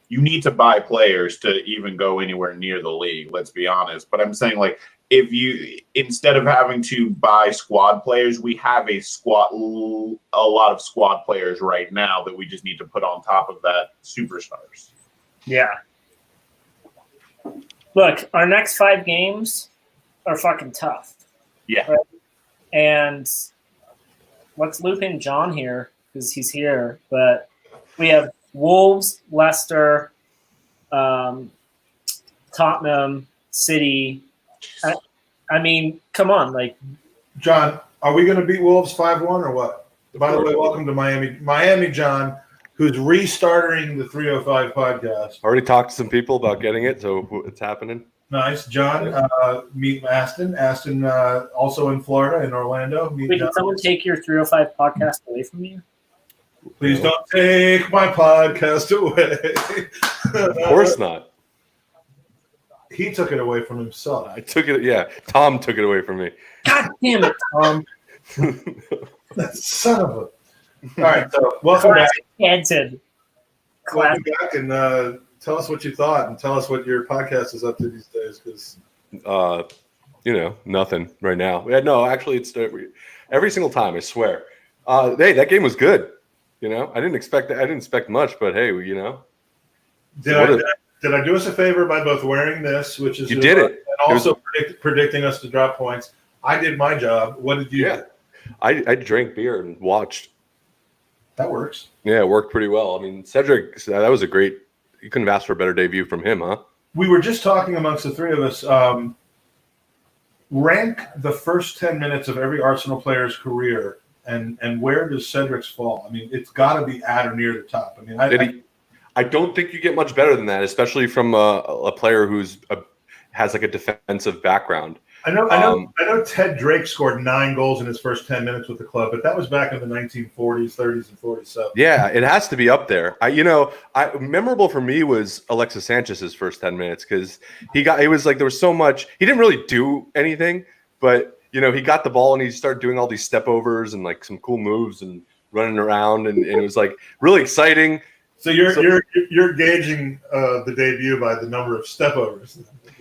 You need to buy players to even go anywhere near the league, let's be honest. But I'm saying, like, if you, instead of having to buy squad players, we have a lot of squad players right now that we just need to put on top of that superstars. Yeah. Look, our next 5 games are fucking tough. Yeah. Right? And let's loop in John here because he's here. But we have Wolves, Leicester, Tottenham, City. I mean, come on, like, John, are we going to beat Wolves 5-1 or what? By the way, welcome to Miami, John, who's restarting the 305 podcast. Already talked to some people about getting it, so it's happening. Nice, John. Meet Aston. Aston, also in Florida, in Orlando. wait, did someone take your 305 podcast away from you? Please don't take my podcast away. Of course not. He took it away from himself. I took it. Yeah, Tom took it away from me. God damn it, Tom. That son of a. All right, so welcome back. Canton. Welcome back, and tell us what you thought, and tell us what your podcast is up to these days. Because nothing right now. Yeah, no, actually, it's every single time. I swear. Hey, that game was good. I didn't expect much, but hey, Did I do us a favor by both wearing this, which is you did it, and also predicting us to drop points? I did my job. What did you do? I drank beer and watched. That works. Yeah, it worked pretty well. I mean, Cedric, that was a great. You couldn't have asked for a better debut from him, huh? We were just talking amongst the three of us. Rank the first 10 minutes of every Arsenal player's career, and where does Cedric's fall? I mean, it's got to be at or near the top. I mean, I don't think you get much better than that, especially from a player who's has like a defensive background. I know Ted Drake scored 9 goals in his first 10 minutes with the club, but that was back in the 1940s, 30s, and 40s. So yeah, it has to be up there. Memorable for me was Alexis Sanchez's first 10 minutes because it was like there was so much. He didn't really do anything, but he got the ball and he started doing all these step overs and like some cool moves and running around, and it was like really exciting. So you're gauging the debut by the number of step overs.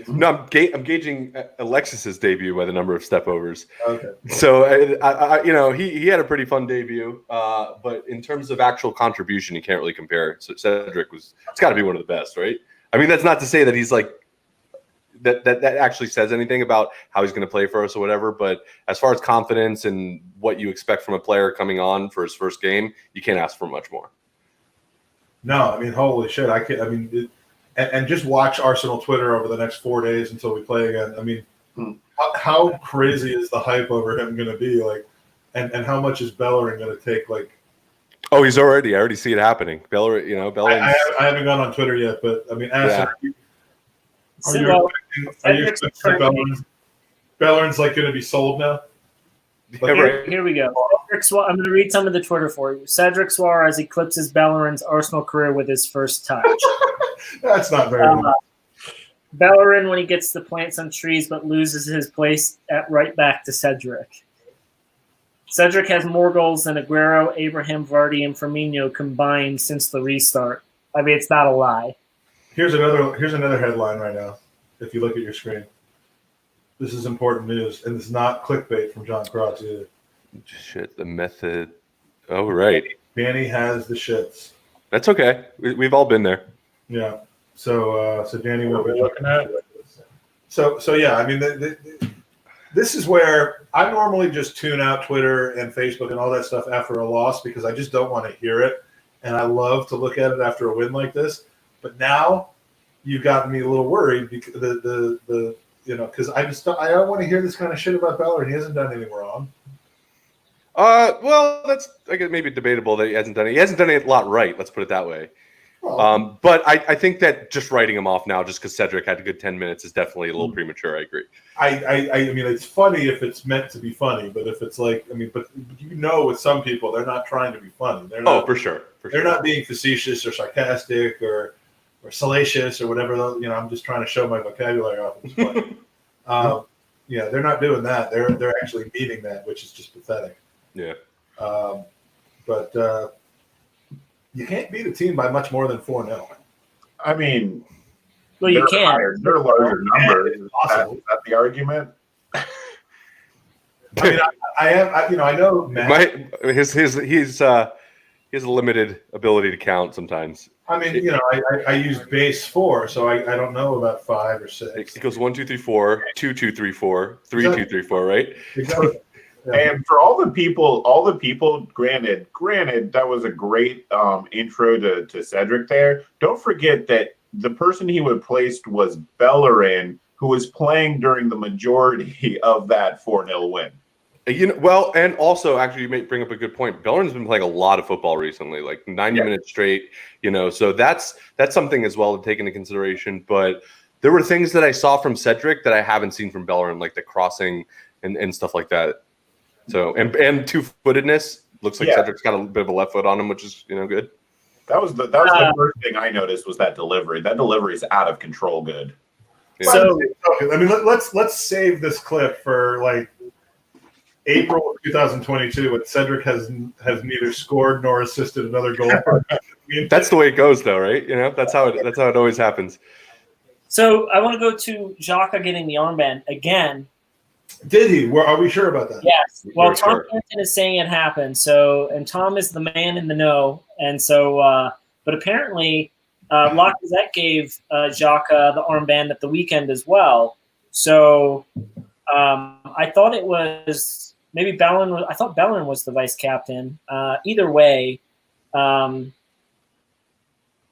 No, I'm gauging Alexis's debut by the number of step overs. Okay. So he had a pretty fun debut, but in terms of actual contribution, you can't really compare. So Cedric it's got to be one of the best, right? I mean, that's not to say that he's like that actually says anything about how he's going to play for us or whatever. But as far as confidence and what you expect from a player coming on for his first game, you can't ask for much more. No, I mean, holy shit! And just watch Arsenal Twitter over the next 4 days until we play again. I mean, how crazy is the hype over him going to be? Like, and how much is Bellerin going to take? Like, oh, I already see it happening. Bellerin. I haven't gone on Twitter yet, but I mean, are you expecting Bellerin's like going to be sold now? Here we go. I'm going to read some of the Twitter for you. Cedric Suarez eclipses Bellerin's Arsenal career with his first touch. That's not very good. Bellerin when he gets the plants on trees but loses his place at right back to Cedric. Cedric has more goals than Aguero, Abraham, Vardy, and Firmino combined since the restart. I mean, it's not a lie. Here's another headline right now. If you look at your screen, this is important news, and it's not clickbait from John Cross either. Shit, the method. Oh, right. Danny has the shits. That's okay. We've all been there. Yeah. So Danny will be looking at. So yeah. I mean, this is where I normally just tune out Twitter and Facebook and all that stuff after a loss because I just don't want to hear it, and I love to look at it after a win like this. But now you've gotten me a little worried because because I don't want to hear this kind of shit about Bellerin. He hasn't done anything wrong. Well, that's I guess maybe debatable that he hasn't done it. He hasn't done it a lot right. Let's put it that way. Well, But I think that just writing him off now, just because Cedric had a good 10 minutes, is definitely a little premature. I agree. I mean, it's funny if it's meant to be funny, but if it's like, I mean, but with some people, they're not trying to be funny. They're not, For sure. They're not being facetious or sarcastic or salacious or whatever. I'm just trying to show my vocabulary off at this point. They're not doing that. They're actually meaning that, which is just pathetic. Yeah. But you can't beat a team by much more than 4-0. I mean, Well, you they're can. higher- They're larger numbers. It's Is possible. that the argument? I mean, I know Matt. He has a limited ability to count sometimes. I mean, I use base 4, so I don't know about 5 or 6. It goes 1, 2, 3, 4, 2, 2, 3, 4, 3, 2, 3, 4, right? Exactly. Yeah. And for all the people, granted, that was a great intro to Cedric there. Don't forget that the person he replaced was Bellerin, who was playing during the majority of that 4-0 win. Well, and also, actually, you may bring up a good point. Bellerin's been playing a lot of football recently, like 90 minutes straight, so that's something as well to take into consideration. But there were things that I saw from Cedric that I haven't seen from Bellerin, like the crossing and stuff like that. So, and two-footedness. Looks like Cedric's got a bit of a left foot on him, which is, good. That was the first thing I noticed was that delivery. That delivery is out of control good. Yeah. So, I mean, let's save this clip for like April of 2022 when Cedric has neither scored nor assisted another goal. That's the way it goes, though, right? That's how it always happens. so I want to go to Xhaka getting the armband again. Did he? Are we sure about that? Yes. Well, Very Tom sure. Clanton is saying it happened. So, and Tom is the man in the know. And so, but apparently, Lacazette gave Xhaka the armband at the weekend as well. So, I thought it was maybe Bellerin. I thought Bellerin was the vice captain. Either way,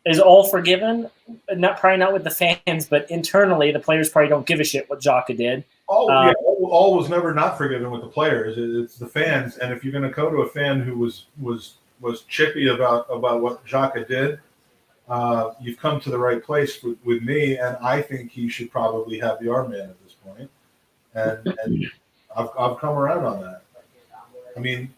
is all forgiven. Probably not with the fans, but internally, the players probably don't give a shit what Xhaka did. All was never not forgiven with the players. It's the fans, and if you're going to go to a fan who was chippy about what Xhaka did, you've come to the right place with me, and I think he should probably have the armband at this point. And I've come around on that. I mean,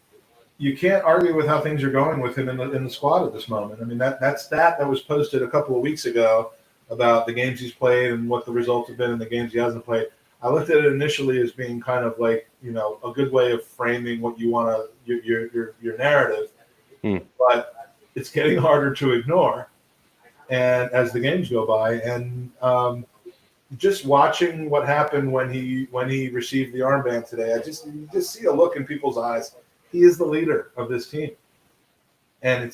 you can't argue with how things are going with him in the squad at this moment. I mean, that was posted a couple of weeks ago about the games he's played and what the results have been in the games he hasn't played. I looked at it initially as being kind of like, a good way of framing what you want to your narrative, but it's getting harder to ignore. And as the games go by, and just watching what happened when he received the armband today, you just see a look in people's eyes. He is the leader of this team, and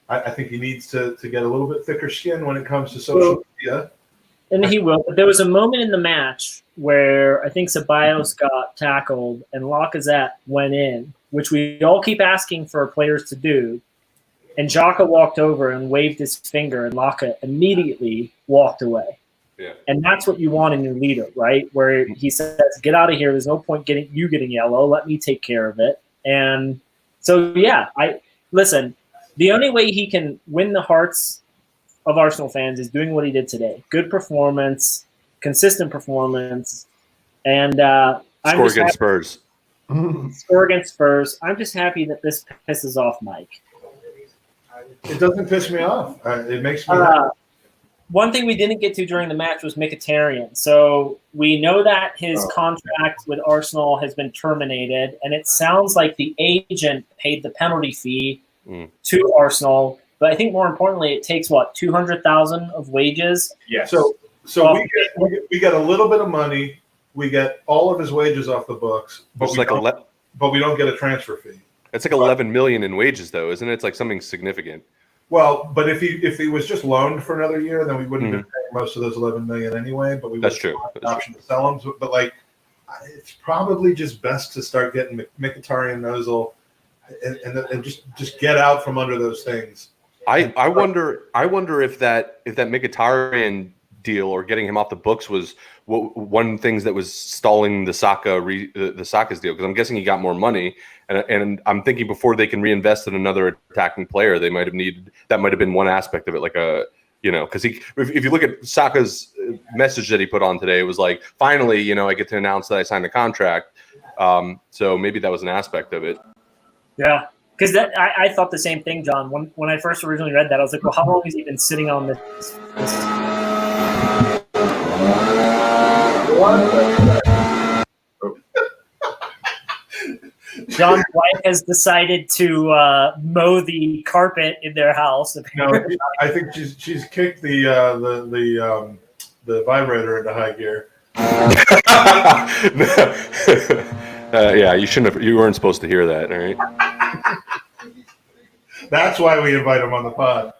I think he needs to get a little bit thicker skin when it comes to social media. And he will. But there was a moment in the match where I think Ceballos got tackled and Lacazette went in, which we all keep asking for players to do. And Xhaka walked over and waved his finger, and Laka immediately walked away. Yeah. And that's what you want in your leader, right? Where he says, get out of here. There's no point getting yellow. Let me take care of it. And so, listen, the only way he can win the hearts of Arsenal fans is doing what he did today. Good performance, consistent performance, and Score against Spurs. Score against Spurs. I'm just happy that this pisses off Mike. It doesn't piss me off. It makes me happy. one thing we didn't get to during the match was Mkhitaryan. So we know that his contract with Arsenal has been terminated, and it sounds like the agent paid the penalty fee to Arsenal. But I think more importantly, it takes 200,000 of wages. Yes. So we get a little bit of money. We get all of his wages off the books, but we don't get a transfer fee. It's like 11 million in wages, though, isn't it? It's like something significant. Well, but if he was just loaned for another year, then we wouldn't have paid most of those 11 million anyway. But we would have the option to sell them. But like, it's probably just best to start getting Mkhitaryan and Ozil, and just get out from under those things. I wonder if that Mkhitaryan deal or getting him off the books was one things that was stalling the Saka's deal, because I'm guessing he got more money, and I'm thinking before they can reinvest in another attacking player, they might have been one aspect of it, like because if you look at Saka's message that he put on today, it was like, finally, I get to announce that I signed a contract. So maybe that was an aspect of it. Yeah. Because I thought the same thing, John. When I first originally read that, I was like, well, how long has he been sitting on this? John's wife has decided to mow the carpet in their house. No, I think she's kicked the vibrator into high gear. Yeah, you weren't supposed to hear that, all right? That's why we invite him on the pod.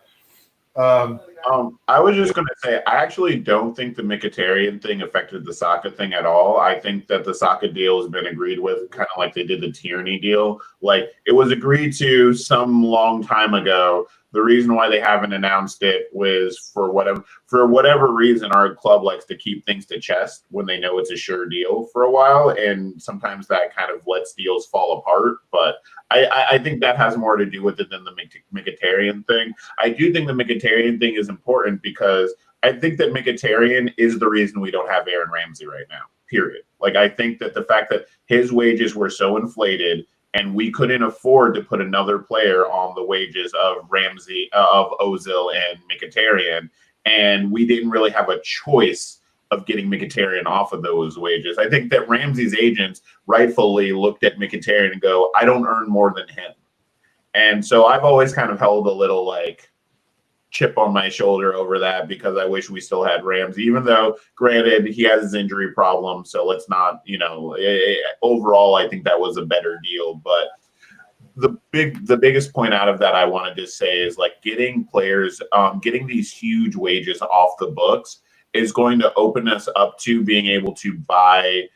I was just going to say, I actually don't think the Mkhitaryan thing affected the Saka thing at all. I think that the Saka deal has been agreed with, kind of like they did the Tierney deal. Like, it was agreed to some long time ago. The reason why they haven't announced it was for whatever reason, our club likes to keep things to chest when they know it's a sure deal for a while, and sometimes that kind of lets deals fall apart. But I think that has more to do with it than the Mkhitaryan thing. I do think the Mkhitaryan thing is important because I think that Mkhitaryan is the reason we don't have Aaron Ramsey right now, period. Like, I think that the fact that his wages were so inflated and we couldn't afford to put another player on the wages of Ramsey, of Ozil and Mkhitaryan, and we didn't really have a choice of getting Mkhitaryan off of those wages. I think that Ramsey's agents rightfully looked at Mkhitaryan and go, I don't earn more than him. And so I've always kind of held a little chip on my shoulder over that, because I wish we still had Ramsey, even though, granted, he has his injury problem. So let's not, overall, I think that was a better deal. But the biggest point out of that I wanted to say is getting players, getting these huge wages off the books is going to open us up to being able to buy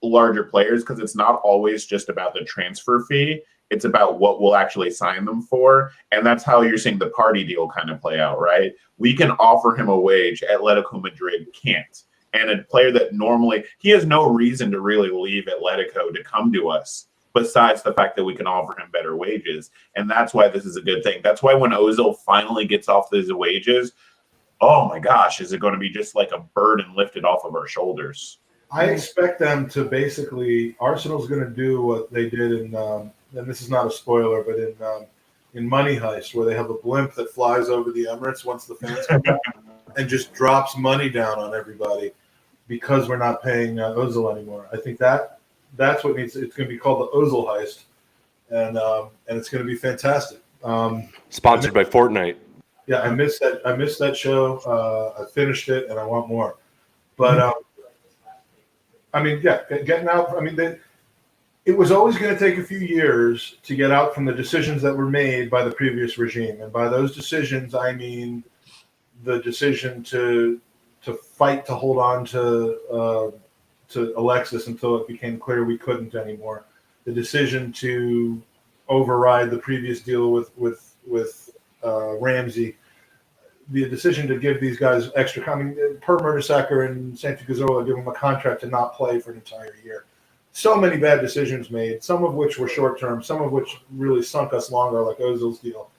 larger players, because it's not always just about the transfer fee. It's about what we'll actually sign them for. And that's how you're seeing the party deal kind of play out, right? We can offer him a wage Atletico Madrid can't. And a player that normally, he has no reason to really leave Atletico to come to us, besides the fact that we can offer him better wages. And that's why this is a good thing. That's why when Ozil finally gets off those wages, oh my gosh, is it going to be just like a burden lifted off of our shoulders? I expect them to basically, Arsenal's going to do what they did in, and this is not a spoiler, but in Money Heist, where they have a blimp that flies over the Emirates once the fans come back and just drops money down on everybody because we're not paying Ozil anymore. I think that's what needs. It's going to be called the Ozil Heist, and it's going to be fantastic. Sponsored by Fortnite. Yeah, I missed that show. I finished it, and I want more. But getting out. It was always going to take a few years to get out from the decisions that were made by the previous regime, and by those decisions, I mean the decision to fight to hold on to Alexis until it became clear we couldn't anymore. The decision to override the previous deal with Ramsey. The decision to give these guys extra. Per Mertesacker and Santi Cazorla, give them a contract to not play for an entire year. So many bad decisions made, some of which were short-term, some of which really sunk us longer, like Ozil's deal.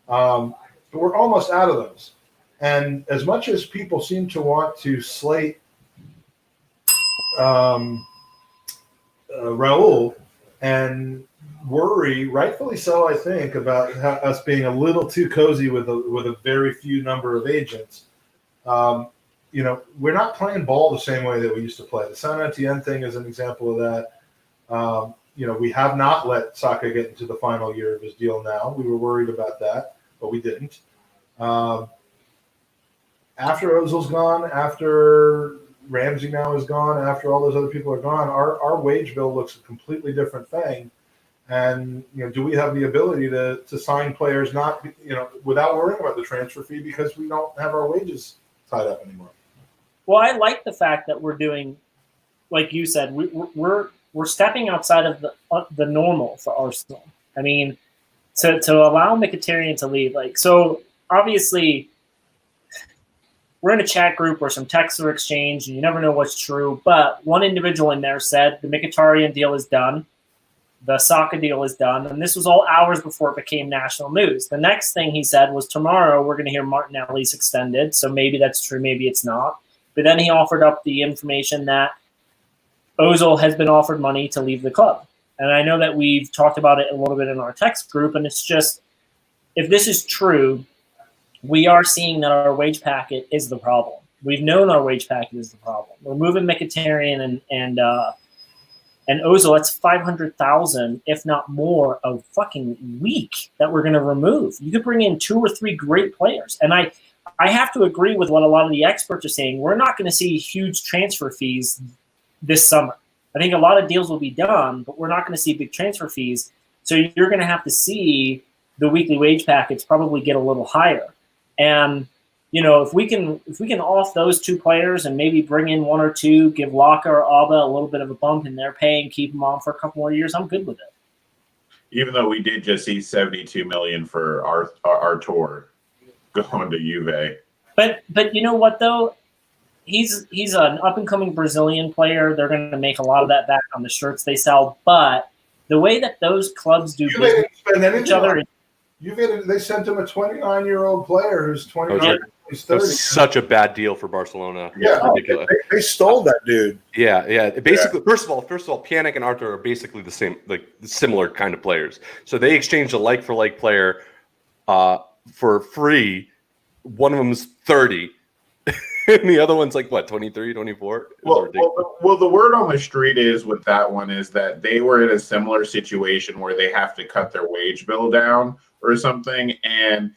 But we're almost out of those. And as much as people seem to want to slate Raul and worry, rightfully so, I think, about us being a little too cozy with a very few number of agents, We're not playing ball the same way that we used to play. The San Etienne thing is an example of that. We have not let Saka get into the final year of his deal now. We were worried about that, but we didn't. After Ozil's gone, after Ramsey now is gone, after all those other people are gone, our wage bill looks a completely different thing. And do we have the ability to sign players not without worrying about the transfer fee because we don't have our wages tied up anymore? Well, I like the fact that we're doing, like you said, we're stepping outside of the normal for Arsenal. I mean, to allow Mkhitaryan to leave, so obviously we're in a chat group where some texts are exchanged and you never know what's true. But one individual in there said the Mkhitaryan deal is done. The Saka deal is done. And this was all hours before it became national news. The next thing he said was tomorrow we're going to hear Martinelli's extended. So maybe that's true, maybe it's not. But then he offered up the information that Ozil has been offered money to leave the club. And I know that we've talked about it a little bit in our text group. And it's just, if this is true, we are seeing that our wage packet is the problem. We've known our wage packet is the problem. We're moving Mkhitaryan and Ozil. That's 500,000, if not more, a fucking week that we're going to remove. You could bring in 2 or 3 great players, and I have to agree with what a lot of the experts are saying. We're not going to see huge transfer fees this summer. I think a lot of deals will be done, but we're not going to see big transfer fees. So you're going to have to see the weekly wage packets probably get a little higher. And if we can off those 2 players and maybe bring in 1 or 2, give Laka or Alba a little bit of a bump in their pay and keep them on for a couple more years, I'm good with it. Even though we did just see 72 million for our tour going to Juve. But you know what though? He's an up and coming Brazilian player. They're going to make a lot of that back on the shirts they sell. But the way that those clubs do business with each other. They sent him a 29-year-old player who's 29. He's 30. That's such a bad deal for Barcelona. Yeah, they stole that dude. Yeah. Basically, first of all, Pjanic and Arthur are basically the same, similar kind of players. So they exchanged a like-for-like player for free. One of them's 30. And the other one's 23, 24? Well, the word on the street is with that one is that they were in a similar situation where they have to cut their wage bill down or something. And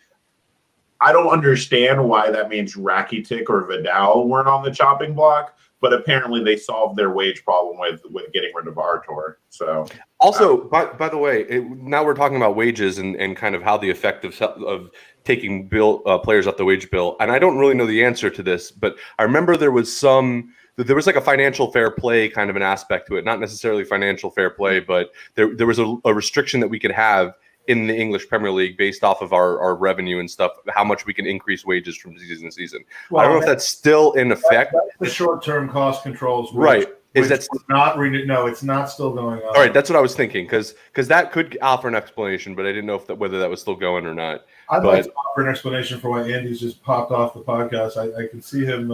I don't understand why that means Rakitic or Vidal weren't on the chopping block, but apparently they solved their wage problem with getting rid of Artur. So also, by the way, now we're talking about wages and kind of how the effect of taking players off the wage bill. And I don't really know the answer to this, but I remember there was a financial fair play kind of an aspect to it, not necessarily financial fair play, but there was a restriction that we could have in the English Premier League based off of our revenue and stuff, how much we can increase wages from season to season. I don't know if that's still in effect. That's the short-term cost controls. Right. Is that not renewed? No, it's not still going on. All right, that's what I was thinking, because that could offer an explanation, but I didn't know whether that was still going or not. I'd like to offer an explanation for why Andy's just popped off the podcast. I can see him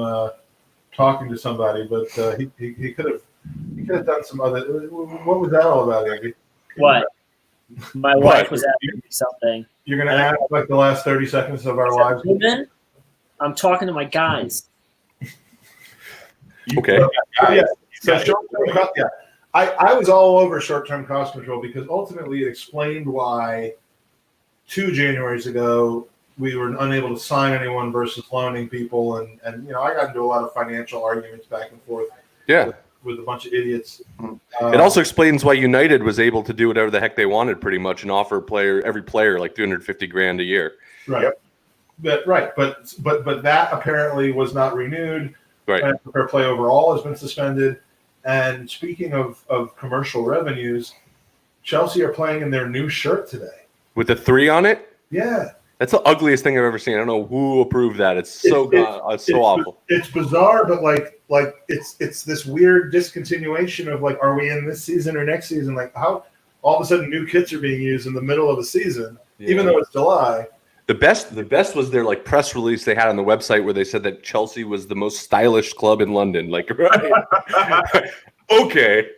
talking to somebody, but he could have done some other. What was that all about, Andy? What? My wife was asking me something. You're going to act like the last 30 seconds of our lives. I'm talking to my guys. Okay. So short-term cost, I was all over short-term cost control because ultimately it explained why 2 Januaries ago we were unable to sign anyone versus loaning people, and I got into a lot of financial arguments back and forth. Yeah. With a bunch of idiots. It also explains why United was able to do whatever the heck they wanted, pretty much, and offer every player like $350,000 a year. Right. Yep. But that apparently was not renewed. Right. And fair play overall has been suspended. And speaking of commercial revenues, Chelsea are playing in their new shirt today with the 3 on it. Yeah. That's the ugliest thing I've ever seen. I don't know who approved that. It's so awful. It's bizarre, but it's this weird discontinuation of are we in this season or next season? How all of a sudden new kits are being used in the middle of a season, even though it's July. The best was their press release they had on the website where they said that Chelsea was the most stylish club in London. Right. Okay.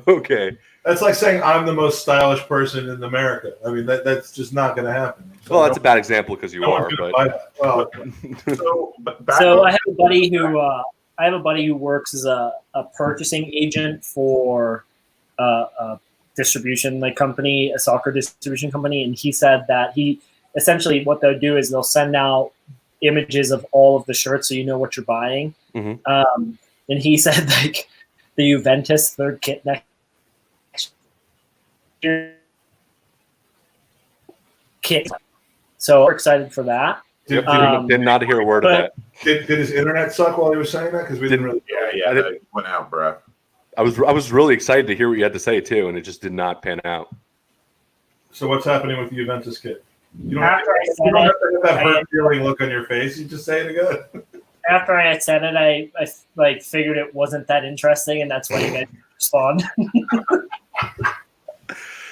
Okay. That's like saying I'm the most stylish person in America. I mean, that's just not going to happen. So Well, that's a bad example because you no one's are, gonna but buy that. Well, So I have a buddy who works as a purchasing agent for a distribution company, a soccer distribution company, and he said that he essentially what they'll do is they'll send out images of all of the shirts so you know what you're buying. Mhm. And he said like the Juventus third kit next year kit. So we're excited for that. did not hear a word of that. Did his internet suck while he was saying that? Because we didn't really. Yeah, that went out, bro. I was really excited to hear what you had to say too, and it just did not pan out. So what's happening with the Juventus kit? You don't, After I said you don't it, have to get that hurt feeling look on your face. You just say it again. after I had said it, I like figured it wasn't that interesting, and that's why you guys respond.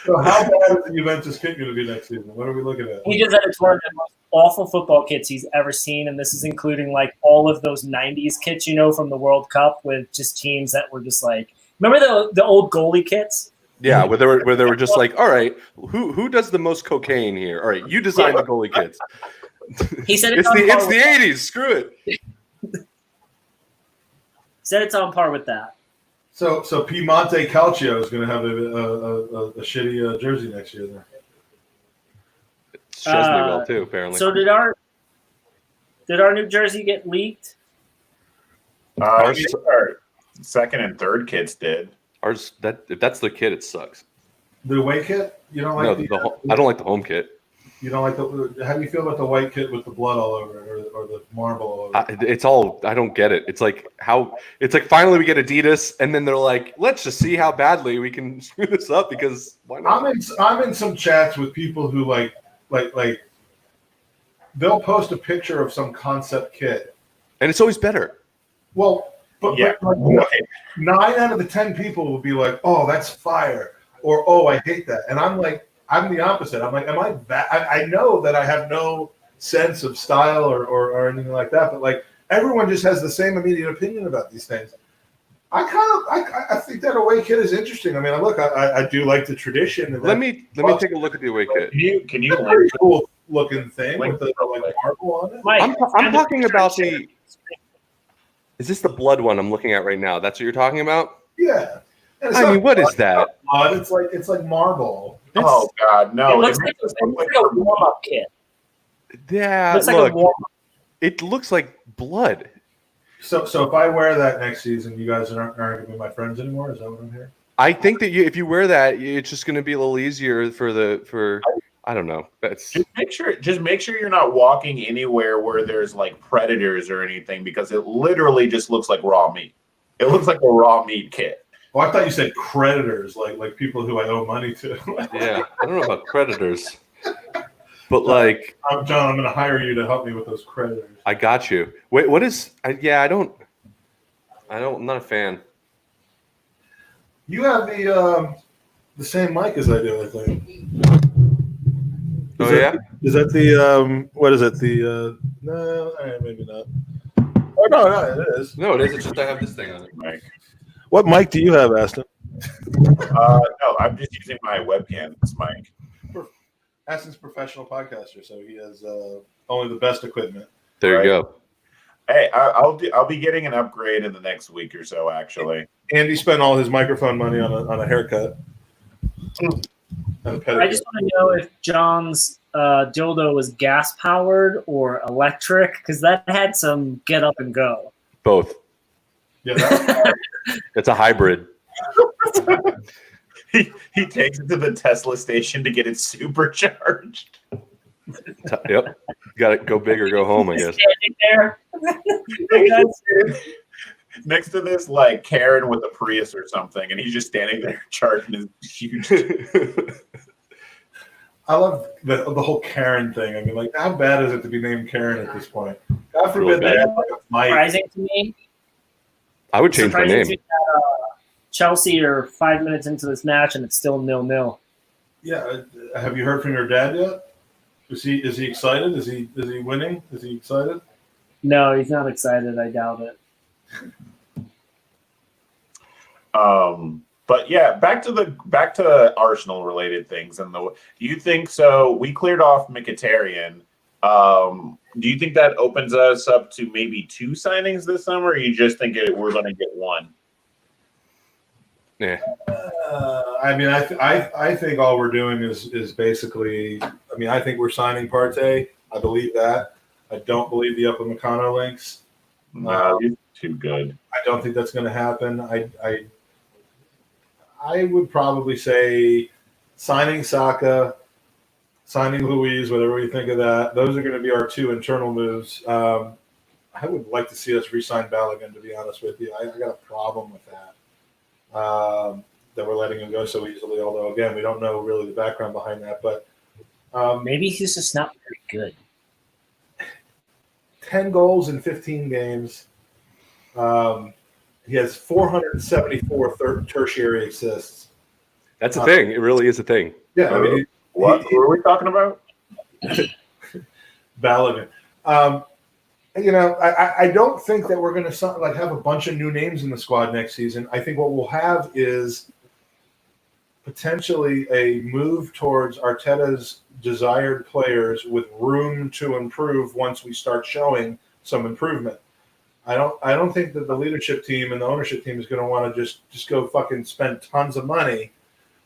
So how bad is the Juventus kit going to be next season? What are we looking at? He just said it's one of the most awful football kits he's ever seen, and this is including like all of those '90s kits, from the World Cup with just teams that were just like, remember the old goalie kits? Yeah, where they were just like, all right, who does the most cocaine here? All right, you design the goalie kits. He said It's the 80s. Screw it. Said it's on par with that. So Piemonte Calcio is going to have a shitty jersey next year. Then. Chesney will too, apparently. So did our New Jersey get leaked? Our second and third kits did. Ours, if that's the kit, it sucks. The away kit? You don't like I don't like the home kit. You don't like the. How do you feel about the white kit with the blood all over it, or the marble all over it? I don't get it. It's like finally we get Adidas, and then they're like, let's just see how badly we can screw this up because why not? I'm in some chats with people who like they'll post a picture of some concept kit, and it's always better. Well, but 9 out of the 10 people will be like, "Oh, that's fire," or "Oh, I hate that," and I'm like. I'm the opposite. I'm like, am I bad? I know that I have no sense of style or anything like that, but like everyone just has the same immediate opinion about these things. I think that away kit is interesting. I mean, look, I do like the tradition. And let me take a look at the away kit. Can you pretty cool looking thing with the marble on it? Mike, I'm talking about the. Is this the blood one I'm looking at right now? That's what you're talking about? Yeah. I mean, what is that? Blood. It's like marble. Oh God, no! It looks like a warm-up kit. Yeah, it looks like blood. So if I wear that next season, you guys aren't going to be my friends anymore. Is that what I'm hearing? I think that if you wear that, it's just going to be a little easier for. I don't know. That's just make sure you're not walking anywhere where there's like predators or anything because it literally just looks like raw meat. It looks like a raw meat kit. Well, I thought you said creditors, like people who I owe money to. Yeah, I don't know about creditors, but like, John, I'm going to hire you to help me with those creditors. I got you. Wait, what is? I'm not a fan. You have the same mic as I do, I think. Is that the what is it? The no, maybe not. Oh no, it is. No, it is. It's just I have this thing on it. Mic. What mic do you have, Aston? No, I'm just using my webcam. It's mic. Aston's a professional podcaster, so he has only the best equipment. There you go. Hey, I'll be getting an upgrade in the next week or so. Actually, Andy spent all his microphone money on a haircut. I just want to know if John's dildo was gas powered or electric because that had some get up and go. Both. Yeah, It's a hybrid. he takes it to the Tesla station to get it supercharged. Yep. Got to go big or go home, I guess. Standing there. Next to this, like Karen with a Prius or something, and he's just standing there charging his huge. I love the whole Karen thing. I mean, like, how bad is it to be named Karen at this point? God forbid they have like a mic. Surprising to me. I would change my name. Chelsea are 5 minutes into this match and it's still 0-0. Yeah, have you heard from your dad yet? Is he excited? Is he winning? Is he excited? No, he's not excited. I doubt it. But yeah, back to Arsenal related things. And do you think so? We cleared off Mkhitaryan. Do you think that opens us up to maybe 2 signings this summer? Or you just think we're going to get 1? Yeah. I mean, I think all we're doing is basically. I mean, I think we're signing Partey. I believe that. I don't believe the Upamecano links. No, he's too good. I don't think that's going to happen. I would probably say signing Saka, signing Luiz, whatever we think of that. Those are going to be our 2 internal moves. I would like to see us re-sign Balogun, to be honest with you. I got a problem with that. That we're letting him go so easily. Although, again, we don't know really the background behind that. But Maybe he's just not very good. 10 goals in 15 games. He has 474 tertiary assists. That's a thing. It really is a thing. Yeah, I mean, Who are we talking about? Balogun. I don't think that we're going to have a bunch of new names in the squad next season. I think what we'll have is potentially a move towards Arteta's desired players with room to improve once we start showing some improvement. I don't think that the leadership team and the ownership team is going to want to just go fucking spend tons of money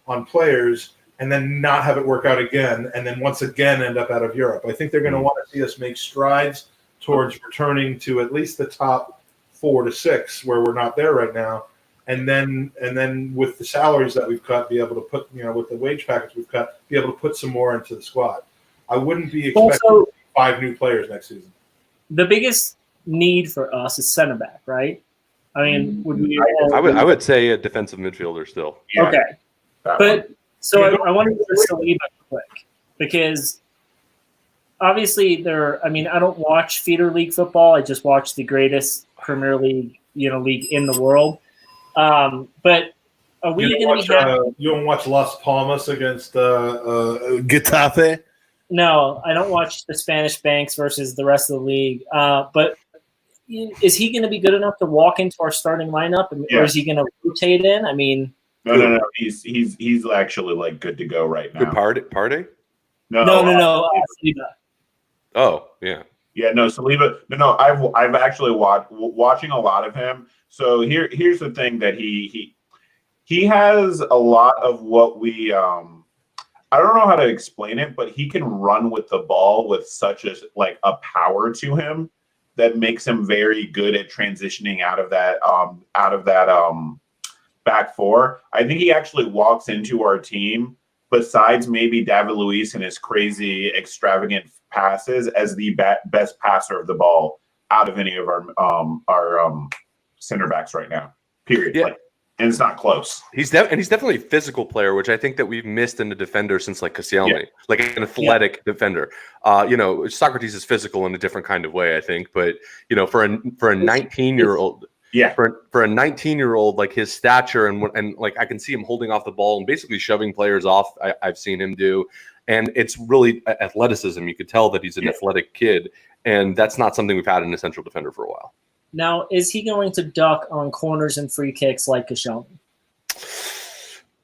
on players and then not have it work out again, and then once again end up out of Europe. I think they're going to want to see us make strides towards returning to at least the top 4 to 6, where we're not there right now, and then with the salaries that we've cut, be able to put, with the wage package we've cut, be able to put some more into the squad. I wouldn't be expecting Also, 5 new players next season. The biggest need for us is center back, right? I mean, would we? I would say a defensive midfielder still. Yeah, Okay, that but one. so I want to go to Saliba quick because obviously I don't watch feeder league football. I just watch the greatest Premier League, league in the world. But are we going to be happy? You don't watch Las Palmas against Getafe? No, I don't watch the Spanish banks versus the rest of the league. But is he going to be good enough to walk into our starting lineup, or is he going to rotate in? I mean, no. He's actually good to go right now. Good Partey? No. Saliba. Oh, yeah. Yeah, no, Saliba. No. I've actually watching a lot of him. So here's the thing that he has a lot of what we I don't know how to explain it, but he can run with the ball with such a power to him that makes him very good at transitioning out of that back 4. I think he actually walks into our team, besides maybe David Luiz and his crazy extravagant passes, as the best passer of the ball out of any of our center backs right now. Period. Yeah. And it's not close. He's definitely a physical player, which I think that we've missed in a defender since Koscielny, an athletic defender. Socrates is physical in a different kind of way, I think. But for a 19-year-old, for a 19-year-old, his stature and I can see him holding off the ball and basically shoving players off. I've seen him do, and it's really athleticism. You could tell that he's an athletic kid, and that's not something we've had in a central defender for a while. Now, is he going to duck on corners and free kicks like Koscielny?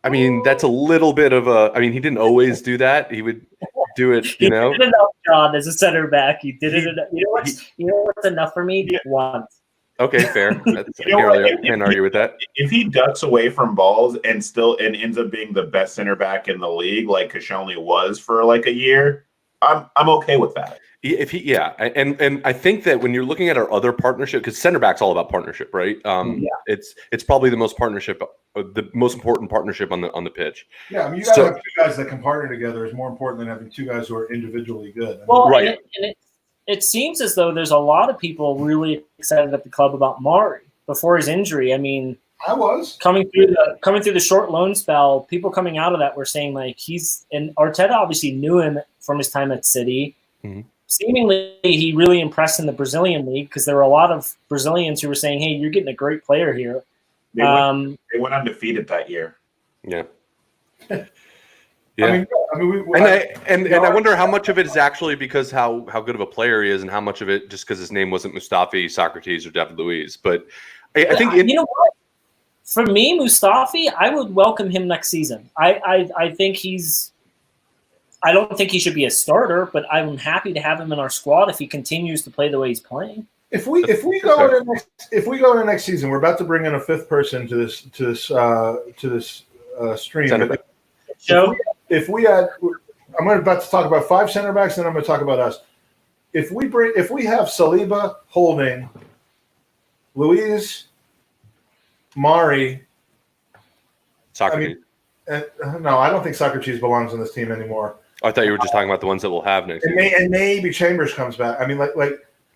I mean, that's a little bit of he didn't always do that. He would do it, He did enough, John, as a center back. He did it enough. You know what's enough for me? Once. Okay, fair. I can't argue with that. If he ducks away from balls and ends up being the best center back in the league, like Koscielny was for a year, I'm okay with that. And I think that when you're looking at our other partnership, because center back's all about partnership, right? It's probably the most important partnership on the pitch. Yeah, I mean, you gotta have 2 guys that can partner together is more important than having 2 guys who are individually good. Well, right. And it seems as though there's a lot of people really excited at the club about Mari before his injury. I mean, I was coming through the short loan spell. People coming out of that were saying and Arteta obviously knew him from his time at City. Mm-hmm. Seemingly, he really impressed in the Brazilian league because there were a lot of Brazilians who were saying, "Hey, you're getting a great player here." They went undefeated that year. Yeah. Yeah. I wonder how much of it is actually because how good of a player he is, and how much of it just because his name wasn't Mustafi, Socrates, or David Luiz. But I think you know what? For me, Mustafi, I would welcome him next season. I think he's. I don't think he should be a starter, but I'm happy to have him in our squad if he continues to play the way he's playing. If we go into next season, we're about to bring in a fifth person to this stream. Center Joe, If we had, I'm about to talk about 5 center backs, and I'm going to talk about us. If we have Saliba, Holding, Luiz, Mari, Socrates. no, I don't think Socrates belongs on this team anymore. I thought you were just talking about the ones that we'll have next year. And maybe Chambers comes back. I mean, like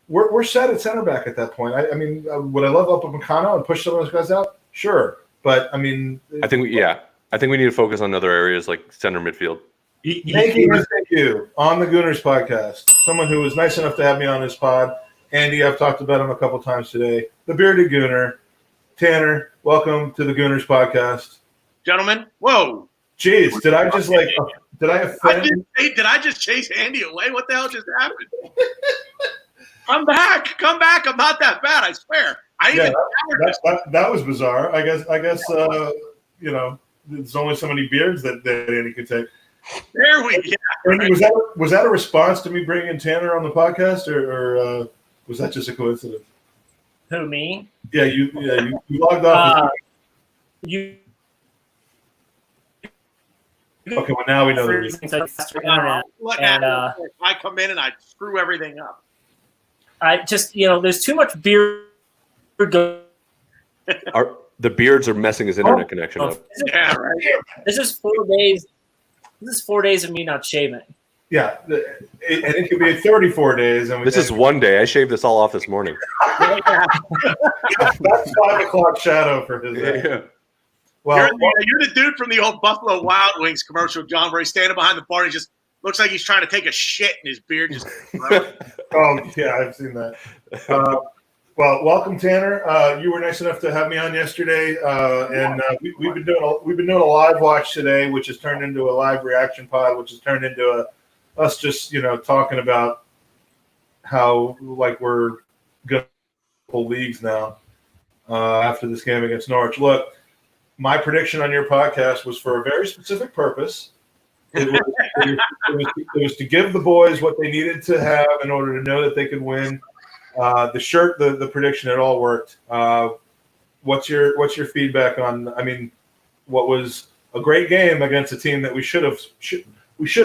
we're set at center back at that point. I mean, would I love Upamecano and push some of those guys out? Sure, but I mean, I think we need to focus on other areas like center midfield. Thank you on the Gooners podcast. Someone who was nice enough to have me on his pod. Andy, I've talked about him a couple times today. The bearded Gooner, Tanner. Welcome to the Gooners podcast, gentlemen. Whoa! Jeez, did I offend? Did I just chase Andy away? What the hell just happened? Come back! I'm not that bad. I swear. That was bizarre. I guess there's only so many beards that Andy could take. There we go. Andy, was that a response to me bringing Tanner on the podcast, or was that just a coincidence? who, me? Yeah, you logged off. You. Okay, well now we know the reason. What And, happens? I come in and I screw everything up. I just, there's too much beard. The beards are messing his internet connection up. Yeah, right. This is 4 days. This is 4 days of me not shaving. Yeah, and it could be 34 days. And This is one day. I shaved this all off this morning. that's 5 o'clock shadow for his. Yeah. Well, you're the dude from the old Buffalo Wild Wings commercial, John, where he's standing behind the bar. He just looks like he's trying to take a shit, and his beard just. oh yeah, I've seen that. Well, welcome, Tanner. You were nice enough to have me on yesterday, and we've been doing a live watch today, which has turned into a live reaction pod, which has turned into us just talking about how we're good leagues now after this game against Norwich. Look, my prediction on your podcast was for a very specific purpose. It was to give the boys what they needed to have in order to know that they could win. The prediction, it all worked. What's your feedback on? I mean, what was a great game against a team that we should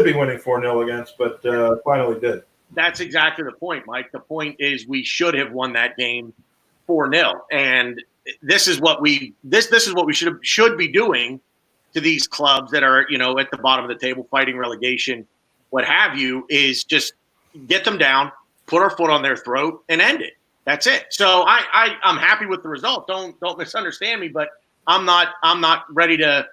be winning 4-0 against, but finally did. That's exactly the point, Mike. The point is we should have won that game 4-0, and this is what we should be doing to these clubs that are at the bottom of the table fighting relegation, what have you, is just get them down, put our foot on their throat, and end it. That's it. So I'm happy with the result. Don't misunderstand me, but I'm not ready to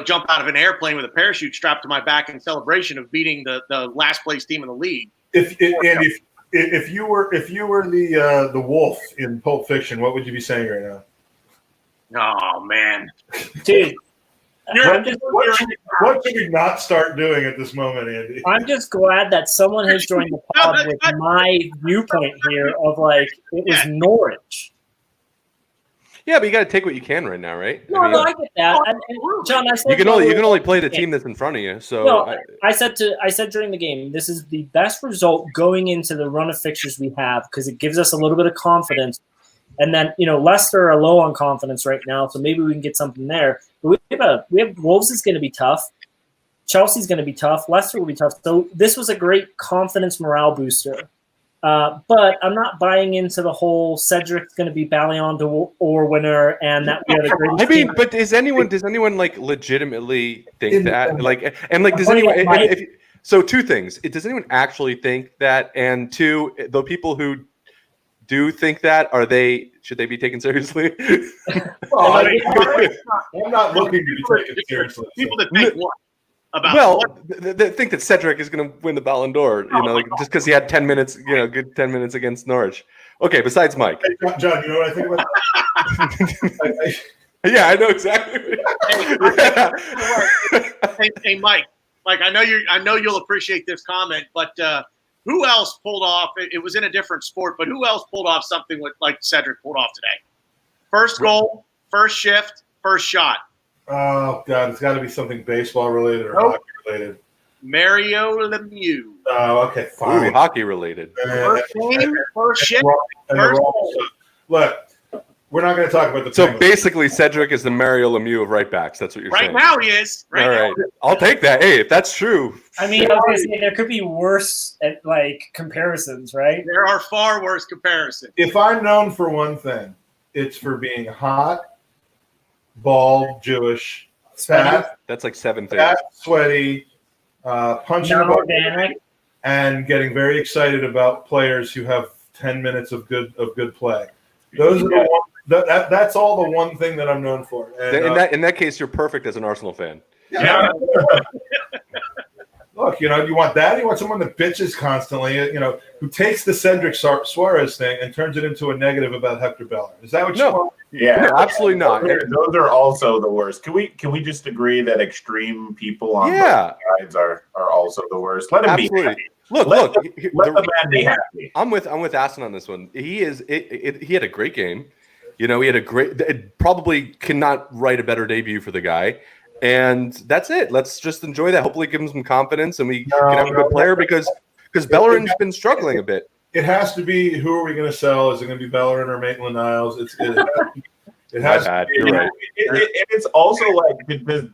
jump out of an airplane with a parachute strapped to my back in celebration of beating the last place team in the league. If you were the wolf in Pulp Fiction, what would you be saying right now? Oh man, Dude. What should we not start doing at this moment, Andy? I'm just glad that someone has joined the pod with my viewpoint here of it was Norwich. Yeah, but you got to take what you can right now, right? No, I get that. And John, I said you can only play the team that's in front of you. So no, I said during the game, this is the best result going into the run of fixtures we have because it gives us a little bit of confidence. And then Leicester are low on confidence right now, so maybe we can get something there. But we have Wolves is going to be tough. Chelsea's going to be tough. Leicester will be tough. So this was a great confidence morale booster. But I'm not buying into the whole Cedric's going to be Ballon d'Or winner and that we are the greatest. I mean, team. but does anyone legitimately think that? Does anyone? So two things: does anyone actually think that? And two, the people who do think that should they be taken seriously? Well, I'm not looking to be taken seriously. People that think what? They think that Cedric is going to win the Ballon d'Or, just because he had 10 minutes, good 10 minutes against Norwich. Okay, besides Mike. Hey, John, you know what I think about that? Yeah, I know exactly. Hey, Mike, I know you'll appreciate this comment, but who else pulled off? It was in a different sport, but who else pulled off something like Cedric pulled off today? First goal, first shift, First shot. Oh God, it's got to be something baseball related or Nope. hockey related. Mario Lemieux. Oh, okay, Ooh, fine. hockey related. First game, first shit. And the First wrong goal. stuff. Look, we're not going to talk about the So Penguins. basically, Cedric is the Mario Lemieux of right backs. That's what you're Right saying. now he is. Right All now. right, I'll take that. Hey, if that's true, I mean, I was gonna say there could be worse comparisons, right? There are far worse comparisons. If I'm known for one thing, it's for being hot, bald, Jewish, fat, that's like 7 things. sweaty, punching above Non-organic. and getting very excited about players who have 10 minutes of good play. Those are the one, that's all the one thing that I'm known for. And, In that case, you're perfect as an Arsenal fan. yeah. Look, you want that? You want someone that bitches constantly, who takes the Cedric Suarez thing and turns it into a negative about Hector Bellerin. Is that what you want? Yeah, No, absolutely not. Those are also the worst. Can we just agree that extreme people on both sides are also the worst? Let him be Absolutely. happy. Look. Let the man be happy. I'm with Aston on this one. He had a great game. He had a great. Probably cannot write a better debut for the guy. And that's it. Let's just enjoy that. Hopefully, give him some confidence, and we can have a good player because Bellerin's been struggling a bit. It has to be. Who are we going to sell? Is it going to be Bellerin or Maitland-Niles? It has to be. You're right. It's also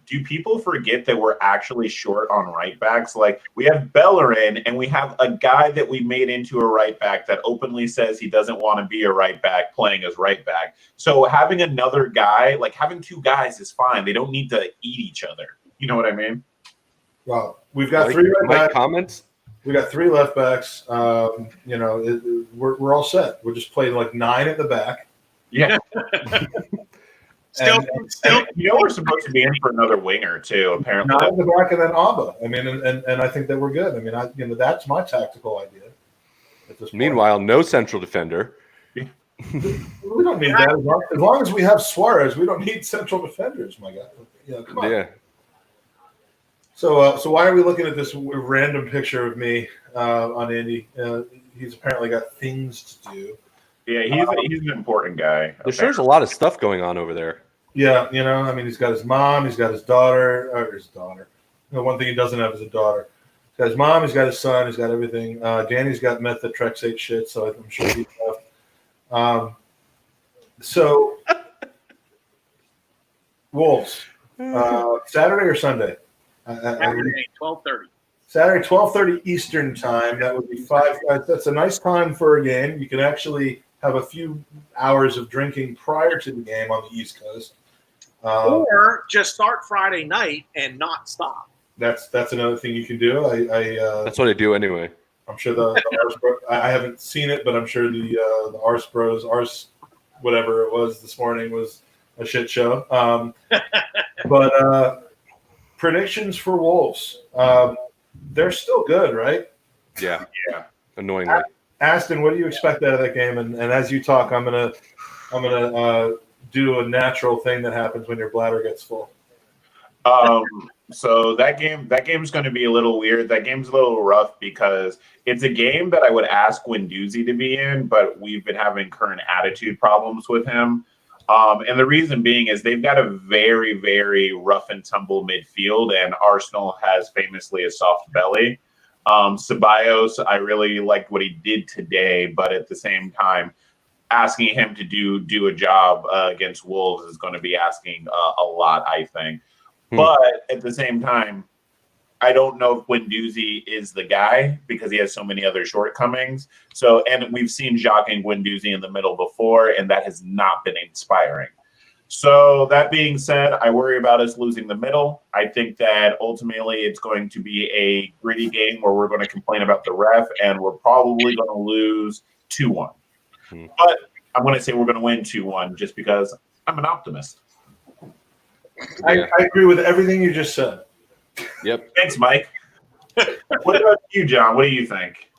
do people forget that we're actually short on right backs? Like, we have Bellerin and we have a guy that we made into a right back that openly says he doesn't want to be a right back playing as right back. So having another guy, like having two guys is fine. They don't need to eat each other. You know what I mean? Well, we've got three right backs. Comments? We got three left backs. We're all set. We're just playing like 9 at the back. Yeah. Still, we're supposed to be in for another winger too. Apparently, 9 at the back and then Abba. I mean, and I think that we're good. I mean, that's my tactical idea. At this point. Meanwhile, no central defender. We don't need that. As long as we have Suarez, we don't need central defenders. My God, come on. Yeah. So why are we looking at this random picture of me on Andy? He's apparently got things to do. Yeah, he's an important guy. There's sure a lot of stuff going on over there. Yeah, he's got his mom, he's got his daughter, or his daughter. The one thing he doesn't have is a daughter. He's got his mom, he's got his son, he's got everything. Danny's got methotrexate shit, so I'm sure he's So, Wolves, Saturday or Sunday? Saturday, 12:30. Saturday, 12:30 Eastern time. That would be 5. That's a nice time for a game. You can actually have a few hours of drinking prior to the game on the East Coast. Or just start Friday night and not stop. That's another thing you can do. That's what I do anyway. I'm sure the Ars Bros, I haven't seen it, but I'm sure the Ars Bros, whatever it was this morning was a shit show. But predictions for Wolves. They're still good, right? Yeah. Annoyingly. Aston, what do you expect out of that game? And as you talk, I'm gonna do a natural thing that happens when your bladder gets full. So that game's going to be a little weird. That game's a little rough because it's a game that I would ask Guendouzi to be in, but we've been having current attitude problems with him. And the reason being is they've got a very, very rough and tumble midfield, and Arsenal has famously a soft belly. Ceballos, I really liked what he did today, but at the same time, asking him to do a job against Wolves is going to be asking a lot, I think. But at the same time, I don't know if Guendouzi is the guy because he has so many other shortcomings. And we've seen Jacques and Guendouzi in the middle before, and that has not been inspiring. So that being said, I worry about us losing the middle. I think that ultimately it's going to be a gritty game where we're going to complain about the ref, and we're probably going to lose 2-1. But I'm going to say we're going to win 2-1 just because I'm an optimist. I agree with everything you just said. Yep. Thanks, Mike. What about you, John? What do you think?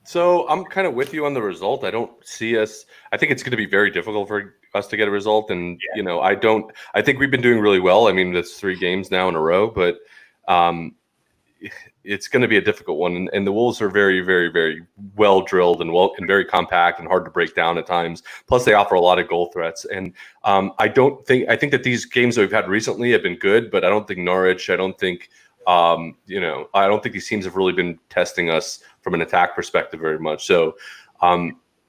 So I'm kind of with you on the result. I don't see us. I think it's going to be very difficult for us to get a result, and I think we've been doing really well. I mean, that's 3 games now in a row, but it's going to be a difficult one. And the Wolves are very, very, very well drilled and very compact and hard to break down at times. Plus, they offer a lot of goal threats. And I think that these games that we've had recently have been good, but I don't think Norwich. I don't think I don't think these teams have really been testing us from an attack perspective very much. So.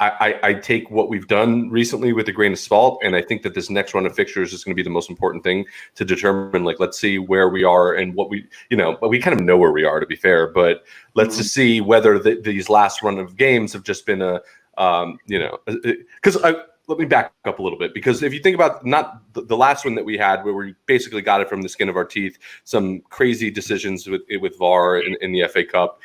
I take what we've done recently with a grain of salt, and I think that this next run of fixtures is going to be the most important thing to determine. Like, let's see where we are and what but we kind of know where we are, to be fair. But let's just see whether these last run of games have just been because let me back up a little bit, because if you think about not the last one that we had, where we basically got it from the skin of our teeth, some crazy decisions with VAR in the FA Cup,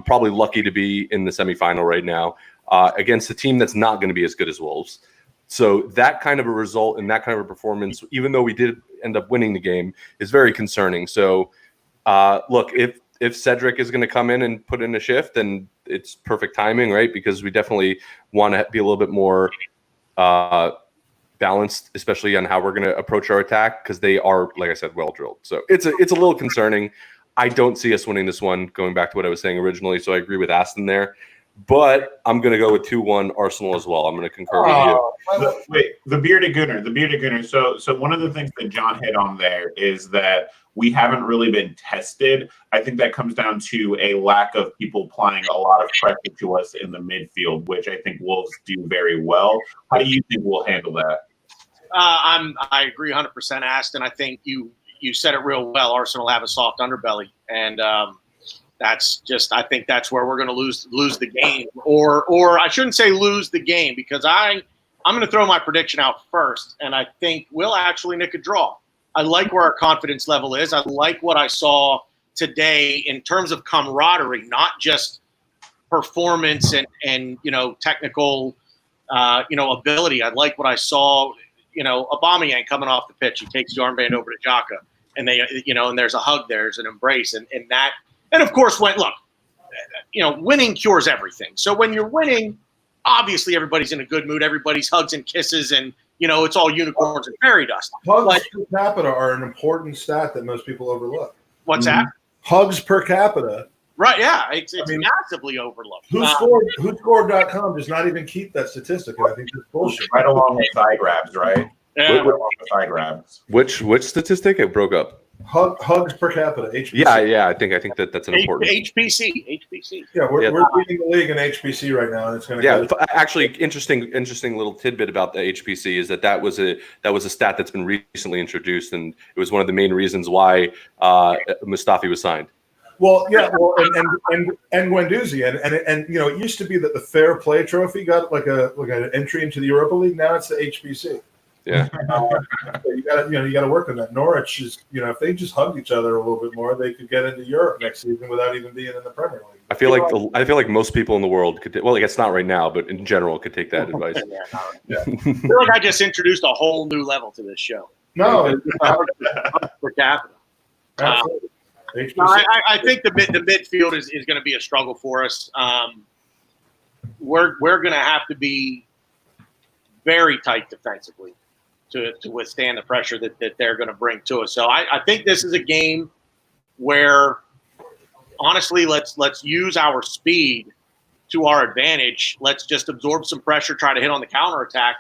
probably lucky to be in the semifinal right now. Against a team that's not going to be as good as Wolves. So that kind of a result and that kind of a performance, even though we did end up winning the game, is very concerning. So look, if Cedric is going to come in and put in a shift, then it's perfect timing, right? Because we definitely want to be a little bit more balanced, especially on how we're going to approach our attack, because they are, like I said, well drilled. So it's a little concerning. I don't see us winning this one, going back to what I was saying originally. So I agree with Aston there. But I'm going to go with 2-1 Arsenal as well. I'm going to concur with you. Wait, the bearded gooner. So one of the things that John hit on there is that we haven't really been tested. I think that comes down to a lack of people applying a lot of pressure to us in the midfield, which I think Wolves do very well. How do you think we'll handle that? I agree 100%, Aston. I think you said it real well. Arsenal have a soft underbelly, and I think that's where we're going to lose the game, or I shouldn't say lose the game, because I'm going to throw my prediction out first, and I think we'll actually nick a draw. I like where our confidence level is. I like what I saw today in terms of camaraderie, not just performance and technical ability. I like what I saw. Aubameyang coming off the pitch, he takes the armband over to Xhaka, and and there's a hug, there's an embrace, and that. And of course, winning cures everything. So when you're winning, obviously everybody's in a good mood. Everybody's hugs and kisses, and it's all unicorns and fairy dust. Hugs per capita are an important stat that most people overlook. What's that? Hugs per capita. Right, yeah. It's massively overlooked. WhoScored.com does not even keep that statistic, and I think that's bullshit. Right along with thigh grabs, right? Yeah. Right along with thigh grabs. Which statistic? It broke up. Hugs per capita, HPC. Yeah. I think that's an important HPC. Yeah, we're leading the league in HPC right now, and it's going to. Yeah, actually, interesting little tidbit about the HPC is that was a stat that's been recently introduced, and it was one of the main reasons why Mustafi was signed. Well, yeah, and Guendouzi, and it used to be that the Fair Play Trophy got like an entry into the Europa League. Now it's the HPC. Yeah, you got to work on that. Norwich is, if they just hugged each other a little bit more, they could get into Europe next season without even being in the Premier League. I feel like most people in the world could. Well, it's not right now, but in general, could take that advice. Yeah. I feel like I just introduced a whole new level to this show. No, per capita. Absolutely. I think the midfield is going to be a struggle for us. We're going to have to be very tight defensively to withstand the pressure that they're going to bring to us. So I think this is a game where, honestly, let's use our speed to our advantage. Let's just absorb some pressure, try to hit on the counterattack,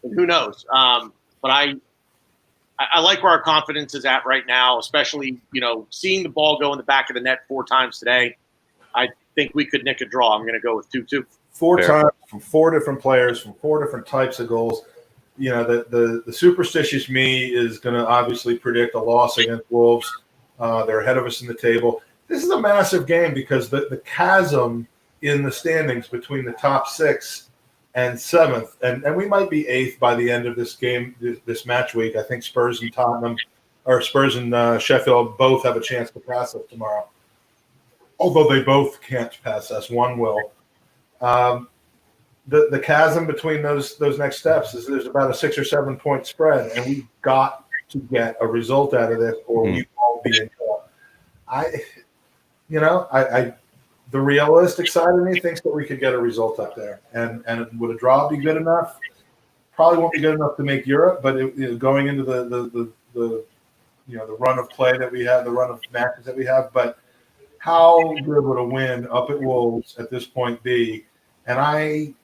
and who knows. But I like where our confidence is at right now, especially, seeing the ball go in the back of the net 4 times today. I think we could nick a draw. I'm going to go with 2-2. 4 times from 4 different players, from 4 different types of goals. The superstitious me is going to obviously predict a loss against Wolves. They're ahead of us in the table. This is a massive game because the chasm in the standings between the top 6 and 7th, and we might be 8th by the end of this game, this match week. I think Spurs and Sheffield both have a chance to pass us tomorrow. Although they both can't pass us, one will. The chasm between those next steps is there's about a 6 or 7 point spread, and we've got to get a result out of this, or we won't be in trouble. The realistic side of me thinks that we could get a result up there, and would a draw be good enough? Probably won't be good enough to make Europe, but going into the run of play that we have, the run of matches that we have, but how good would a win up at Wolves at this point be? And I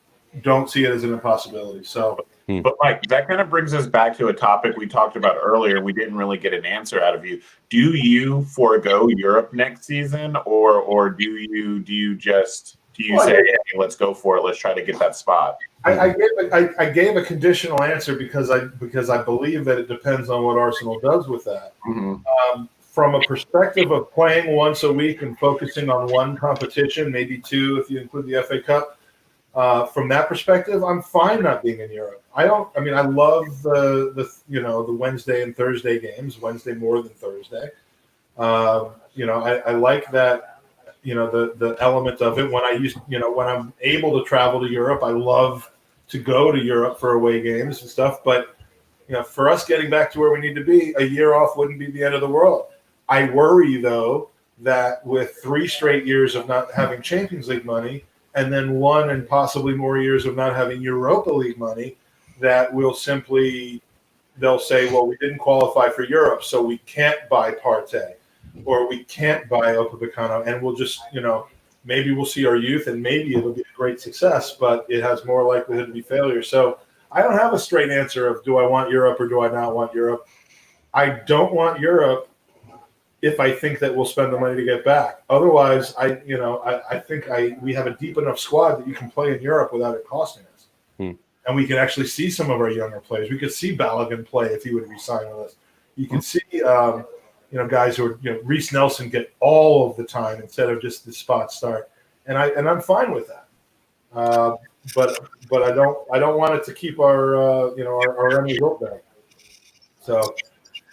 don't see it as an impossibility. So, but Mike, that kind of brings us back to a topic we talked about earlier. We didn't really get an answer out of you. Do you forego Europe next season, or do you say, hey, let's go for it, let's try to get that spot? I gave a conditional answer because I believe that it depends on what Arsenal does with that. From a perspective of playing once a week and focusing on one competition, maybe two if you include the FA Cup. From that perspective, I'm fine not being in Europe. I love the Wednesday and Thursday games. Wednesday more than Thursday. I like that. The element of it when I'm able to travel to Europe, I love to go to Europe for away games and stuff. But for us getting back to where we need to be, a year off wouldn't be the end of the world. I worry though that with 3 straight years of not having Champions League money, and then 1 and possibly more years of not having Europa League money, that they'll say, well, we didn't qualify for Europe, so we can't buy Partey, or we can't buy Upamecano, and we'll just, maybe we'll see our youth, and maybe it'll be a great success, but it has more likelihood to be failure. So I don't have a straight answer of do I want Europe or do I not want Europe. I don't want Europe if I think that we'll spend the money to get back. Otherwise, I think we have a deep enough squad that you can play in Europe without it costing us. And we can actually see some of our younger players. We could see Balogun play if he would resign with us. You can see, guys who are, Reece Nelson get all of the time instead of just the spot start. And I'm fine with that. But I don't want it to keep our end result back. So.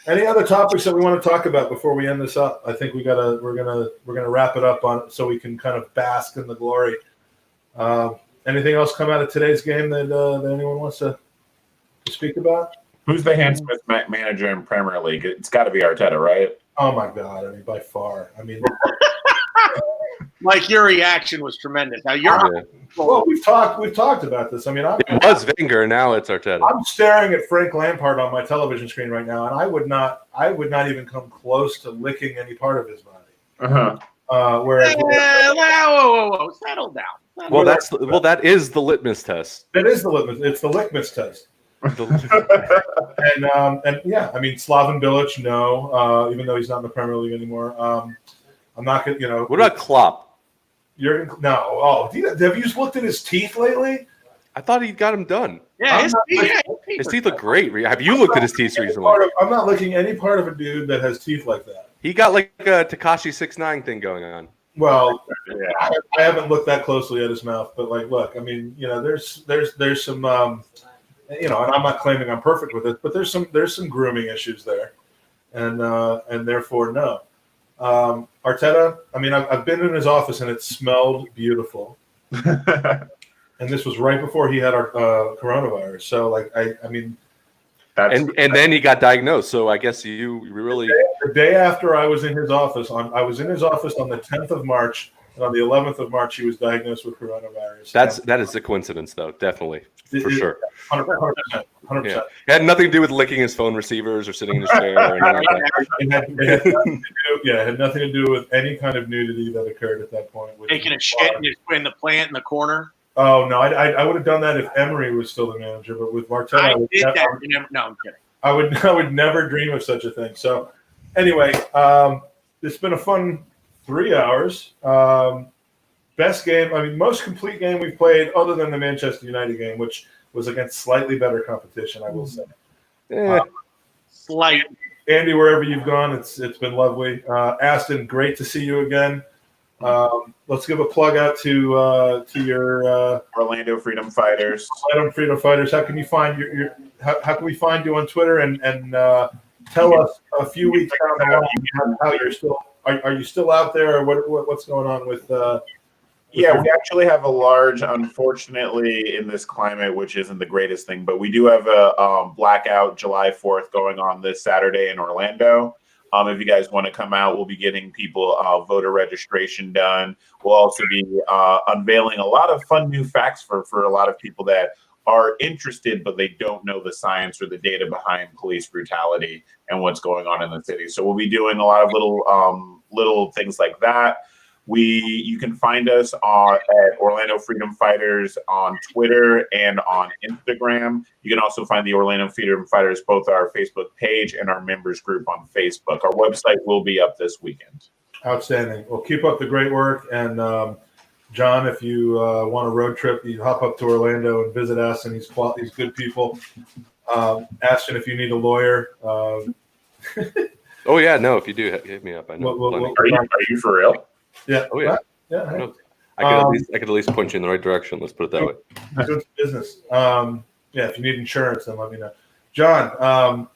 Any other topics that we want to talk about before we end this up? I think we're gonna wrap it up on so we can kind of bask in the glory. Anything else come out of today's game that anyone wants to speak about? Who's the handsomest manager in Premier League? It's got to be Arteta, right? Oh my God! I mean, by far. I mean, Mike, your reaction was tremendous. Now well, we've talked about this. I mean, it was Wenger, now it's Arteta. I'm staring at Frank Lampard on my television screen right now, and I would not even come close to licking any part of his body. Whereas, whoa, settle down. That is the litmus test. It is the litmus. It's the litmus test. And yeah, I mean, Slaven Bilic, no, even though he's not in the Premier League anymore. I'm not gonna, What about Klopp? Have you just looked at his teeth lately? I thought he got him done. Yeah, his teeth look great. Have you looked at his teeth recently? I'm not looking any part of a dude that has teeth like that. He got like a Tekashi 6ix9ine thing going on. Well, I haven't looked that closely at his mouth, but look, I mean, there's some, and I'm not claiming I'm perfect with it, but there's some grooming issues there, and therefore no. Arteta, I mean, I've been in his office and it smelled beautiful, and this was right before he had our coronavirus. So I mean, and then he got diagnosed. So I guess you really the day after I was in his office I was in his office on the 10th of March, and on the 11th of March he was diagnosed with coronavirus. That is a coincidence, though, definitely for sure. 100%. Yeah. It had nothing to do with licking his phone receivers or sitting in his chair or anything like that. It had nothing to do with any kind of nudity that occurred at that point. Taking a shit in the plant in the corner. Oh no, I would have done that if Emery was still the manager, but with Arteta, No, I'm kidding. I would never dream of such a thing. So, anyway, it's been a fun 3 hours. Best game, I mean, most complete game we've played, other than the Manchester United game, which was against slightly better competition, I will say. Slight. Andy, wherever you've gone, it's been lovely. Aston, great to see you again. Let's give a plug out to your Orlando Freedom Fighters. Orlando Freedom Fighters. How can you find how can we find you on Twitter and tell us a few weeks down the line how you're still are you still out there, or what's going on with Yeah, we actually have a large, unfortunately, in this climate, which isn't the greatest thing, but we do have a blackout July 4th going on this Saturday in Orlando. If you guys want to come out, we'll be getting people voter registration done. We'll also be unveiling a lot of fun new facts for a lot of people that are interested, but they don't know the science or the data behind police brutality and what's going on in the city. So we'll be doing a lot of little things like that. You can find us at Orlando Freedom Fighters on Twitter and on Instagram. You can also find the Orlando Freedom Fighters, both our Facebook page and our members group on Facebook. Our website will be up this weekend. Outstanding. Well, keep up the great work. And John, if you want a road trip, you hop up to Orlando and visit us and these good people. Ashton, if you need a lawyer. Oh yeah, no. If you do, hit me up. I know. Are you for real? Yeah. Oh yeah. Yeah. I could at least point you in the right direction. Let's put it that way. Good business. Yeah. If you need insurance, then let me know. John,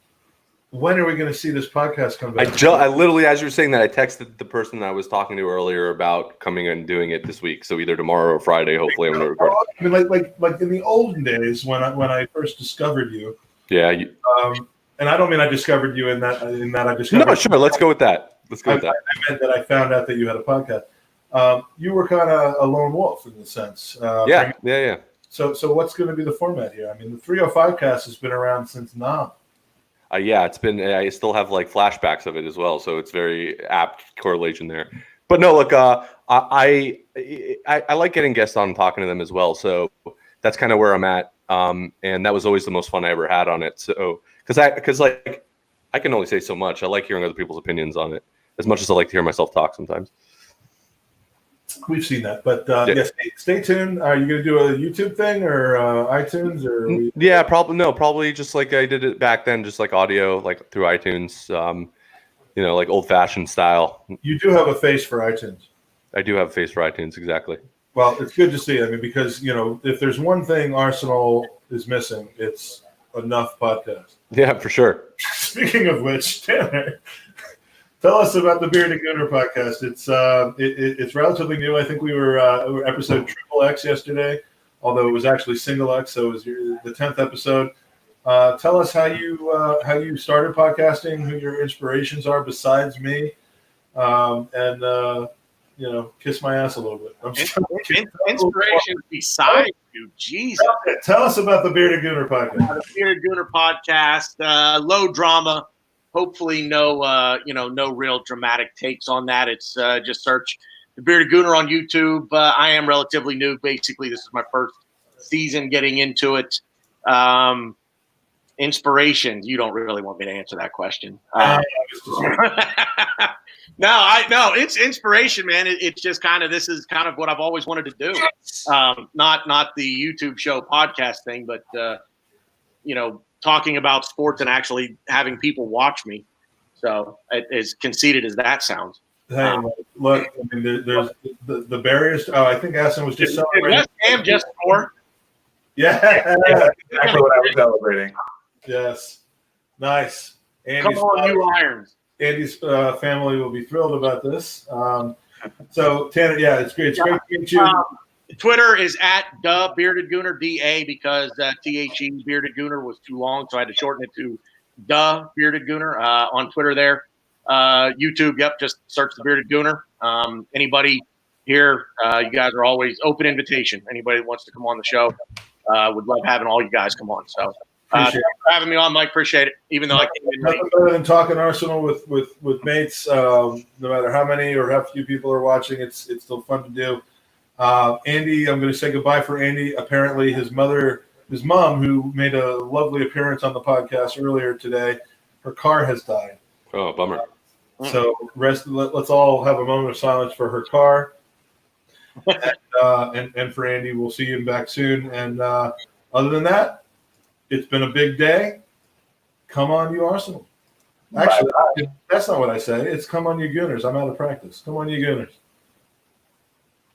when are we going to see this podcast come back? I literally, as you were saying that, I texted the person I was talking to earlier about coming and doing it this week. So either tomorrow or Friday, hopefully, I'm going to record. I mean, like in the olden days when I first discovered you. Yeah. And I don't mean I discovered you in that I discovered. No, sure. Let's go with that. I meant that I found out that you had a podcast. You were kind of a lone wolf in the sense. Yeah. So what's going to be the format here? I mean, the 305 cast has been around since now. Yeah, it's been. I still have like flashbacks of it as well, so it's very apt correlation there. But no, look, I like getting guests on and talking to them as well. So that's kind of where I'm at. And that was always the most fun I ever had on it. So because I can only say so much. I like hearing other people's opinions on it as much as I like to hear myself talk sometimes. We've seen that, but yes, stay tuned. Are you going to do a YouTube thing or iTunes or? Yeah, probably just like I did it back then, just like audio, like through iTunes. Like old fashioned style. You do have a face for iTunes. I do have a face for iTunes, exactly. Well, it's good to see. I mean, because if there's one thing Arsenal is missing, it's enough podcasts. Yeah, for sure. Speaking of which, Tanner. Tell us about the Bearded Gooner podcast. It's relatively new. I think we were episode XXX yesterday, although it was actually single X, so it was the 10th episode. Tell us how you started podcasting, who your inspirations are besides me, and kiss my ass a little bit. Inspiration besides you, Jesus. Tell us about the Bearded Gooner podcast. The Bearded Gooner podcast, low drama. Hopefully no real dramatic takes on that. It's just search the Bearded Gooner on YouTube. I am relatively new. Basically, this is my first season getting into it. Inspirations. You don't really want me to answer that question. No, it's inspiration, man. It's just this is kind of what I've always wanted to do. Not the YouTube show podcast thing, but talking about sports and actually having people watch me. So as conceited as that sounds. Hey, look, I mean, there's the barriers. I think Aston was just celebrating. Sam just scored. Yeah, exactly what I was celebrating. Yes, nice. Come on, you Irons. Andy's family will be thrilled about this. So Tanner, yeah, it's great. It's great to meet you. Twitter is at the Bearded Gooner, DA, because THE Bearded Gooner was too long, so I had to shorten it to the Bearded Gooner on Twitter there. YouTube, yep, just search the Bearded Gooner. Anybody here, you guys are always open invitation. Anybody that wants to come on the show, would love having all you guys come on. So thanks for having me on, Mike. Appreciate it. Even though I came in late. Nothing better than talking Arsenal with mates. No matter how many or how few people are watching, it's still fun to do. Andy, I'm going to say goodbye for Andy. Apparently his mom, who made a lovely appearance on the podcast earlier today, her car has died. Oh, bummer. So let's all have a moment of silence for her car. And for Andy. We'll see you back soon. And other than that, it's been a big day. Come on, you Arsenal. Actually, that's not what I say. It's come on, you Gooners. I'm out of practice. Come on, you Gooners.